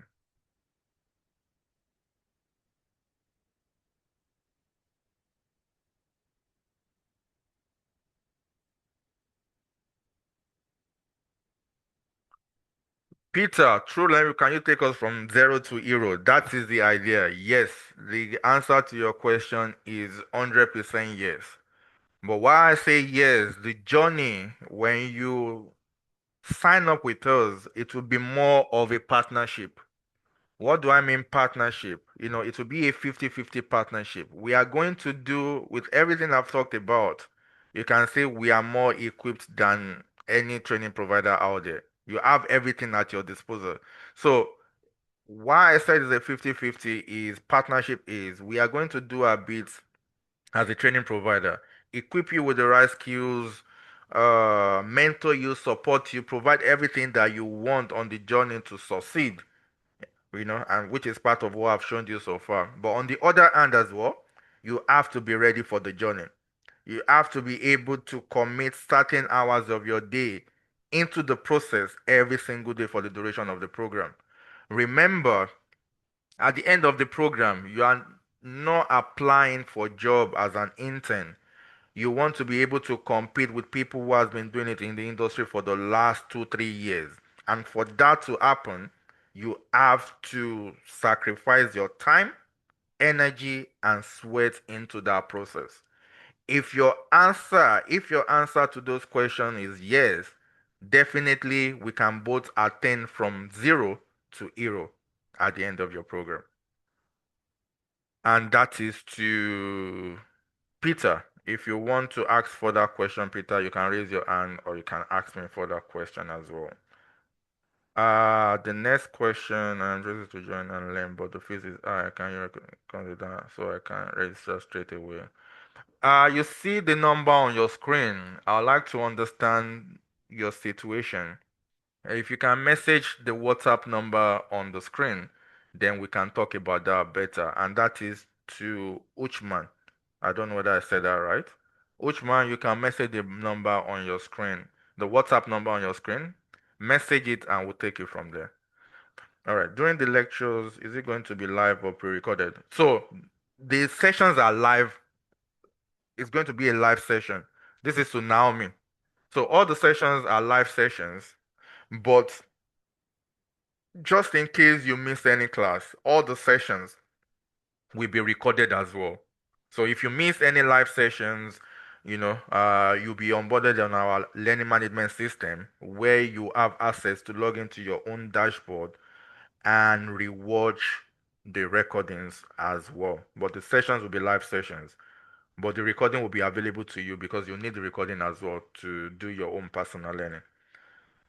Peter, true language, can you take us from zero to hero? That is the idea. Yes, the answer to your question is 100% yes. But why I say yes, the journey, when you sign up with us, it will be more of a partnership. What do I mean partnership? It will be a 50-50 partnership. We are going to do with everything I've talked about. You can say we are more equipped than any training provider out there. You have everything at your disposal. So why I said it's a 50-50 is partnership is we are going to do our bit as a training provider, equip you with the right skills, mentor you, support you, provide everything that you want on the journey to succeed, and which is part of what I've shown you so far. But on the other hand as well, you have to be ready for the journey. You have to be able to commit certain hours of your day into the process every single day for the duration of the program. Remember, at the end of the program, you are not applying for a job as an intern. You want to be able to compete with people who has been doing it in the industry for the last 2-3 years. And for that to happen, you have to sacrifice your time, energy, and sweat into that process. If your answer to those questions is yes, definitely we can both attain from zero to hero at the end of your program. And that is to Peter. If you want to ask further question, Peter, you can raise your hand or you can ask me further question as well. The next question, I'm ready to join and learn, but the fees is high. Can you consider so I can register straight away? You see the number on your screen. I'd like to understand your situation. If you can message the WhatsApp number on the screen, then we can talk about that better. And that is to Uchman. I don't know whether I said that right. Ushman, you can message the number on your screen, the WhatsApp number on your screen. Message it and we'll take it from there. All right. During the lectures, is it going to be live or pre-recorded? So the sessions are live. It's going to be a live session. This is to Naomi. So all the sessions are live sessions, but just in case you miss any class, all the sessions will be recorded as well. So if you miss any live sessions, you'll be onboarded on our learning management system where you have access to log into your own dashboard and rewatch the recordings as well. But the sessions will be live sessions. But the recording will be available to you because you need the recording as well to do your own personal learning.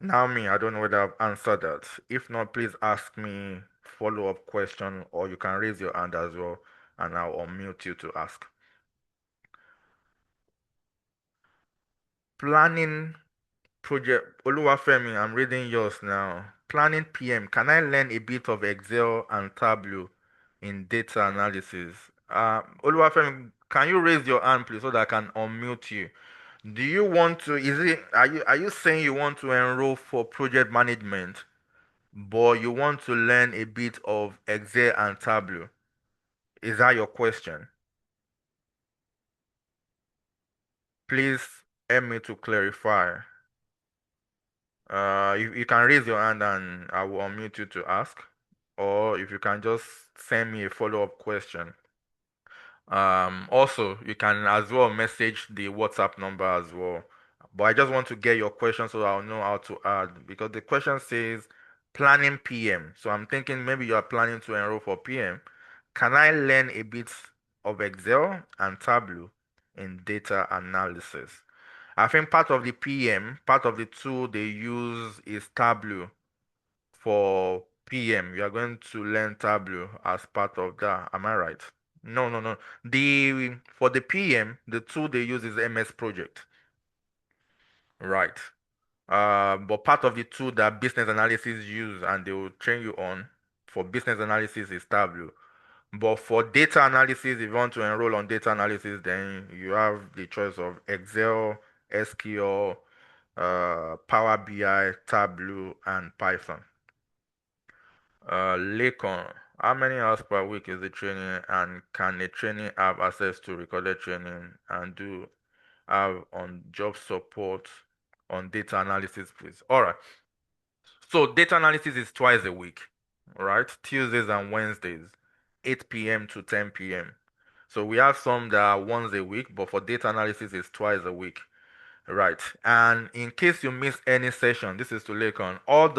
Naomi, I don't know whether I've answered that. If not, please ask me follow-up question or you can raise your hand as well and I'll unmute you to ask. Planning project, Oluwafemi, I'm reading yours now. Planning PM, can I learn a bit of Excel and Tableau in data analysis? Oluwafemi, can you raise your hand please so that I can unmute you? Do you want to, are you saying you want to enroll for project management, but you want to learn a bit of Excel and Tableau? Is that your question? Please help me to clarify. You can raise your hand and I will unmute you to ask, or if you can just send me a follow-up question. Also, you can as well message the WhatsApp number as well. But I just want to get your question so I'll know how to add because the question says planning PM. So I'm thinking maybe you are planning to enroll for PM. Can I learn a bit of Excel and Tableau in data analysis? I think part of the PM, part of the tool they use is Tableau for PM. You are going to learn Tableau as part of that. Am I right? No, no, no. For the PM, the tool they use is MS Project. Right. But part of the tool that business analysis use and they will train you on for business analysis is Tableau. But for data analysis, if you want to enroll on data analysis, then you have the choice of Excel, SQL, Power BI, Tableau, and Python. Lakon, how many hours per week is the training, and can the training have access to recorded training and do have on job support on data analysis, please? All right. So data analysis is twice a week, right? Tuesdays and Wednesdays, 8 p.m. to 10 p.m. So we have some that are once a week, but for data analysis, it's twice a week. Right. And in case you miss any session, this is to Lakon, all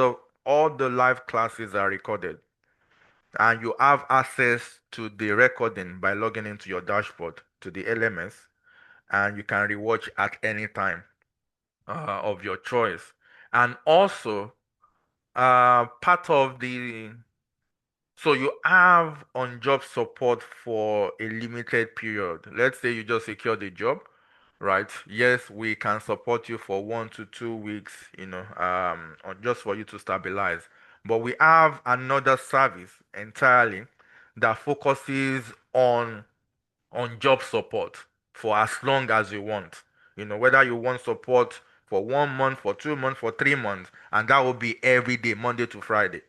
the live classes are recorded. And you have access to the recording by logging into your dashboard to the LMS, and you can rewatch at any time of your choice. And also, part of the so you have on-job support for a limited period. Let's say you just secured a job, right? Yes, we can support you for 1 to 2 weeks, just for you to stabilize. But we have another service entirely that focuses on job support for as long as you want. Whether you want support for 1 month, for 2 months, for 3 months, and that will be every day, Monday to Friday.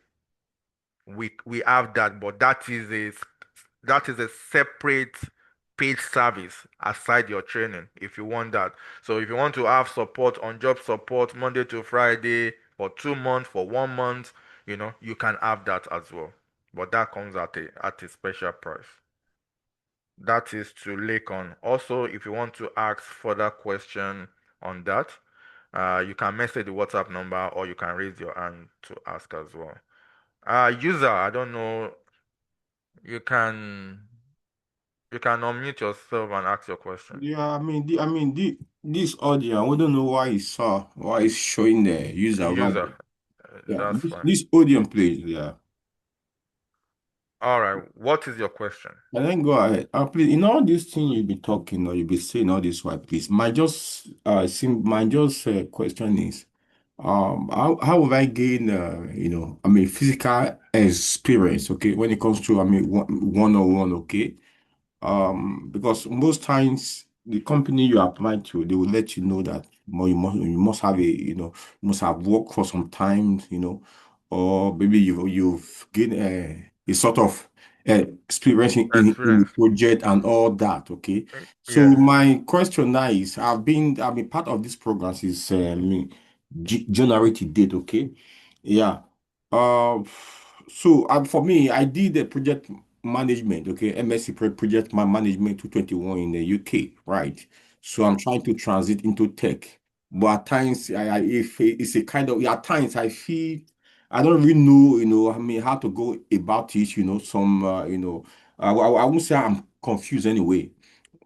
We have that, but that is a separate paid service aside your training if you want that. So if you want to have support on job support Monday to Friday for 2 months, for 1 month, you can have that as well. But that comes at a special price. That is to Lakon. Also, if you want to ask further question on that, you can message the WhatsApp number or you can raise your hand to ask as well. User, I don't know. You can unmute yourself and ask your question. Yeah, this audio, I don't know why it's showing the user User, value. Yeah, that's this, fine. this audio, please. Yeah. All right. What is your question? And then go ahead. Please, in all these things you'll be talking or you'll be saying all this, why, please. My question is, how would I gain, physical experience, okay, when it comes to, one on one, okay? Because most times the company you apply to, they will let you know that more you must have you must have worked for some time, or maybe you've gained a sort of experience in the Experience. project and all that. Okay. So Yes. my question now is, I've been part of this program since January to date. Okay. Yeah. Uh, so for me, I did the project management, okay, MSc project management 221 in the UK, right? So I'm trying to transit into tech, but at times, if it's a kind of, at times I feel I don't really know, I mean, how to go about it, some, I won't say I'm confused anyway.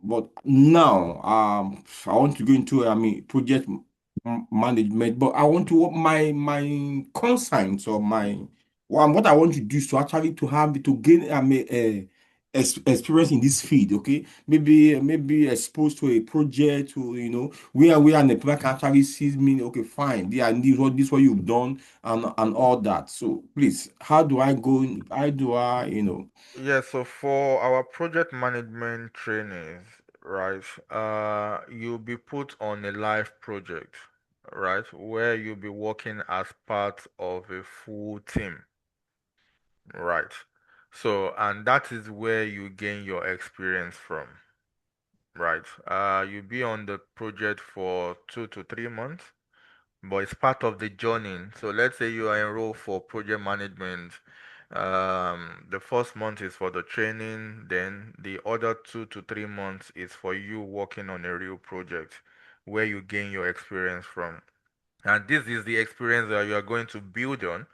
But now, I want to go into, I mean, project management, but I want to my concerns or what I want to do is to actually to have to gain experience in this field. Okay, maybe exposed to a project, to where an employer can actually see me. Okay, fine. Yeah, and this what you've done and all that. So please, how do I go? How do I? Yeah, so for our project management trainings, right, you'll be put on a live project, right, where you'll be working as part of a full team, right? So, and that is where you gain your experience from, right? You'll be on the project for 2 to 3 months, but it's part of the journey. So let's say you are enrolled for project management. The first month is for the training, then the other 2 to 3 months is for you working on a real project where you gain your experience from. And this is the experience that you are going to build on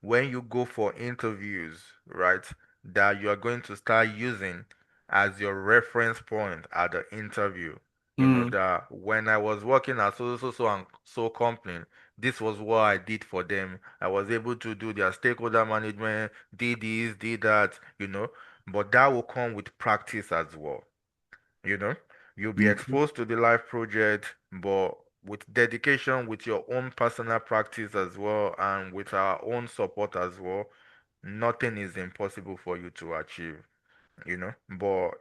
when you go for interviews, right? That you are going to start using as your reference point at the interview. Mm, That when I was working at so and so company, this was what I did for them. I was able to do their stakeholder management, did this, did that, but that will come with practice as well. you know you'll be okay. exposed to the live project, but with dedication, with your own personal practice as well, and with our own support as well, nothing is impossible for you to achieve. But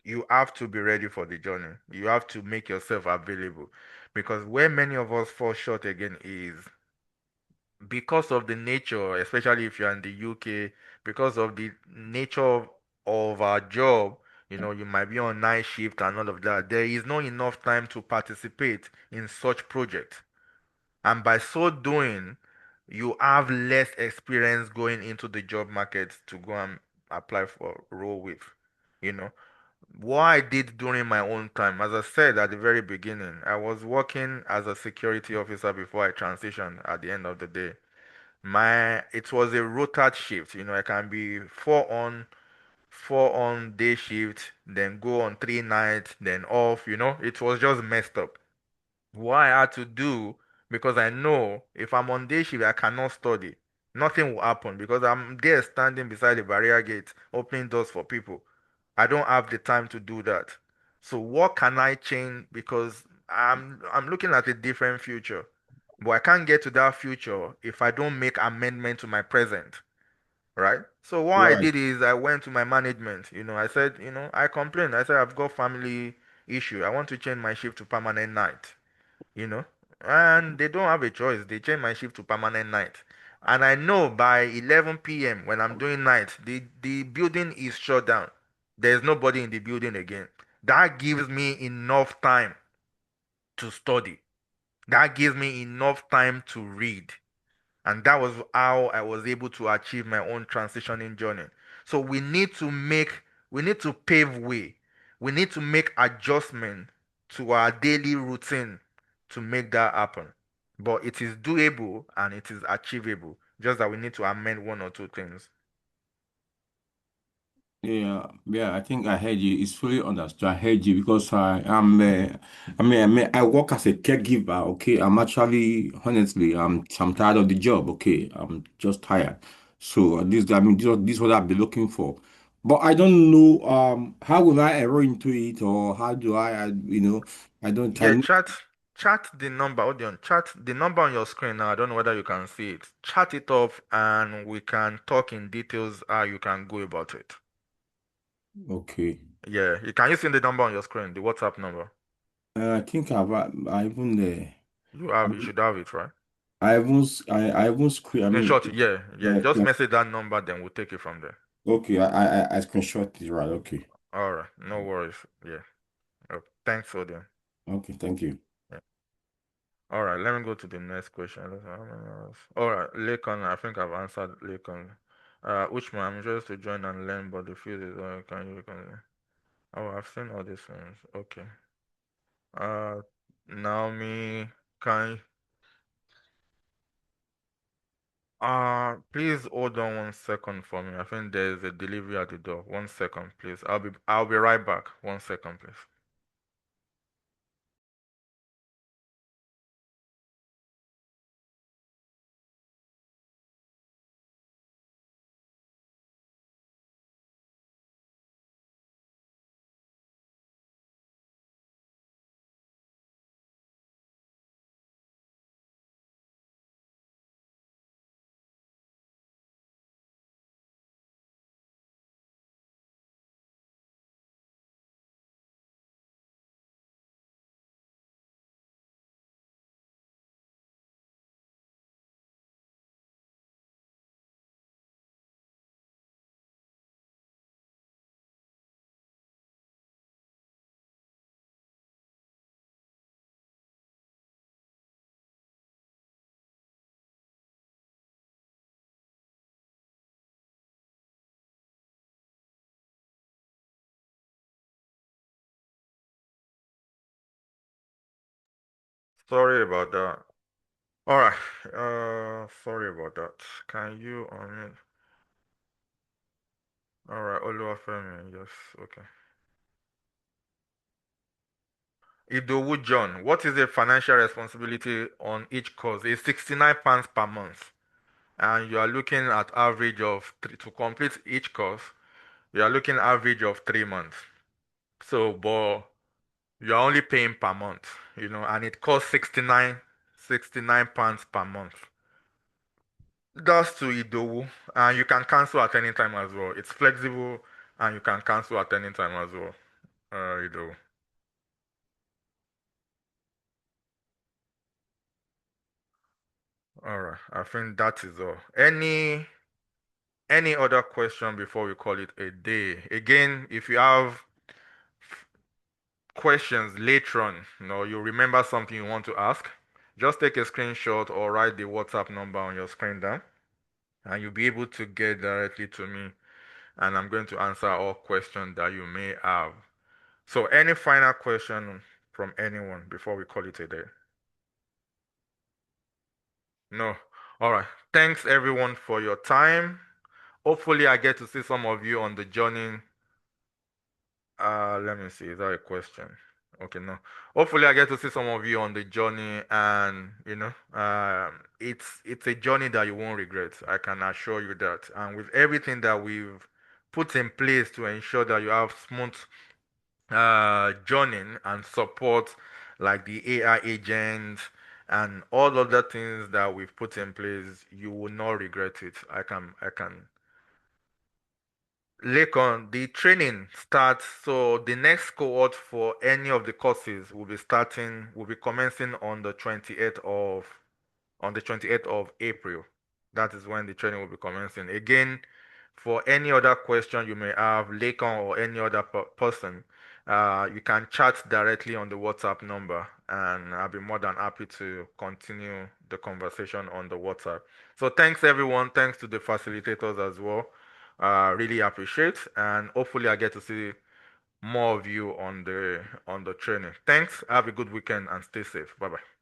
you have to be ready for the journey. You have to make yourself available, because where many of us fall short again is because of the nature, especially if you're in the UK, because of the nature of our job. You might be on night shift and all of that. There is not enough time to participate in such projects. And by so doing, you have less experience going into the job market to go and apply for a role with. You know, what I did during my own time, as I said at the very beginning, I was working as a security officer before I transitioned at the end of the day. It was a rotated shift. I can be four on day shift, then go on 3 nights, then off. It was just messed up. What I had to do, because I know if I'm on day shift, I cannot study. Nothing will happen because I'm there standing beside the barrier gate, opening doors for people. I don't have the time to do that. So what can I change? Because I'm looking at a different future. But I can't get to that future if I don't make amendment to my present, right? So what I Right, did is I went to my management. I said, I complained. I said I've got family issue. I want to change my shift to permanent night you know, and they don't have a choice. They change my shift to permanent night. And I know by 11 p.m. when I'm doing night, the building is shut down. There's nobody in the building again. That gives me enough time to study. That gives me enough time to read. And that was how I was able to achieve my own transitioning journey. So we need to pave way. We need to make adjustment to our daily routine to make that happen. But it is doable and it is achievable. Just that we need to amend one or two things. yeah, yeah. I think I heard you. It's fully understood. I heard you because I am. I work as a caregiver. Okay, I'm actually, honestly, I'm tired of the job. Okay, I'm just tired. So this is what I've been looking for. But I don't know. How will I enroll into it, or how do I don't. Yeah, chat the number, Odion. Chat the number on your screen now. I don't know whether you can see it. Chat it off and we can talk in details how you can go about it. Okay. Yeah, can you see the number on your screen, the WhatsApp number? I think I even You should have it, right? I even screen. I mean, Screenshot, yeah, yeah. Just message that number, then we'll take it from there. okay. I screenshot it, right? Okay. All right, no worries. Yeah. Thanks, Odin. Okay. Thank you. Yeah. All right, let me go to the next question. All right, Lakon, I think I've answered Lakon. Which one? I'm just to join and learn, but the field is can. Oh, I've seen all these ones. Okay. Naomi, can please hold on 1 second for me. I think there is a delivery at the door. 1 second, please. I'll be right back. 1 second, please. Sorry about that. All right. Sorry about that. Can you unmute? All right, Oluwafemi. Yes. Okay. Idowu John, what is the financial responsibility on each course? It's 69 pounds per month, and you are looking at average of to complete each course. You are looking average of 3 months. So, but you are only paying per month, and it costs 69 pounds per month. That's to Idowu, and you can cancel at any time as well. It's flexible, and you can cancel at any time as well, Idowu. All right, I think that is all. Any other question before we call it a day? Again, if you have questions later on, you remember something you want to ask, just take a screenshot or write the WhatsApp number on your screen down, and you'll be able to get directly to me, and I'm going to answer all questions that you may have. So, any final question from anyone before we call it a day? No. All right. Thanks everyone for your time. Hopefully, I get to see some of you on the journey. Let me see. Is that a question? Okay, no. Hopefully, I get to see some of you on the journey, and it's a journey that you won't regret. I can assure you that. And with everything that we've put in place to ensure that you have smooth journey and support, like the AI agents and all other things that we've put in place, you will not regret it. I can Lakon, the training starts, so the next cohort for any of the courses will be commencing on the 28th of April. That is when the training will be commencing. Again, for any other question you may have, Lakon or any other person, you can chat directly on the WhatsApp number, and I'll be more than happy to continue the conversation on the WhatsApp. So thanks everyone. Thanks to the facilitators as well. Really appreciate, and hopefully I get to see more of you on the training. Thanks. Have a good weekend and stay safe. Bye bye.